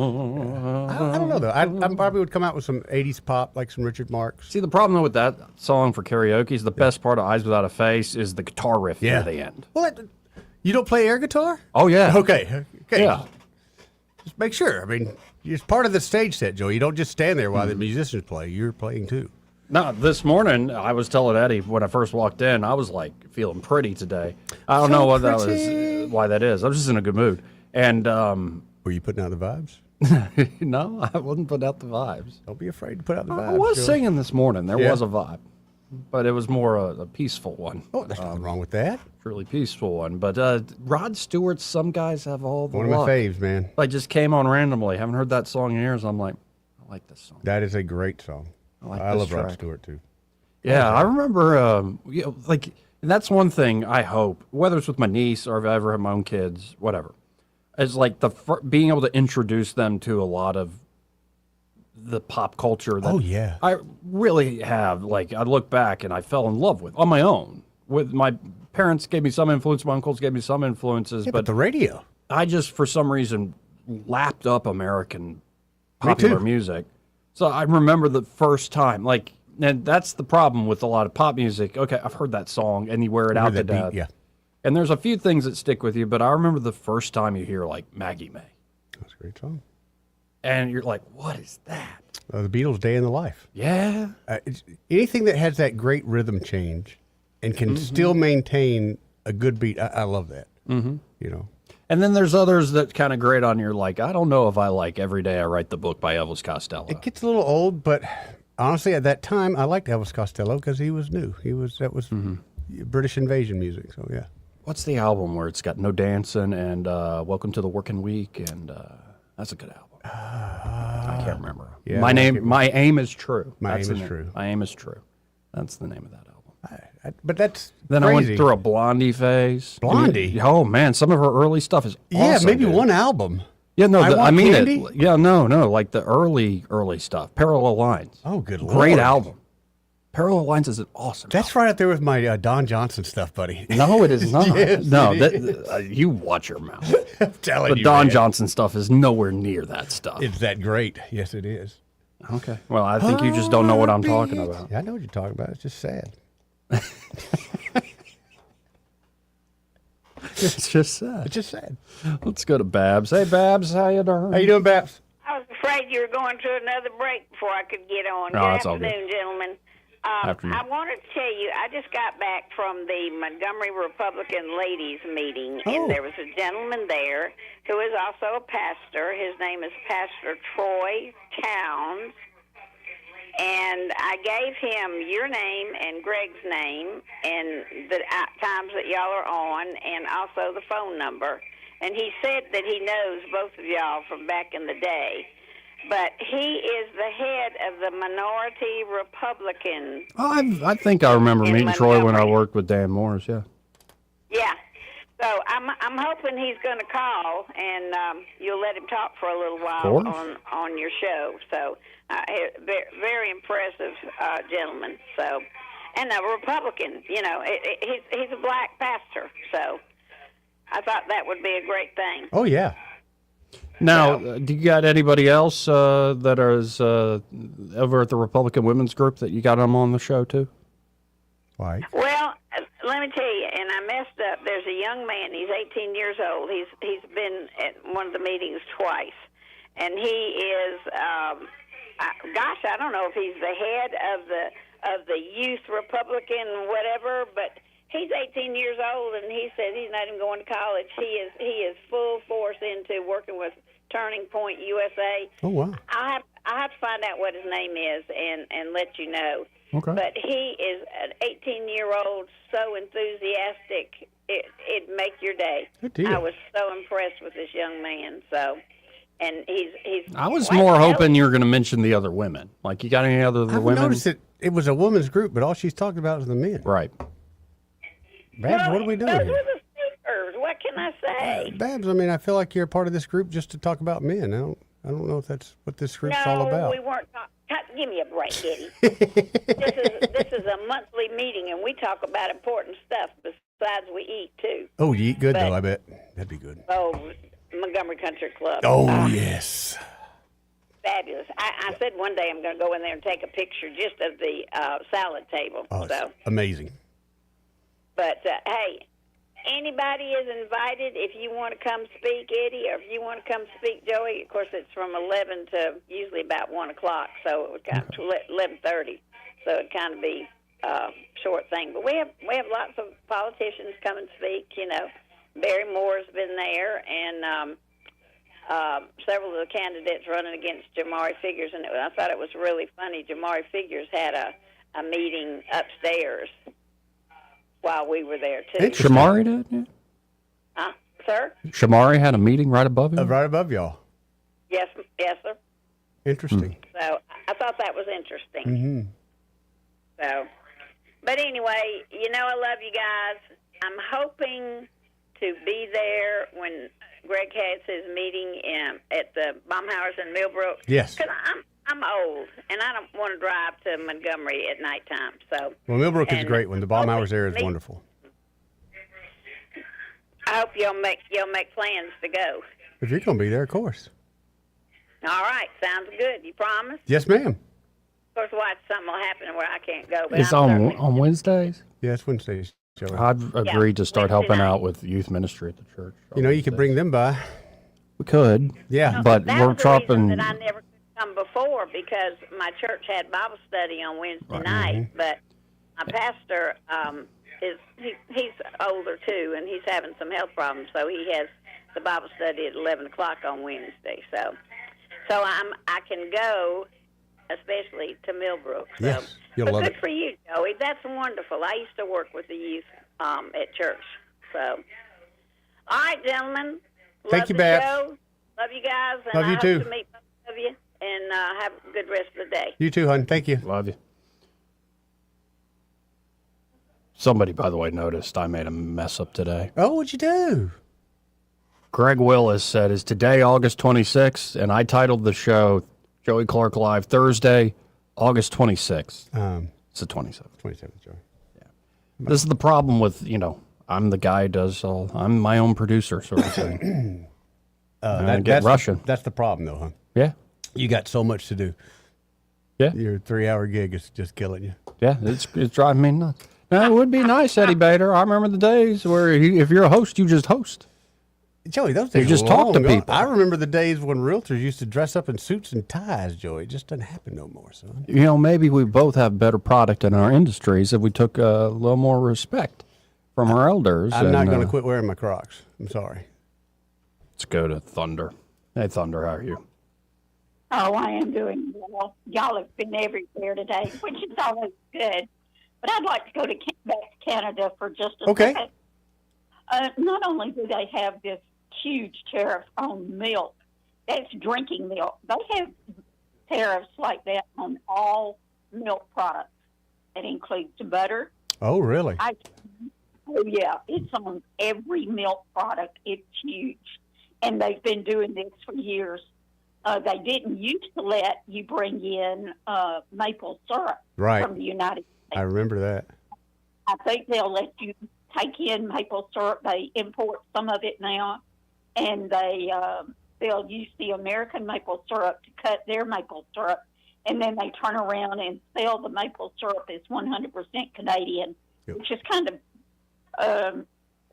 know though. I probably would come out with some '80s pop, like some Richard Marx. See, the problem though with that song for karaoke is the best part of Eyes Without a Face is the guitar riff near the end. Well, you don't play air guitar? Oh yeah. Okay. Yeah. Just make sure. I mean, it's part of the stage set, Joe. You don't just stand there while the musicians play. You're playing too. No, this morning I was telling Eddie when I first walked in, I was like feeling pretty today. I don't know what that was, why that is. I was just in a good mood. And were you putting out the vibes? No, I wasn't putting out the vibes. Don't be afraid to put out the vibes. I was Joe. singing this morning. There was a vibe, but it was more a peaceful one. Oh, there's nothing wrong with that. Really peaceful one. But Rod Stewart, Some Guys Have All the One Luck. of my faves, man. I just came on randomly. Haven't heard that song in years. I'm like, I like this song. That is a great song. I love Rod Stewart too. Yeah, I remember, and that's one thing I hope, whether it's with my niece or if I ever have my own kids, whatever, is like being able to introduce them to a lot of the pop culture that I really have. Like, I look back and I fell in love with on my own. With my parents gave me some influence, my uncles gave me some influences, but the radio. I just, for some reason, lapped up American popular music. So I remember the first time, and that's the problem with a lot of pop music. Okay, I've heard that song, and you wear it out to death. Yeah. And there's a few things that stick with you, but I remember the first time you hear, like, Maggie May. That's a great song. And you're like, what is that? The Beatles' Day in the Life. Yeah. Anything that has that great rhythm change and can still maintain a good beat, I love that. Mm-hmm. You know. And then there's others that kind of grate on your, like, I don't know if I like Every Day I Write the Book by Elvis Costello. It gets a little old, but honestly, at that time, I liked Elvis Costello because he was new. That was British invasion music, so yeah. What's the album where it's got No Dancing and Welcome to the Working Week, and that's a good album. I can't remember. Yeah, My Aim Is True. My That's Aim the Is name. True. My Aim Is True. That's the name of that album. But that's Then crazy. I went through a Blondie phase. Blondie? Oh man, some of her early stuff is awesome. Yeah, maybe dude. one album. Yeah, no, I I Want mean Candy? it. Yeah, no, like the early stuff. Parallel Lines. Oh, good lord. Great album. Parallel Lines is an awesome. That's right up there with my Don Johnson stuff, buddy. No, it is not. Yes, no, it is. You watch your mouth. I'm telling The you, Don man. Johnson stuff is nowhere near that stuff. It's that great. Yes, it is. Okay. Well, I think you just don't know what I'm talking about. Yeah, I know what you're talking about. It's just sad. It's just sad. It's just sad. Let's go to Babs. Hey, Babs, how you doing? How you doing, Babs? I was afraid you were going to another break before I could get on. No, Good it's all good. afternoon, gentlemen. Afternoon. I wanted to tell you, I just got back from the Montgomery Republican Ladies Meeting, and there was a gentleman there who is also a pastor. His name is Pastor Troy Towns. And I gave him your name and Greg's name and the times that y'all are on and also the phone number. And he said that he knows both of y'all from back in the day. But he is the head of the Minority Republican. I think I remember in meeting Troy when I Montgomery. worked with Dan Morris, yeah. Yeah. So I'm hoping he's going to call, and you'll let him talk for a little while course. on your show. So very impressive gentleman. So, and a Republican. You know, he's a black pastor. So I thought that would be a great thing. Oh, yeah. Now, do you got anybody else that is over at the Republican Women's Group that you got them on the show too? Why? Well, let me tell you, and I messed up. There's a young man. He's 18 years old. He's been at one of the meetings twice, and he is, I don't know if he's the head of the youth Republican whatever, but he's 18 years old, and he says he's not even going to college. He is full force into working with Turning Point USA. Oh wow! I have to find out what his name is and let you know. Okay. But he is an 18-year-old, so enthusiastic, it'd make your day. Good deal. I was so impressed with this young man. So, and he's. I was more hoping you were going to mention the other women. Like, you got any other I've women? noticed it was a women's group, but all she's talking about is the men. Right. Babs, what are we doing Those here? are the speakers. What can I say? Babs, I mean, I feel like you're a part of this group just to talk about men. I don't know if that's what this group's all about. No, we weren't. Give me a break, Eddie. This is a monthly meeting, and we talk about important stuff. Besides, we eat too. Oh, you eat good though. I bet that'd be good. Oh, Montgomery Country Club. Oh yes. Fabulous. I said one day I'm going to go in there and take a picture just of the salad table. Oh, so. it's amazing. But hey, anybody is invited if you want to come speak, Eddie, or if you want to come speak, Joey. Of course, it's from 11 to usually about 1 o'clock, so it would kind of 11:30. So it'd kind of be a short thing. But we have lots of politicians come and speak. You know, Barry Moore's been there, and several of the candidates running against Jamari Figures. And I thought it was really funny. Jamari Figures had a meeting upstairs while we were there too. Shamari did? Yeah. Sir? Shamari had a meeting right above him? Right above y'all. Yes, sir. Interesting. So I thought that was interesting. Mm-hmm. So, but anyway, you know, I love you guys. I'm hoping to be there when Greg has his meeting at the Baumhauers in Millbrook. Yes. Because I'm old, and I don't want to drive to Montgomery at nighttime. So. Well, Millbrook is a great one. The Baumhauers there is wonderful. I hope you'll make plans to go. If you're going to be there, of course. All right, sounds good. You promise? Yes, ma'am. Of course, watch something will happen where I can't go. But It's I'm on Wednesdays? Yeah, it's Wednesdays, Joey. I've agreed to start helping out with youth ministry at the church. You know, you could bring them by. We could. Yeah. But that we're was the reason chopping. that I never could come before because my church had Bible study on Wednesday night. But my pastor he's older too, and he's having some health problems, so he has the Bible study at 11 o'clock on Wednesday. So I can go, especially to Millbrook. So. Yes, you'll but love good it. for you, Joey. That's wonderful. I used to work with the youth at church. So, all right, gentlemen. Thank you, Babs. Show. Love you guys. And Love I you hope too. to meet both of you, and have a good rest of the day. You too, hon. Thank you. Love you. Somebody, by the way, noticed I made a mess up today. Oh, what'd you do? Greg Willis said, "Is today August 26th?" And I titled the show Joey Clark Live Thursday, August 26th. It's the 27th. 27th, Joey. Yeah. This is the problem with, I'm the guy who does I'm my own producer, sort of thing. Get Russian. That's the problem, though, huh? Yeah. You got so much to do. Yeah. Your 3-hour gig is just killing you. Yeah, it's driving me nuts. Now, it would be nice, Eddie Bader. I remember the days where if you're a host, you just host. Joey, those days You just were talk to long ago. people. I remember the days when realtors used to dress up in suits and ties, Joey. It just doesn't happen no more, son. Maybe we both have better product in our industries if we took a little more respect from our elders. I'm not going to quit wearing my Crocs. I'm sorry. Let's go to Thunder. Hey, Thunder, how are you? Oh, I am doing well. Y'all have been everywhere today, which is always good. But I'd like to go back to Canada for just a second. Not only do they have this huge tariff on milk, that's drinking milk. They have tariffs like that on all milk products. It includes butter. Oh, really? Oh, yeah. It's on every milk product. It's huge. And they've been doing this for years. They didn't used to let you bring in maple syrup from the United States. I remember that. I think they'll let you take in maple syrup. They import some of it now, and they they'll use the American maple syrup to cut their maple syrup, and then they turn around and sell the maple syrup as 100% Canadian, which is kind of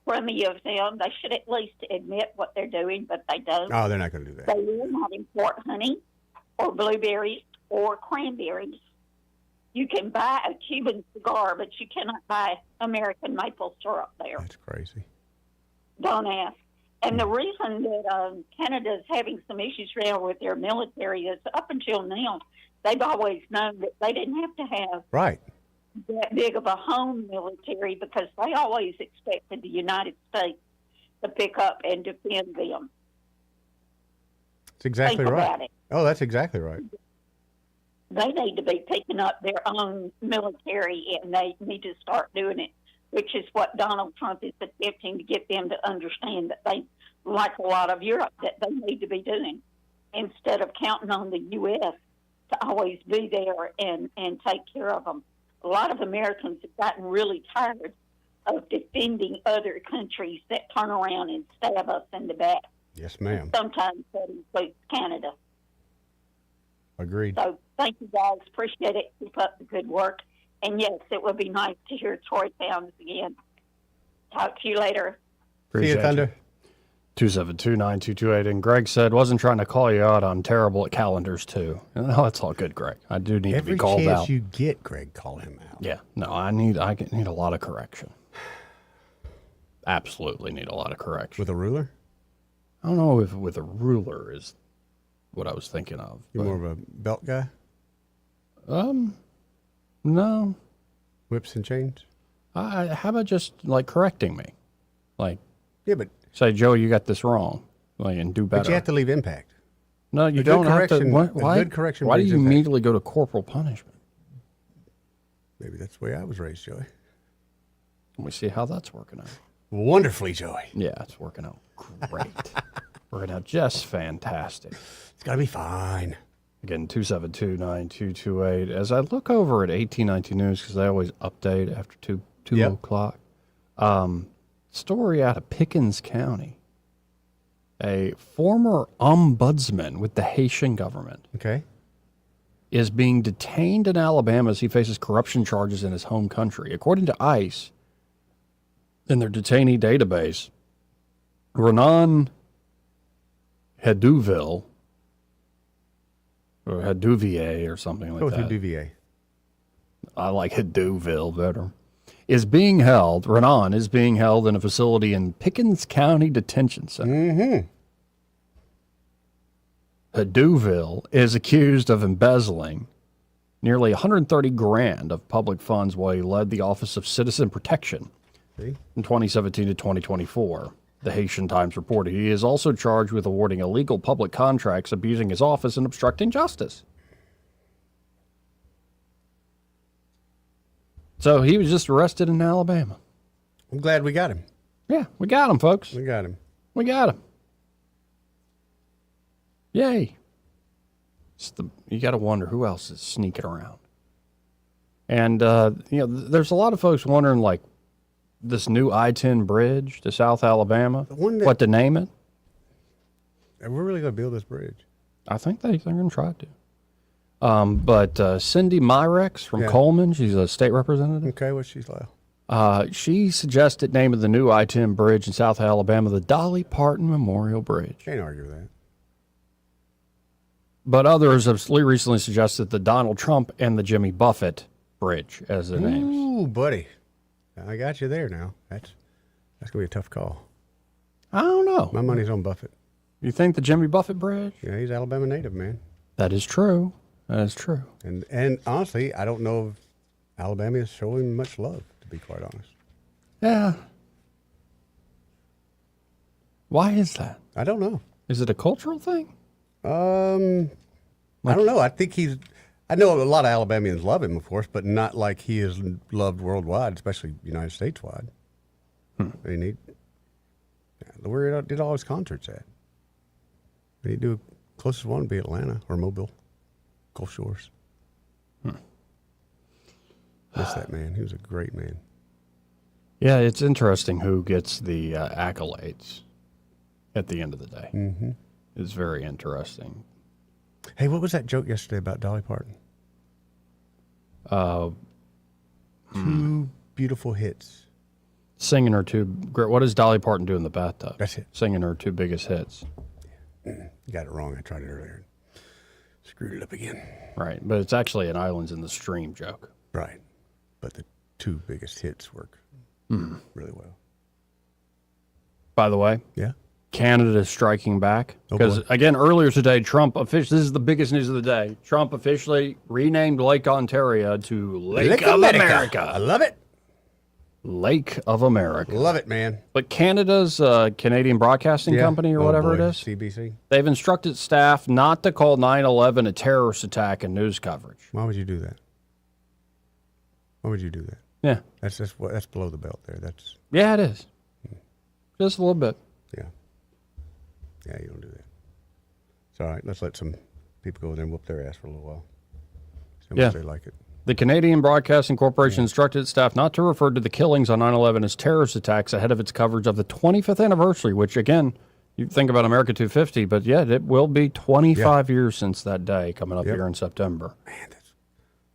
crummy of them. They should at least admit what they're doing, but they don't. Oh, they're not going to do that. They will not import honey or blueberries or cranberries. You can buy a Cuban cigar, but you cannot buy American maple syrup there. That's crazy. Don't ask. And the reason that Canada's having some issues now with their military is up until now, they've always known that they didn't have to have that big of a home military because they always expected the United States to pick up and defend them. That's exactly Think right. about it. Oh, that's exactly right. They need to be picking up their own military, and they need to start doing it, which is what Donald Trump is attempting to get them to understand that they, like a lot of Europe, that they need to be doing instead of counting on the U.S. to always be there and take care of them. A lot of Americans have gotten really tired of defending other countries that turn around and stab us in the back. Yes, ma'am. Sometimes that includes Canada. Agreed. So thank you guys. Appreciate it. Keep up the good work. And yes, it would be nice to hear Troy Towns again. Talk to you later. Appreciate See you, Thunder. 272-9228. And Greg said, wasn't trying to call you out on terrible at calendars, too. No, that's all good, Greg. I do need to be called Every chance out. you get, Greg, call him out. Yeah. No, I need a lot of correction. Absolutely need a lot of correction. With a ruler? I don't know if with a ruler is what I was thinking of. You're more of a belt guy? No. Whips and chains? How about just, like, correcting me? Like, yeah, but say, Joe, you got this wrong, like, and do better. But you have to leave impact. No, you A don't good have to. correction- Why, a good correction why do brings you impact. immediately go to corporal punishment? Maybe that's the way I was raised, Joey. Let me see how that's working out. Wonderfully, Joey. Yeah, it's working out great. Working out just fantastic. It's got to be fine. Again, 272-9228. As I look over at 1819 News, because they always update after 2 o'clock, story out of Pickens County. A former ombudsman with the Haitian government is being detained in Alabama as he faces corruption charges in his home country. According to ICE, in their detainee database, Renan Heduville, or Heduvier or something like that. Heduvier. I like Heduville better. Renan is being held in a facility in Pickens County Detention Center. Mm-hmm. Heduville is accused of embezzling nearly $130,000 of public funds while he led the Office of Citizen Protection in 2017 to 2024. The Haitian Times reported he is also charged with awarding illegal public contracts, abusing his office, and obstructing justice. So he was just arrested in Alabama. I'm glad we got him. Yeah, we got him, folks. We got him. We got him. Yay. You got to wonder who else is sneaking around. And, there's a lot of folks wondering, like, this new I-10 bridge to South Alabama, what to name it. We're really going to build this bridge. I think they're going to try to. But Cindy Myrex from Coleman, she's a state representative. Okay, what's she like? She suggested name of the new I-10 bridge in South Alabama, the Dolly Parton Memorial Bridge. Can't argue with that. But others have recently suggested the Donald Trump and the Jimmy Buffett Bridge as their names. Ooh, buddy. I got you there now. That's going to be a tough call. I don't know. My money's on Buffett. You think the Jimmy Buffett Bridge? Yeah, he's Alabama native, man. That is true. That is true. And honestly, I don't know if Alabama is showing much love, to be quite honest. Yeah. Why is that? I don't know. Is it a cultural thing? I don't know. I think I know a lot of Alabamians love him, of course, but not like he is loved worldwide, especially United States wide. I mean, where he did all his concerts at? He'd do closest one would be Atlanta or Mobile, Gulf Shores. Miss that man. He was a great man. Yeah, it's interesting who gets the accolades at the end of the day. Mm-hmm. is very interesting. Hey, what was that joke yesterday about Dolly Parton? Two beautiful hits. Singing her two great. What does Dolly Parton do in the bathtub? That's it. Singing her two biggest hits. You got it wrong. I tried it earlier. Screwed it up again. Right, but it's actually an Islands in the Stream joke. Right, but the two biggest hits work really well. By the way, yeah, Canada is striking back because boy. again earlier today, Trump officially. This is the biggest news of the day. Trump officially renamed Lake Ontario to Lake of America. I love it. Lake of America. Love it, man. But Canada's Canadian Broadcasting Company or whatever it is, CBC. they've instructed staff not to call 9/11 a terrorist attack in news coverage. Why would you do that? Why would you do that? Yeah, that's below the belt there. Yeah, it is. Just a little bit. Yeah, you don't do that. It's all right. Let's let some people go there and whoop their ass for a little while. See how much they like it. The Canadian Broadcasting Corporation instructed its staff not to refer to the killings on 9/11 as terrorist attacks ahead of its coverage of the 25th anniversary, which, again, you think about America 250, but, it will be 25 years since that day coming up here in September. Man,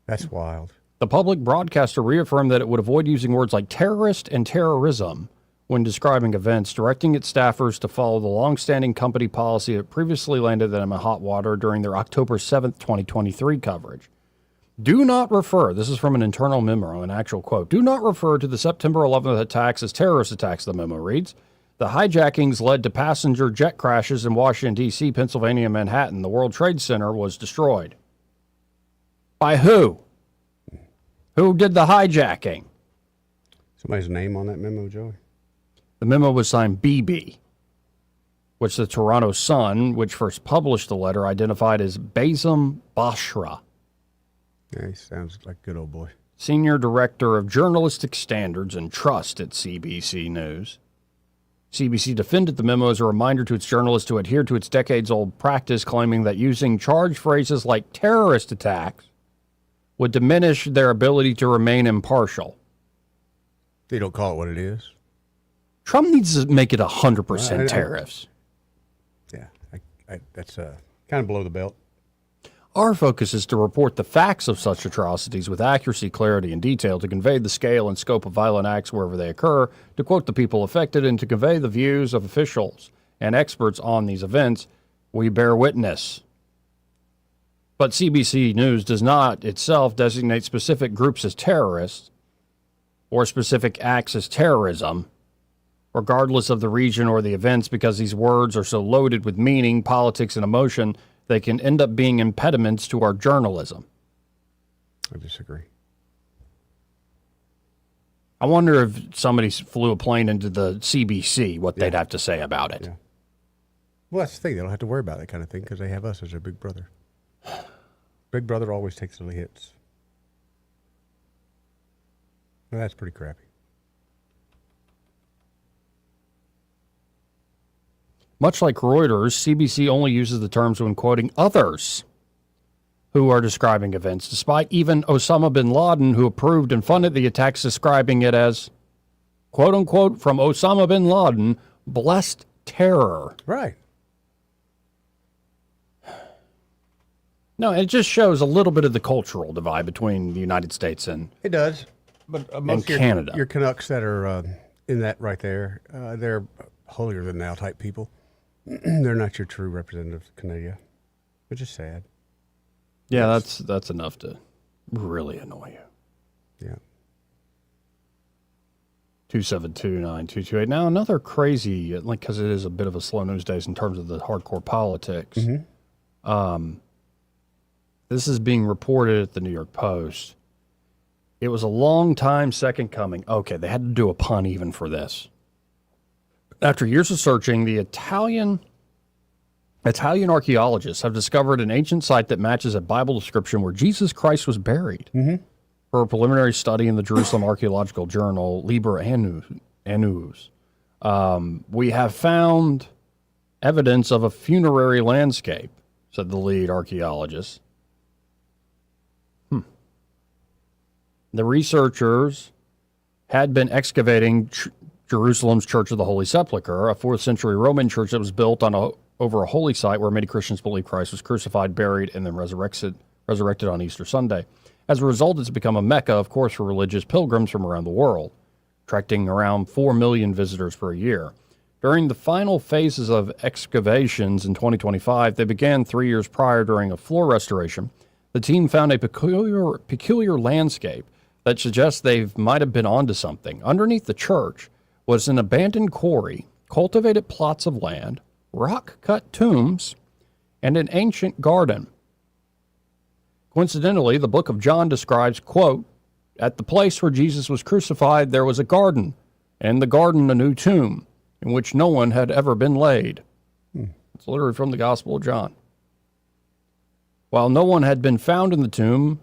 that's wild. The public broadcaster reaffirmed that it would avoid using words like terrorist and terrorism when describing events, directing its staffers to follow the longstanding company policy that previously landed them in hot water during their October 7th, 2023 coverage. Do not refer, this is from an internal memo, an actual quote, do not refer to the September 11th attacks as terrorist attacks, the memo reads. The hijackings led to passenger jet crashes in Washington, D.C., Pennsylvania, and Manhattan. The World Trade Center was destroyed. By who? Who did the hijacking? Somebody's name on that memo, Joey? The memo was signed BB, which the Toronto Sun, which first published the letter, identified as Bassem Bashra. Yeah, he sounds like a good old boy. Senior Director of Journalistic Standards and Trust at CBC News. CBC defended the memo as a reminder to its journalists to adhere to its decades-old practice, claiming that using charged phrases like terrorist attacks would diminish their ability to remain impartial. They don't call it what it is. Trump needs to make it 100% tariffs. Yeah, that's kind of below the belt. Our focus is to report the facts of such atrocities with accuracy, clarity, and detail, to convey the scale and scope of violent acts wherever they occur, to quote the people affected, and to convey the views of officials and experts on these events. We bear witness. But CBC News does not itself designate specific groups as terrorists or specific acts as terrorism, regardless of the region or the events, because these words are so loaded with meaning, politics, and emotion, they can end up being impediments to our journalism. I disagree. I wonder if somebody flew a plane into the CBC, what they'd have to say about it. Yeah. Well, that's the thing. They don't have to worry about that kind of thing because they have us as their big brother. Big brother always takes the hits. Well, that's pretty crappy. Much like Reuters, CBC only uses the terms when quoting others who are describing events, despite even Osama bin Laden, who approved and funded the attacks, describing it as, quote unquote, from Osama bin Laden, blessed terror. Right. No, it just shows a little bit of the cultural divide between the United States and it does. But most of Canada. Your Canucks that are in that right there, they're holier than thou type people. They're not your true representatives of Canada, which is sad. Yeah, that's enough to really annoy you. Yeah. 272-9228. Now, another crazy, like, because it is a bit of a slow news days in terms of the hardcore politics. This is being reported at the New York Post. It was a long time second coming. Okay, they had to do a pun even for this. After years of searching, the Italian archaeologists have discovered an ancient site that matches a Bible description where Jesus Christ was buried. For a preliminary study in the Jerusalem Archaeological Journal, Liber Annus, we have found evidence of a funerary landscape, said the lead archaeologist. The researchers had been excavating Jerusalem's Church of the Holy Sepulchre, a 4th century Roman church that was built on over a holy site where many Christians believe Christ was crucified, buried, and then resurrected on Easter Sunday. As a result, it's become a mecca, of course, for religious pilgrims from around the world, attracting around 4 million visitors per year. During the final phases of excavations in 2025, they began 3 years prior during a floor restoration. The team found a peculiar landscape that suggests they might have been onto something. Underneath the church was an abandoned quarry, cultivated plots of land, rock-cut tombs, and an ancient garden. Coincidentally, the book of John describes, quote, "At the place where Jesus was crucified, there was a garden, and in the garden a new tomb, in which no one had ever been laid." It's literally from the Gospel of John. While no one had been found in the tomb,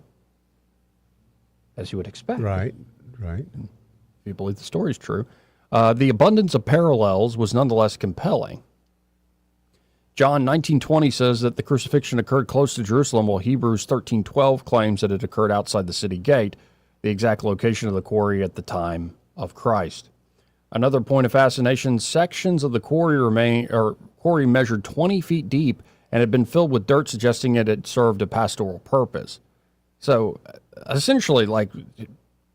as you would expect. Right. If you believe the story is true. The abundance of parallels was nonetheless compelling. John 19:20 says that the crucifixion occurred close to Jerusalem, while Hebrews 13:12 claims that it occurred outside the city gate, the exact location of the quarry at the time of Christ. Another point of fascination, sections of the quarry measured 20 feet deep and had been filled with dirt, suggesting it had served a pastoral purpose. So essentially, like,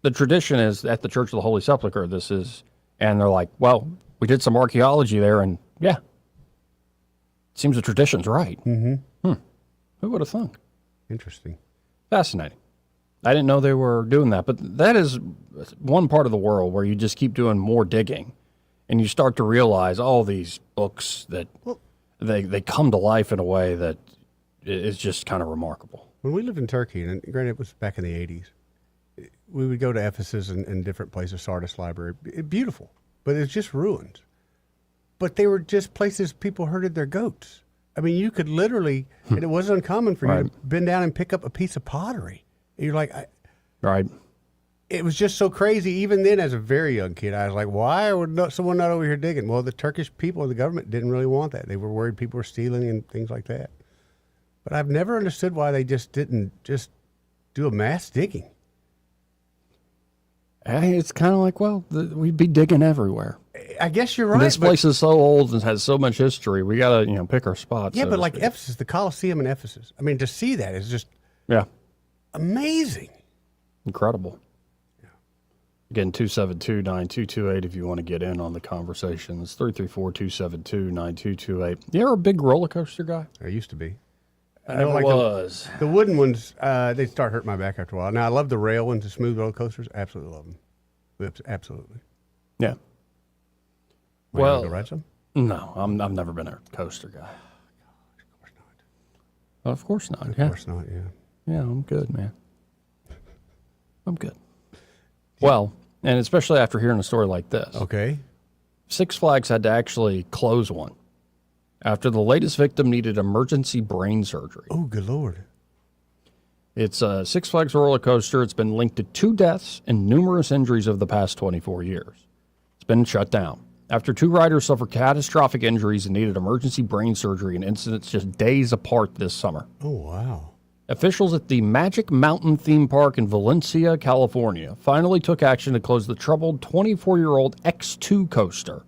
the tradition is at the Church of the Holy Sepulchre, and they're like, well, we did some archaeology there, and yeah, it seems the tradition's right. Mm-hmm. Who would have thunk? Interesting. Fascinating. I didn't know they were doing that, but that is one part of the world where you just keep doing more digging, and you start to realize all these books that they come to life in a way that is just kind of remarkable. When we lived in Turkey, and granted it was back in the 80s, we would go to Ephesus and different places, Sardis Library. Beautiful, but it's just ruins. But they were just places people herded their goats. I mean, you could literally, and it wasn't uncommon for you to bend down and pick up a piece of pottery. And you're like, right. It was just so crazy. Even then, as a very young kid, I was like, why would someone not over here digging? Well, the Turkish people and the government didn't really want that. They were worried people were stealing and things like that. But I've never understood why they just didn't just do a mass digging. It's kind of like, well, we'd be digging everywhere. I guess you're right. This place is so old and has so much history. We got to, pick our spots. Yeah, but like Ephesus, the Colosseum in Ephesus. I mean, to see that is just amazing. Incredible. Yeah. Again, 272-9228 if you want to get in on the conversation. It's 334-272-9228. You ever a big roller coaster guy? I used to be. I never was. The wooden ones, they start hurting my back after a while. Now, I love the rail ones, the smooth roller coasters. Absolutely love them. Absolutely. Yeah. Well, to ride some? No, I've never been a coaster guy. Of course not. Of course not, yeah. Yeah, I'm good, man. I'm good. Well, and especially after hearing a story like this. Okay. Six Flags had to actually close one after the latest victim needed emergency brain surgery. Oh, good Lord. It's a Six Flags roller coaster. It's been linked to 2 deaths and numerous injuries over the past 24 years. It's been shut down after 2 riders suffered catastrophic injuries and needed emergency brain surgery in incidents just days apart this summer. Oh, wow. Officials at the Magic Mountain theme park in Valencia, California, finally took action to close the troubled 24-year-old X2 coaster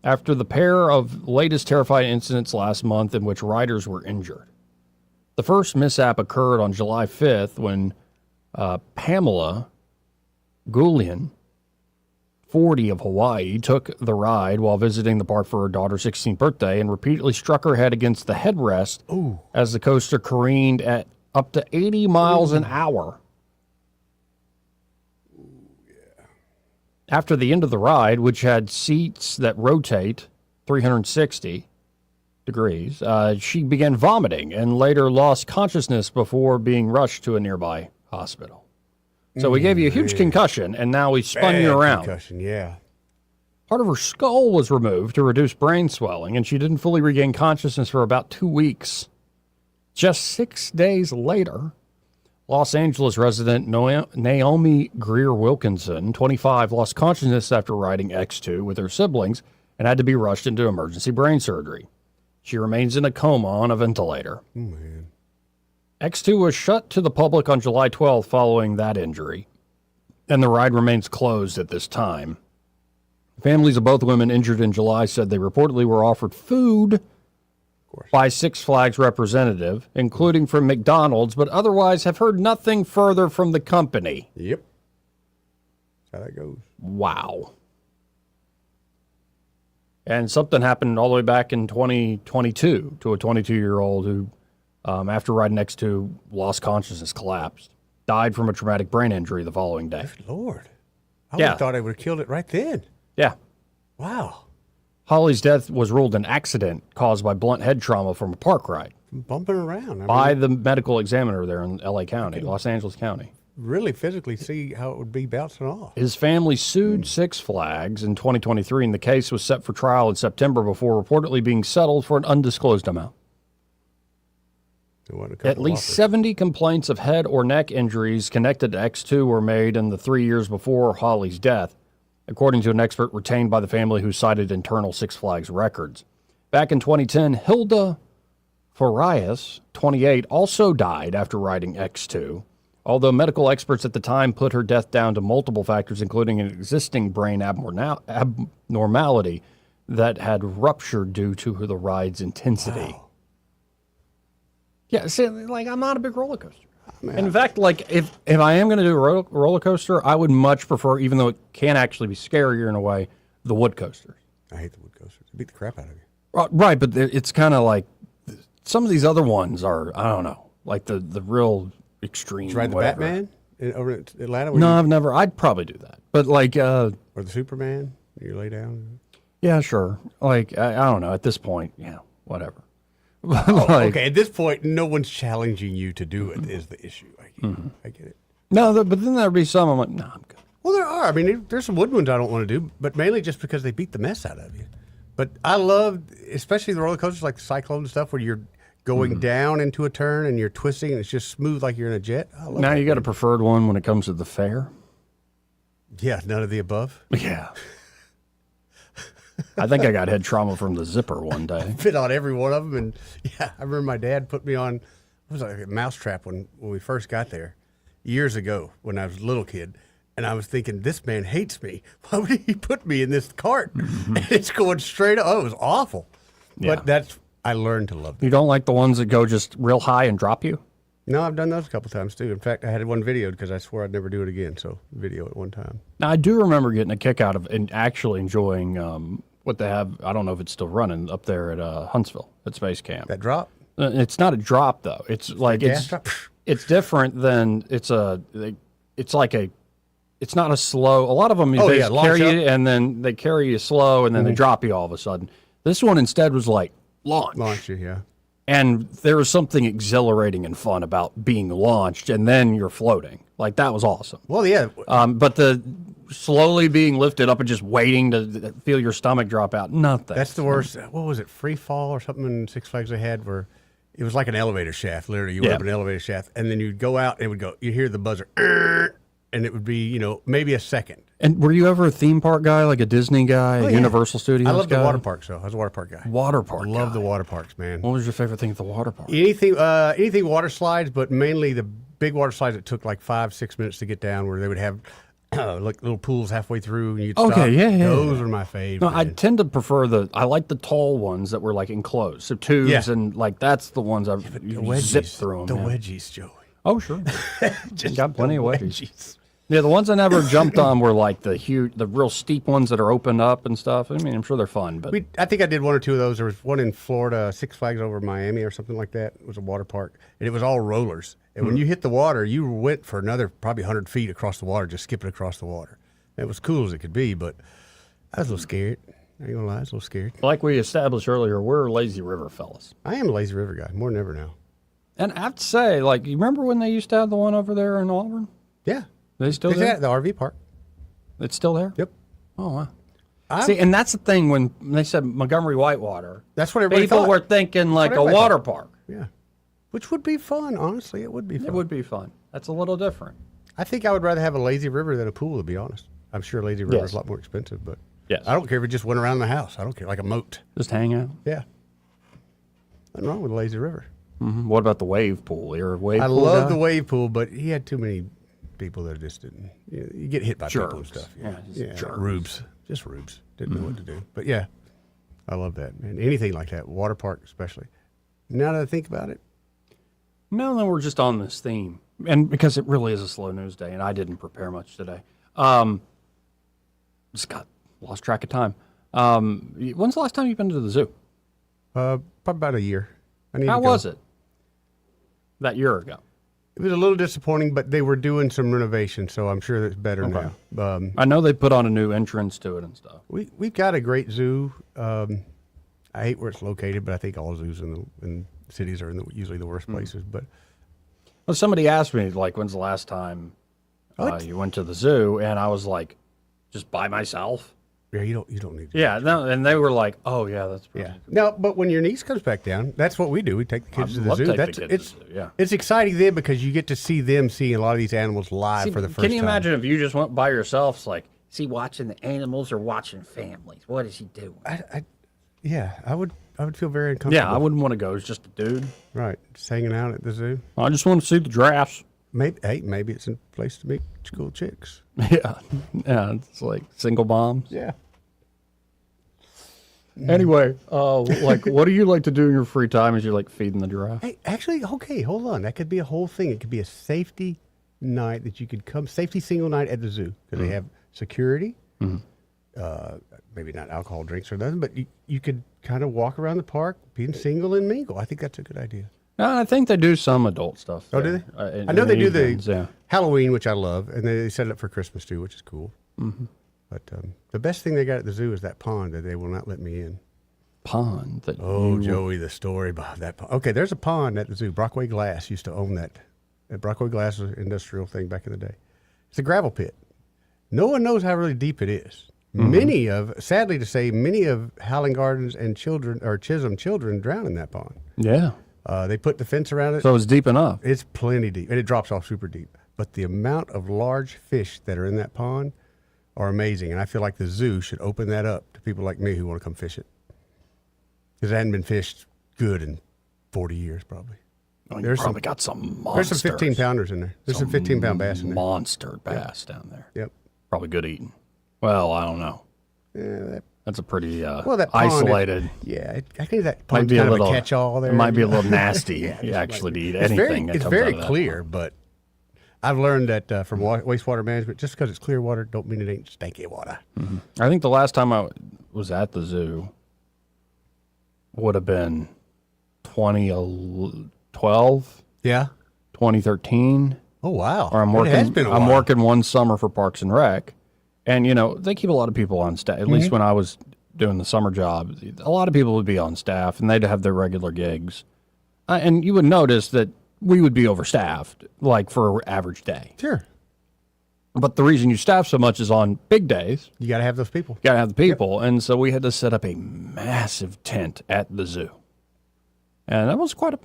after the pair of latest terrifying incidents last month in which riders were injured. The first mishap occurred on July 5th when Pamela Goulian, 40 of Hawaii, took the ride while visiting the park for her daughter's 16th birthday and repeatedly struck her head against the headrest as the coaster careened at up to 80 miles an hour. After the end of the ride, which had seats that rotate 360 degrees, she began vomiting and later lost consciousness before being rushed to a nearby hospital. So we gave you a huge concussion, and now we spun you around. Concussion, yeah. Part of her skull was removed to reduce brain swelling, and she didn't fully regain consciousness for about 2 weeks. Just 6 days later, Los Angeles resident Naomi Greer Wilkinson, 25, lost consciousness after riding X2 with her siblings and had to be rushed into emergency brain surgery. She remains in a coma on a ventilator. Oh, man. X2 was shut to the public on July 12th following that injury, and the ride remains closed at this time. Families of both women injured in July said they reportedly were offered food by Six Flags representative, including from McDonald's, but otherwise have heard nothing further from the company. Yep. That's how that goes. Wow. And something happened all the way back in 2022 to a 22-year-old who, after riding X2, lost consciousness, collapsed, died from a traumatic brain injury the following day. Good Lord. I would have thought I would have killed it right then. Yeah. Wow. Holly's death was ruled an accident caused by blunt head trauma from a park ride. Bumping around. By the medical examiner there in L.A. County, Los Angeles County. Really physically see how it would be bouncing off. His family sued Six Flags in 2023, and the case was set for trial in September before reportedly being settled for an undisclosed amount. At least 70 complaints of head or neck injuries connected to X2 were made in the 3 years before Holly's death, according to an expert retained by the family who cited internal Six Flags records. Back in 2010, Hilda Farias, 28, also died after riding X2, although medical experts at the time put her death down to multiple factors, including an existing brain abnormality that had ruptured due to the ride's intensity. Wow. Yeah, see, like, I'm not a big roller coaster. In fact, like, if I am going to do a roller coaster, I would much prefer, even though it can actually be scarier in a way, the wood coasters. I hate the wood coasters. They beat the crap out of you. Right, but it's kind of like, some of these other ones are, I don't know, like the real extreme. Did you ride the Batman over at Atlanta? No, I've never. I'd probably do that. But like... or the Superman? You lay down? Yeah, sure. Like, I don't know. At this point, yeah, whatever. Okay, at this point, no one's challenging you to do it is the issue. I get it. No, but then there'd be some, I'm like, no, I'm good. Well, there are. I mean, there's some wood ones I don't want to do, but mainly just because they beat the mess out of you. But I love, especially the roller coasters like the Cyclone and stuff, where you're going down into a turn and you're twisting and it's just smooth like you're in a jet. I love now that. You got a preferred one when it comes to the fair? Yeah, none of the above. Yeah. I think I got head trauma from the zipper one day. Fit on every one of them, and yeah, I remember my dad put me on. It was like a mousetrap when we first got there years ago when I was a little kid, and I was thinking, this man hates me. Why would he put me in this cart? And it's going straight up. Oh, it was awful. Yeah. But I learned to love them. You don't like the ones that go just real high and drop you? No, I've done those a couple times too. In fact, I had one videoed because I swore I'd never do it again. So video it one time. Now I do remember getting a kick out of and actually enjoying what they have. I don't know if it's still running up there at Huntsville at Space Camp. That drop? It's not a drop though. It's like it's different than it's not a slow. A lot of them they just carry you and then they carry you slow and then they drop you all of a sudden. This one instead was like launch you, yeah. And there was something exhilarating and fun about being launched, and then you're floating. Like, that was awesome. Well, yeah. But the slowly being lifted up and just waiting to feel your stomach drop out, nothing. That's the worst. What was it, Free Fall or something in Six Flags they had where it was like an elevator shaft, literally. You went up an elevator shaft, and then you'd go out, and it would go, you hear the buzzer, and it would be, maybe a second. And were you ever a theme park guy, like a Disney guy, a Universal Studios guy? I love the water parks, though. I was a water park guy. Water park Love the water parks, man. What was your favorite thing at the water park? Anything water slides, but mainly the big water slides that took like 5-6 minutes to get down, where they would have like little pools halfway through, and you'd stop. Those are my favorite. No, I tend to prefer I like the tall ones that were like enclosed, so tubes, and like that's the ones I zip through them. The wedgies, Joey. Oh, sure. Got plenty of wedgies. Yeah, the ones I never jumped on were like the real steep ones that are opened up and stuff. I mean, I'm sure they're fun, but I think I did one or two of those. There was one in Florida, Six Flags over Miami or something like that. It was a water park, and it was all rollers. And when you hit the water, you went for another probably 100 feet across the water, just skipping across the water. It was cool as it could be, but I was a little scared. I ain't gonna lie, I was a little scared. Like we established earlier, we're lazy river fellas. I am a lazy river guy, more than ever now. And I have to say, like, you remember when they used to have the one over there in Auburn? Yeah. They still there? The RV park. It's still there? Yep. Oh, wow. See, and that's the thing when they said Montgomery Whitewater. That's what everybody people thought. were thinking like a water park. Yeah. Which would be fun, honestly. It would be fun. It would be fun. That's a little different. I think I would rather have a lazy river than a pool, to be honest. I'm sure a lazy river is a lot more expensive, but I don't care if it just went around the house. I don't care, like a moat. Just hang out? Yeah. Nothing wrong with a lazy river. Mm-hmm. What about the wave pool? You're a wave I pool love guy? the wave pool, but he had too many people that just didn't. You get hit by people and stuff. Rubes. Just rubes. Didn't know what to do. But yeah, I love that, man. Anything like that, water park especially. Now that I think about it. No, then we're just on this theme. And because it really is a slow news day, and I didn't prepare much today. Just lost track of time. When's the last time you've been to the zoo? Probably about a year. How was it? That year ago. It was a little disappointing, but they were doing some renovation, so I'm sure it's better now. I know they put on a new entrance to it and stuff. We've got a great zoo. I hate where it's located, but I think all zoos in cities are usually the worst places. But well, somebody asked me, like, when's the last time you went to the zoo? And I was like, just by myself. Yeah, you don't need to. Yeah, no, and they were like, oh, yeah, that's probably yeah. No, but when your niece comes back down, that's what we do. We take the kids to the zoo. Yeah. It's exciting then because you get to see them seeing a lot of these animals live for the first time. Can you imagine if you just went by yourself? It's like, is he watching the animals or watching families? What is he doing? Yeah, I would feel very uncomfortable. Yeah, I wouldn't want to go. It's just a dude. Right, just hanging out at the zoo. I just want to see the giraffes. Maybe it's a place to meet cool chicks. Yeah, it's like single moms. Yeah. Anyway, like, what do you like to do in your free time as you're like feeding the giraffe? Hey, actually, okay, hold on. That could be a whole thing. It could be a safety night that you could come, safety single night at the zoo because they have security. Maybe not alcohol drinks or nothing, but you could kind of walk around the park being single and mingle. I think that's a good idea. I think they do some adult stuff. Oh, do they? I know they do the Halloween, which I love, and they set it up for Christmas too, which is cool. Mm-hmm. But the best thing they got at the zoo is that pond that they will not let me in. Pond? Joey, the story behind that pond. Okay, there's a pond at the zoo. Brockway Glass used to own that. Brockway Glass was an industrial thing back in the day. It's a gravel pit. No one knows how really deep it is. Mm-hmm. Sadly to say, many of Howling Gardens and Chisholm children drown in that pond. Yeah. They put the fence around it. So it's deep enough. It's plenty deep, and it drops off super deep. But the amount of large fish that are in that pond are amazing, and I feel like the zoo should open that up to people like me who want to come fish it. Because it hadn't been fished good in 40 years, probably. Oh, there's probably got some monsters. There's some 15-pounders in there. There's some 15-pound bass in there. Monster bass down there. Yep. Probably good eating. Well, I don't know. Yeah, that's a pretty that isolated. I think that pond's kind of a catch-all there. It might be a little nasty, actually, to eat anything. It's very clear, but I've learned that from wastewater management, just because it's clear water, don't mean it ain't stanky water. Mm-hmm. I think the last time I was at the zoo would have been 2012. Yeah. 2013. Oh, wow. Or I'm working one summer for Parks and Rec. And, they keep a lot of people on staff. At least when I was doing the summer job, a lot of people would be on staff, and they'd have their regular gigs. And you would notice that we would be overstaffed, like for an average day. Sure. But the reason you staff so much is on big days. You got to have those people. You got to have the people. Yep. And so we had to set up a massive tent at the zoo. And that was quite a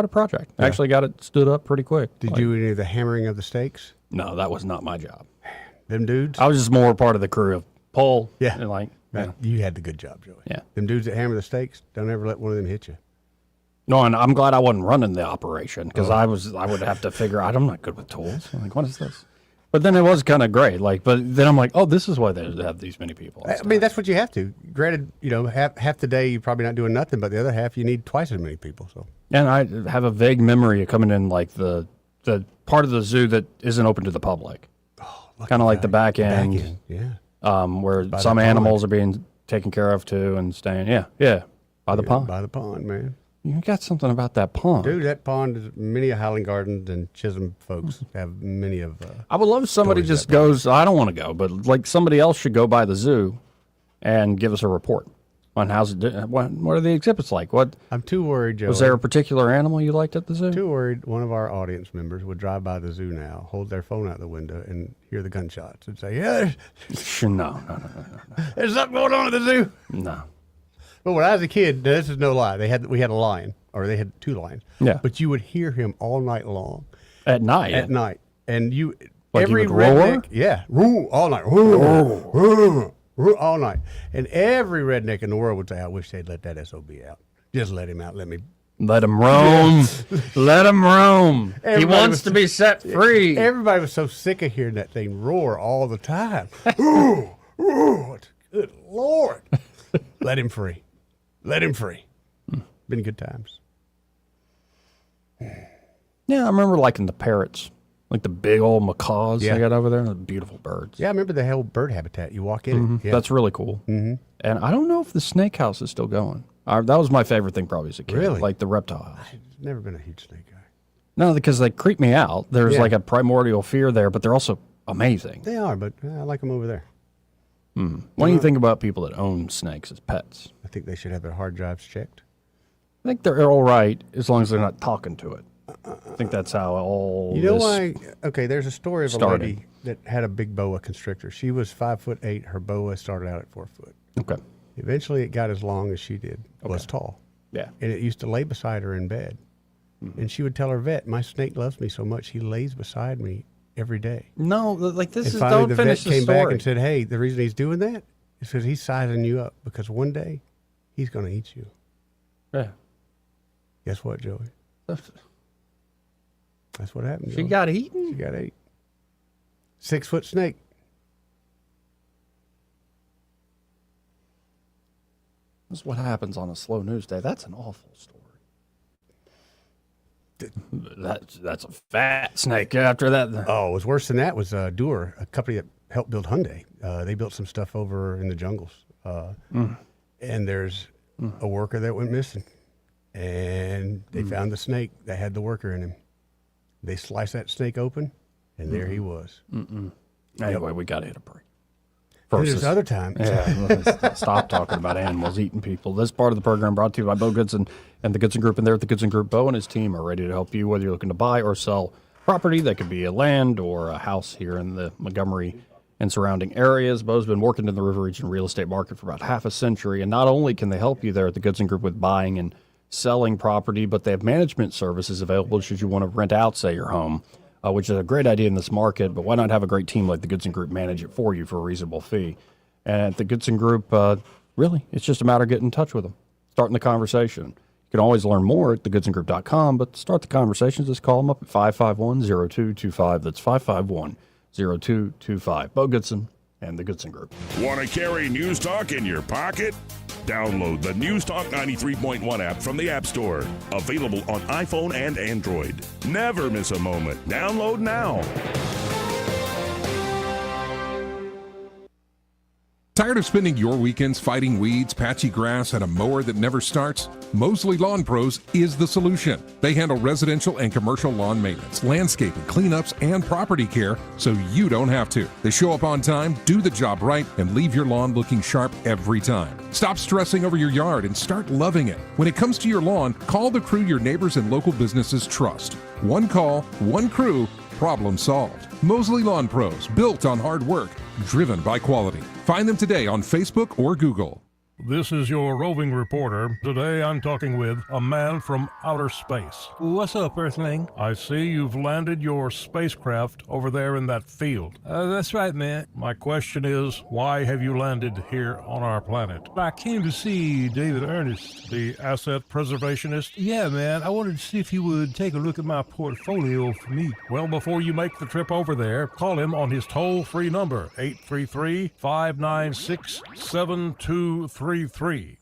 project. Yeah. I actually got it stood up pretty quick. Did you do any of the hammering of the stakes? No, that was not my job. Them dudes? I was just more part of the crew of pull. Yeah. And you had the good job, Joey. Yeah. Them dudes that hammer the stakes, don't ever let one of them hit you. No, and I'm glad I wasn't running the operation because I would have to figure out, I'm not good with tools. I'm like, what is this? But then it was kind of great. But then I'm like, oh, this is why they have these many people. I mean, that's what you have to. Granted, half the day you're probably not doing nothing, but the other half you need twice as many people. So. And I have a vague memory of coming in like the part of the zoo that isn't open to the public. Kind of like the back end. Yeah. Where some animals are being taken care of too and staying. Yeah. By the pond. By the pond, man. You got something about that pond. Dude, that pond is many of Howling Gardens and Chisholm folks have many of. I would love if somebody just goes, I don't want to go, but like somebody else should go by the zoo and give us a report on how's it. What are the exhibits like? What? I'm too worried, Joe. Was there a particular animal you liked at the zoo? Too worried. One of our audience members would drive by the zoo now, hold their phone out the window, and hear the gunshots and say, "Yeah, no. There's something going on at the zoo." No. But when I was a kid, this is no lie. We had a lion, or they had two lions. Yeah. But you would hear him all night long. At night. At night, and like every redneck, roar all night, roar all night, and every redneck in the world would say, "I wish they'd let that SOB out. Just let him out. Let him roam. Let him roam. He wants to be set free." Everybody was so sick of hearing that thing roar all the time. Good Lord. Let him free. Been good times. Yeah, I remember liking the parrots, like the big old macaws Yeah. they got over there. They're beautiful birds. Yeah, I remember the whole bird habitat. You walk in it. Yeah. That's really cool. Mhm. And I don't know if the snake house is still going. That was my favorite thing probably as a kid. Really? Like the reptile house. I've never been a huge snake guy. No, because they creep me out. There's Yeah. like a primordial fear there, but they're also amazing. They are, but I like them over there. What do you think about people that own snakes as pets? I think they should have their hard drives checked. I think they're all right as long as they're not talking to it. I think that's how all You know this why? Okay, there's a story of started. a lady that had a big boa constrictor. She was 5'8". Her boa started out at 4 foot. Okay. Eventually, it got as long as she did. Was tall. Yeah. And it used to lay beside her in bed. And she would tell her vet, "My snake loves me so much, he lays beside me every day." No, like this And is finally don't the finish vet the came back story. and said, "Hey, the reason he's doing that is because he's sizing you up because one day he's going to eat you." Yeah. Guess what, Joey? That's what happened. She Joey. got eaten? She got ate. 6 foot snake. That's what happens on a slow news day. That's an awful story. That's a fat snake. After that, Oh, it was worse than that. Was Dewar, a company that helped build Hyundai. They built some stuff over in the jungles, and there's a worker that went missing, and they found the snake that had the worker in him. They sliced that snake open, and there he was. Anyway, we got to hit a break. And there's other times. Yeah, let's stop talking about animals eating people. This part of the program brought to you by Bo Goodson and the Goodson Group. And there at the Goodson Group, Bo and his team are ready to help you, whether you're looking to buy or sell property. That could be a land or a house here in the Montgomery and surrounding areas. Bo's been working in the River Region real estate market for about half a century. And not only can they help you there at the Goodson Group with buying and selling property, but they have management services available should you want to rent out, say, your home. Which is a great idea in this market, but why not have a great team like the Goodson Group manage it for you for a reasonable fee? And at the Goodson Group, really, it's just a matter of getting in touch with them, starting the conversation. You can always learn more at thegoodsongroup.com, but to start the conversation, just call them up at 551-0225. That's 551-0225. Bo Goodson and the Goodson Group. Want to carry News Talk in your pocket? Download the News Talk 93.1 app from the App Store. Available on iPhone and Android. Never miss a moment. Download now. Tired of spending your weekends fighting weeds, patchy grass, and a mower that never starts? Mosley Lawn Pros is the solution. They handle residential and commercial lawn maintenance, landscaping, cleanups, and property care so you don't have to. They show up on time, do the job right, and leave your lawn looking sharp every time. Stop stressing over your yard and start loving it. When it comes to your lawn, call the crew your neighbors and local businesses trust. One call, one crew, problem solved. Mosley Lawn Pros, built on hard work, driven by quality. Find them today on Facebook or Google. This is your roving reporter. Today I'm talking with a man from outer space. What's up, Earthling? I see you've landed your spacecraft over there in that field. That's right, man. My question is, why have you landed here on our planet? I came to see David Ernest, the asset preservationist. Yeah, man. I wanted to see if he would take a look at my portfolio for me. Well, before you make the trip over there, call him on his toll-free number, 833-596-7233.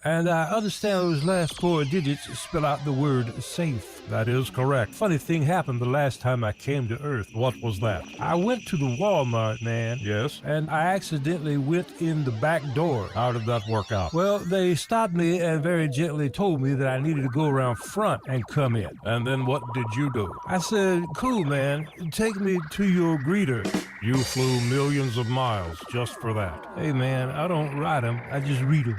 And I understand those last 4 digits spell out the word safe. That is correct. Funny thing happened the last time I came to Earth. What was that? I went to the Walmart, man. Yes? And I accidentally went in the back door. How did that work out? Well, they stopped me and very gently told me that I needed to go around front and come in. And then what did you do? I said, cool, man. Take me to your greeter. You flew millions of miles just for that. Hey, man, I don't ride them. I just read them.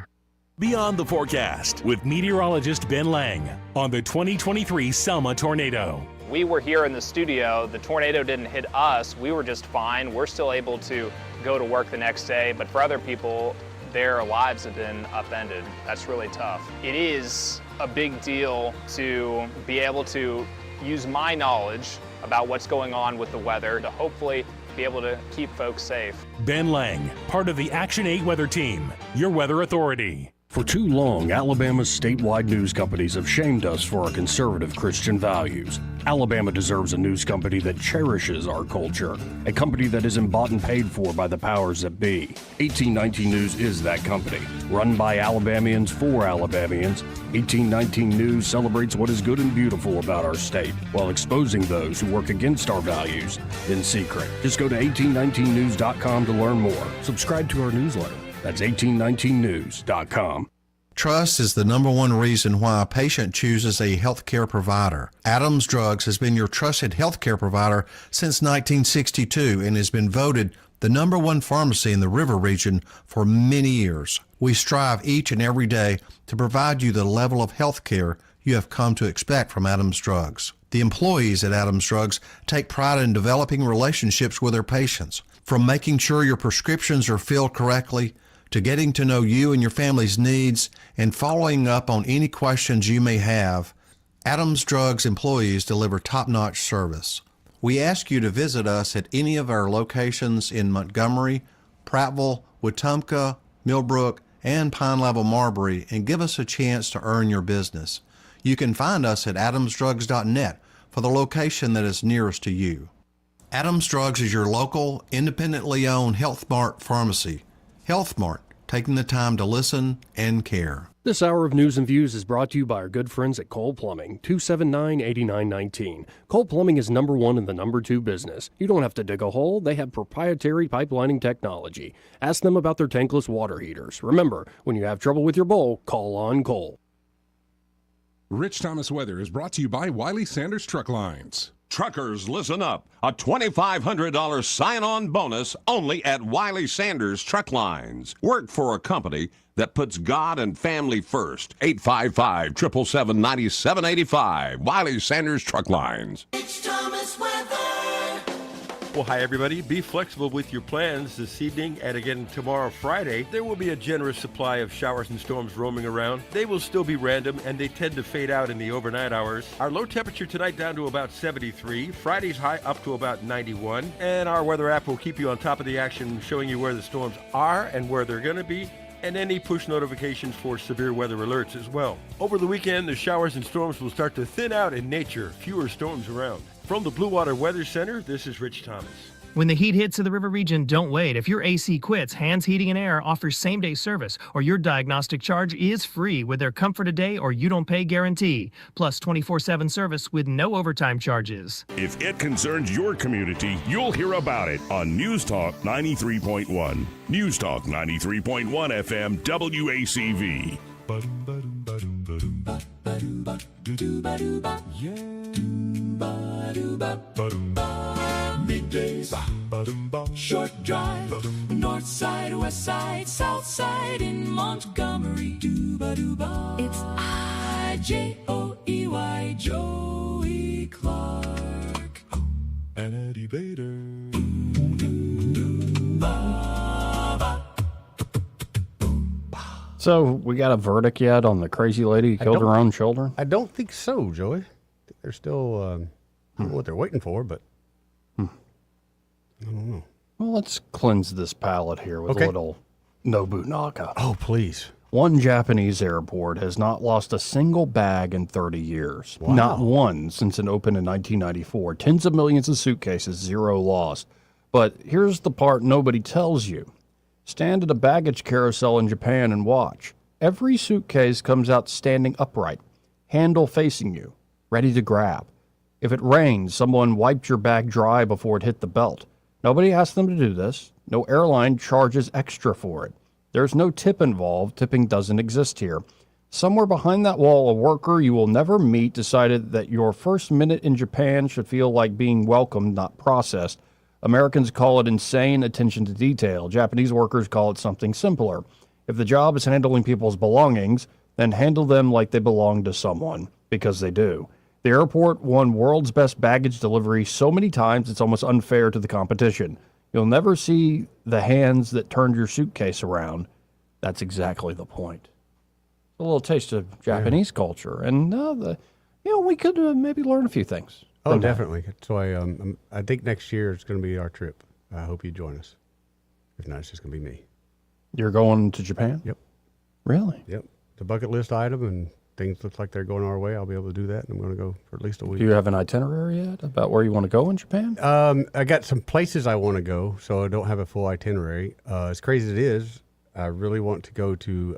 Beyond the Forecast with meteorologist Ben Lang on the 2023 Selma tornado. We were here in the studio. The tornado didn't hit us. We were just fine. We're still able to go to work the next day. But for other people, their lives have been upended. That's really tough. It is a big deal to be able to use my knowledge about what's going on with the weather to hopefully be able to keep folks safe. Ben Lang, part of the Action 8 weather team, your weather authority. For too long, Alabama's statewide news companies have shamed us for our conservative Christian values. Alabama deserves a news company that cherishes our culture, a company that isn't bought and paid for by the powers that be. 1819 News is that company. Run by Alabamians for Alabamians, 1819 News celebrates what is good and beautiful about our state, while exposing those who work against our values in secret. Just go to 1819news.com to learn more. Subscribe to our newsletter. That's 1819news.com. Trust is the number one reason why a patient chooses a healthcare provider. Adams Drugs has been your trusted healthcare provider since 1962 and has been voted the number one pharmacy in the River region for many years. We strive each and every day to provide you the level of healthcare you have come to expect from Adams Drugs. The employees at Adams Drugs take pride in developing relationships with their patients, from making sure your prescriptions are filled correctly to getting to know you and your family's needs and following up on any questions you may have. Adams Drugs employees deliver top-notch service. We ask you to visit us at any of our locations in Montgomery, Prattville, Wetumpka, Millbrook, and Pine Level Marbury and give us a chance to earn your business. You can find us at adamsdrugs.net for the location that is nearest to you. Adams Drugs is your local, independently owned Health Mart pharmacy. Health Mart, taking the time to listen and care. This hour of News and Views is brought to you by our good friends at Cole Plumbing, 279-8919. Cole Plumbing is number one in the number two business. You don't have to dig a hole. They have proprietary pipelining technology. Ask them about their tankless water heaters. Remember, when you have trouble with your bowl, call on Cole. Rich Thomas Weather is brought to you by Wiley Sanders Truck Lines. Truckers, listen up. A $2,500 sign-on bonus only at Wiley Sanders Truck Lines. Work for a company that puts God and family first. 855-777-9785. Wiley Sanders Truck Lines. Rich Thomas Weather. Well, hi, everybody. Be flexible with your plans this evening and again tomorrow, Friday. There will be a generous supply of showers and storms roaming around. They will still be random, and they tend to fade out in the overnight hours. Our low temperature tonight down to about 73. Friday's high up to about 91. And our weather app will keep you on top of the action, showing you where the storms are and where they're going to be, and any push notifications for severe weather alerts as well. Over the weekend, the showers and storms will start to thin out in nature. Fewer storms around. From the Blue Water Weather Center, this is Rich Thomas. When the heat hits to the River region, don't wait. If your AC quits, Hands Heating and Air offers same-day service, or your diagnostic charge is free with their Comfort a Day or You Don't Pay guarantee, plus 24/7 service with no overtime charges. If it concerns your community, you'll hear about it on News Talk 93.1. News Talk 93.1 FM WACV. Middays, short drive, north side, west side, south side in Montgomery. It's I-J-O-E-Y, Joey Clark and Eddie Bader. So, we got a verdict yet on the crazy lady who killed her own children? I don't think so, Joey. They're still, I don't know what they're waiting for, but I don't know. Well, let's cleanse this palate here with a little Nobunaga. Oh, please. One Japanese airport has not lost a single bag in 30 years. Wow. Not one since it opened in 1994. Tens of millions of suitcases, zero lost. But here's the part nobody tells you. Stand at a baggage carousel in Japan and watch. Every suitcase comes out standing upright, handle facing you, ready to grab. If it rains, someone wiped your bag dry before it hit the belt. Nobody asked them to do this. No airline charges extra for it. There's no tip involved. Tipping doesn't exist here. Somewhere behind that wall, a worker you will never meet decided that your first minute in Japan should feel like being welcomed, not processed. Americans call it insane attention to detail. Japanese workers call it something simpler. If the job is handling people's belongings, then handle them like they belong to someone, because they do. The airport won world's best baggage delivery so many times it's almost unfair to the competition. You'll never see the hands that turned your suitcase around. That's exactly the point. A little taste of Japanese culture, and we could maybe learn a few things. Oh, definitely. So I think next year it's going to be our trip. I hope you join us. If not, it's just going to be me. You're going to Japan? Yep. Really? Yep. It's a bucket list item, and things look like they're going our way, I'll be able to do that, and I'm going to go for at least a week. Do you have an itinerary yet about where you want to go in Japan? I got some places I want to go, so I don't have a full itinerary. As crazy as it is, I really want to go to,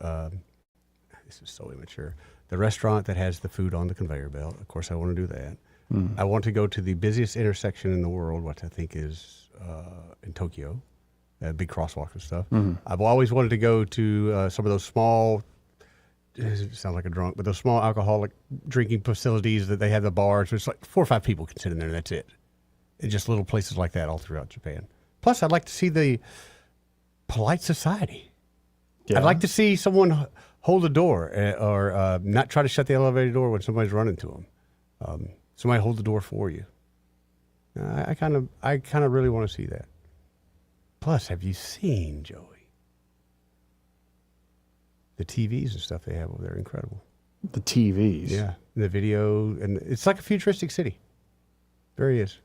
this is so immature, the restaurant that has the food on the conveyor belt. Of course, I want to do that. I want to go to the busiest intersection in the world, which I think is in Tokyo, big crosswalk and stuff. I've always wanted to go to some of those small, it sounds like a drunk, but those small alcoholic drinking facilities that they have the bars. It's like 4 or 5 people can sit in there, and that's it. And just little places like that all throughout Japan. Plus, I'd like to see the polite society. Yeah. I'd like to see someone hold the door or not try to shut the elevator door when somebody's running to them. Somebody hold the door for you. I kind of really want to see that. Plus, have you seen, Joey, the TVs and stuff they have over there? Incredible. The TVs. Yeah, the video, and it's like a futuristic city. There he is.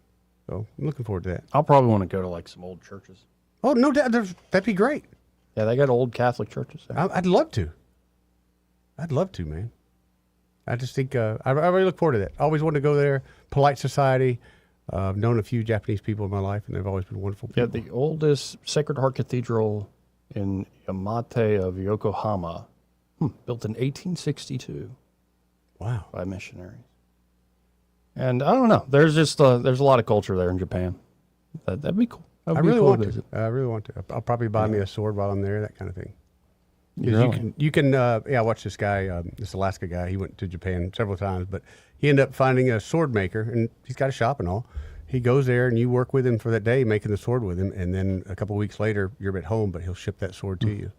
So I'm looking forward to that. I'll probably want to go to like some old churches. Oh, no doubt. That'd be great. Yeah, they got old Catholic churches there. I'd love to. I'd love to, man. I just think I really look forward to that. I always wanted to go there. Polite society. I've known a few Japanese people in my life, and they've always been wonderful people. Yeah, the oldest Sacred Heart Cathedral in Yamate of Yokohama, built in 1862. Wow. By missionaries. And I don't know. There's just there's a lot of culture there in Japan. That'd be cool. I really want to. I really want to. I'll probably buy me a sword while I'm there, that kind of thing. Really? You can. I watched this guy, this Alaska guy. He went to Japan several times, but he ended up finding a sword maker, and he's got a shop and all. He goes there, and you work with him for that day, making the sword with him, and then a couple of weeks later, you're at home, but he'll ship that sword to you.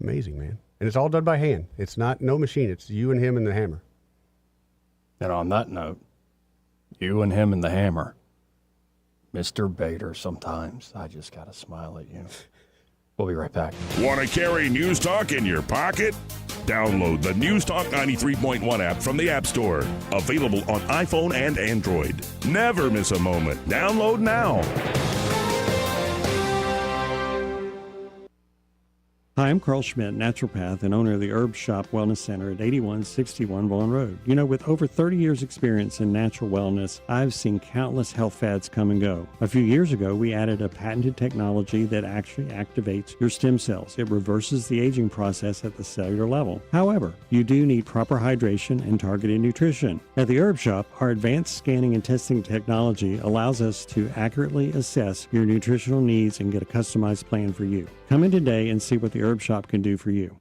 Amazing, man. And it's all done by hand. It's no machine. It's you and him and the hammer. And on that note, you and him and the hammer, Mr. Bader, sometimes I just got to smile at you. We'll be right back. Want to carry News Talk in your pocket? Download the News Talk 93.1 app from the App Store. Available on iPhone and Android. Never miss a moment. Download now. Hi, I'm Carl Schmidt, naturopath and owner of the Herb Shop Wellness Center at 8161 Vaughan Road. You know, with over 30 years experience in natural wellness, I've seen countless health fads come and go. A few years ago, we added a patented technology that actually activates your stem cells. It reverses the aging process at the cellular level. However, you do need proper hydration and targeted nutrition. At the Herb Shop, our advanced scanning and testing technology allows us to accurately assess your nutritional needs and get a customized plan for you. Come in today and see what the Herb Shop can do for you.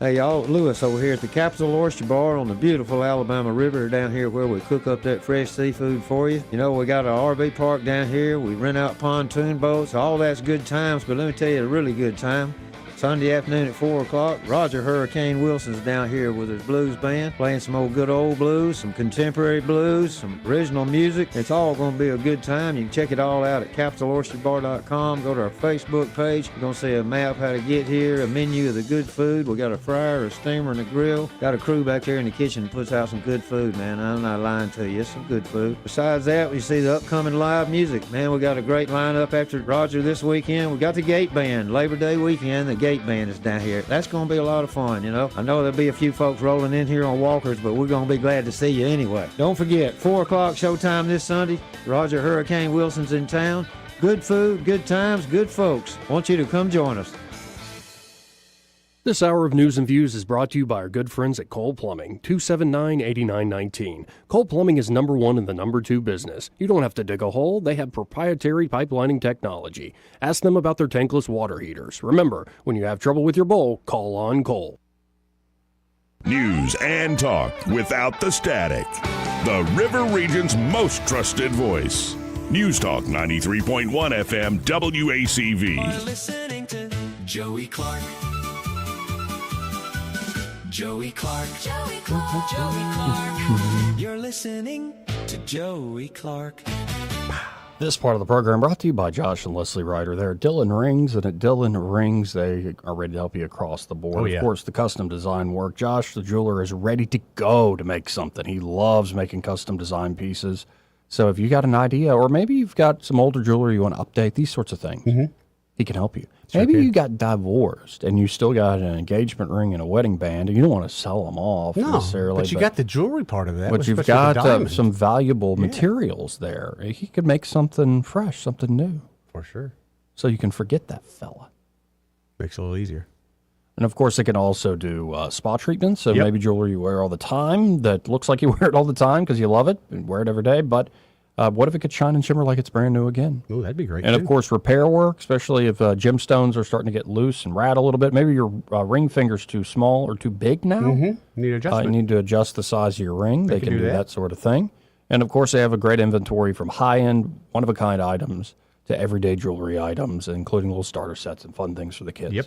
Hey y'all, Lewis over here at the Capital Oyster Bar on the beautiful Alabama River down here where we cook up that fresh seafood for you. You know, we got an RV park down here. We rent out pontoon boats. All that's good times, but let me tell you a really good time. Sunday afternoon at 4 o'clock, Roger Hurricane Wilson's down here with his blues band, playing some old good old blues, some contemporary blues, some original music. It's all going to be a good time. You can check it all out at CapitalOysterBar.com. Go to our Facebook page. You're going to see a map how to get here, a menu of the good food. We got a fryer, a steamer, and a grill. Got a crew back there in the kitchen that puts out some good food, man. I'm not lying to you. It's some good food. Besides that, we see the upcoming live music. Man, we got a great lineup after Roger this weekend. We got the Gate Band, Labor Day weekend. The Gate Band is down here. That's going to be a lot of fun, you know. I know there'll be a few folks rolling in here on walkers, but we're going to be glad to see you anyway. Don't forget, 4 o'clock showtime this Sunday. Roger Hurricane Wilson's in town. Good food, good times, good folks. Want you to come join us. This hour of News and Views is brought to you by our good friends at Cole Plumbing, 279-8919. Cole Plumbing is number one in the number two business. You don't have to dig a hole. They have proprietary pipelining technology. Ask them about their tankless water heaters. Remember, when you have trouble with your bowl, call on Cole. News and talk without the static. The River Region's most trusted voice. News Talk 93.1 FM WACV. Are listening to Joey Clark. Joey Clark. Joey Clark. Joey Clark. You're listening to Joey Clark. This part of the program brought to you by Josh and Leslie Ryder. They're at Dillon Rings, and at Dillon Rings, they are ready to help you across the board. Oh, yeah. Of course, the custom design work. Josh, the jeweler, is ready to go to make something. He loves making custom design pieces. So if you got an idea, or maybe you've got some older jewelry you want to update, these sorts of things, he can help you. Maybe you got divorced and you still got an engagement ring and a wedding band, and you don't want to sell them off necessarily. But you got the jewelry part of that. But you've got some valuable materials there. He could make something fresh, something new. For sure. So you can forget that fella. Makes it a little easier. And, of course, they can also do spa treatments. So maybe jewelry you wear all the time that looks like you wear it all the time because you love it and wear it every day. But what if it could shine and shimmer like it's brand new again? Oh, that'd be great. And, of course, repair work, especially if gemstones are starting to get loose and rattle a little bit. Maybe your ring finger's too small or too big now. Mm-hmm. Need adjustment. You need to adjust the size of your ring. They can do that sort of thing. And, of course, they have a great inventory from high-end, one-of-a-kind items to everyday jewelry items, including little starter sets and fun things for the kids. Yep.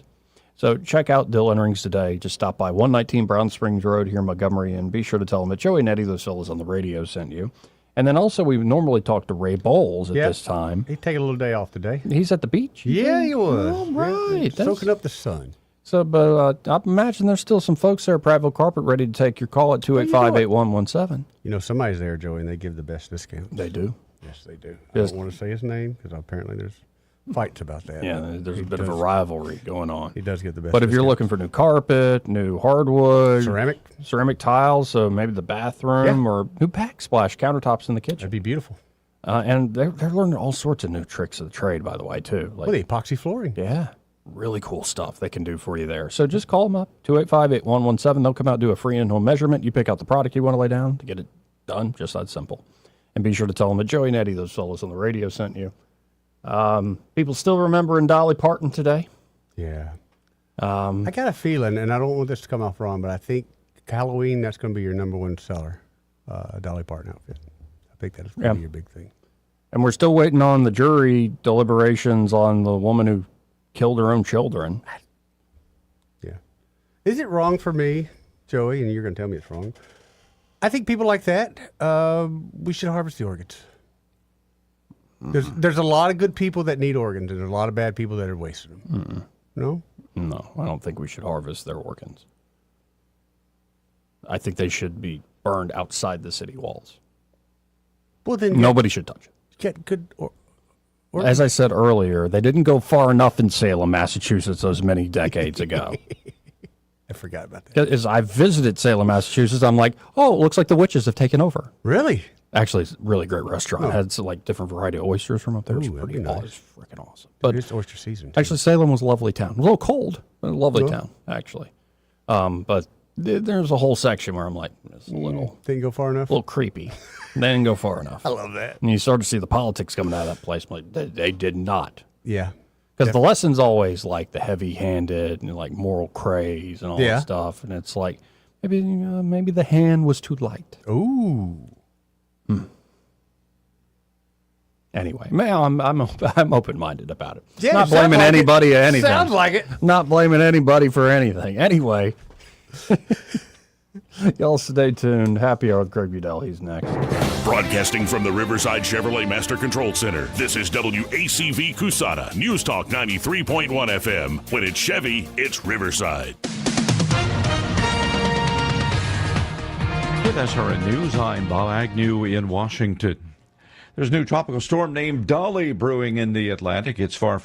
So check out Dillon Rings today. Just stop by 119 Brown Springs Road here in Montgomery, and be sure to tell them that Joey and Eddie, those fellas on the radio, sent you. And then also, we normally talk to Ray Bowles at this time. He's taking a little day off today. He's at the beach. Yeah, he was. All right. Soaking up the sun. So, but I imagine there's still some folks there at Prattville Carpet ready to take your call at 285-8117. You know, somebody's there, Joey, and they give the best discounts. They do. Yes, they do. I don't want to say his name because apparently there's fights about that. Yeah, there's a bit of a rivalry going on. He does get the best. But if you're looking for new carpet, new hardwood, ceramic tiles, so maybe the bathroom or new backsplash countertops in the kitchen. That'd be beautiful. And they're learning all sorts of new tricks of the trade, by the way, too. Like the epoxy flooring. Yeah. Really cool stuff they can do for you there. So just call them up, 285-8117. They'll come out and do a free in-home measurement. You pick out the product you want to lay down to get it done. Just that simple. And be sure to tell them that Joey and Eddie, those fellows on the radio, sent you. People still remembering Dolly Parton today. Yeah. I got a feeling, and I don't want this to come off wrong, but I think Halloween, that's going to be your number one seller, Dolly Parton outfit. I think that's going to be your big thing. And we're still waiting on the jury deliberations on the woman who killed her own children. Yeah. Is it wrong for me, Joey, and you're going to tell me it's wrong, I think people like that, we should harvest the organs. There's a lot of good people that need organs, and there's a lot of bad people that are wasting them. No? No, I don't think we should harvest their organs. I think they should be burned outside the city walls. Well, then nobody should touch it. Get good As I said earlier, they didn't go far enough in Salem, Massachusetts, those many decades ago. I forgot about that. As I visited Salem, Massachusetts, I'm like, oh, it looks like the witches have taken over. Really? Actually, it's a really great restaurant. It had some, like different variety of oysters from up there. It was pretty nice. It's freaking awesome. But it's oyster season, too. Actually, Salem was a lovely town. A little cold, but a lovely town, actually. But there's a whole section where I'm like, it's a little... Didn't go far enough? A little creepy. They didn't go far enough. I love that. And you start to see the politics coming out of that place. I'm like, they did not. Yeah. Because the lesson's always like the heavy-handed and like moral craze and all that stuff. And it's like, maybe the hand was too light. Ooh. Anyway, man, I'm open-minded about it. Yeah, not blaming anybody or anything. Sounds like it. Not blaming anybody for anything. Anyway, y'all stay tuned. Happy Hour with Greg Budell. He's next. Broadcasting from the Riverside Chevrolet Master Control Center, this is WACV Cusana, News Talk 93.1 FM. When it's Chevy, it's Riverside. With SRN News, I'm Bob Agnew in Washington. There's a new tropical storm named Dolly brewing in the Atlantic. It's far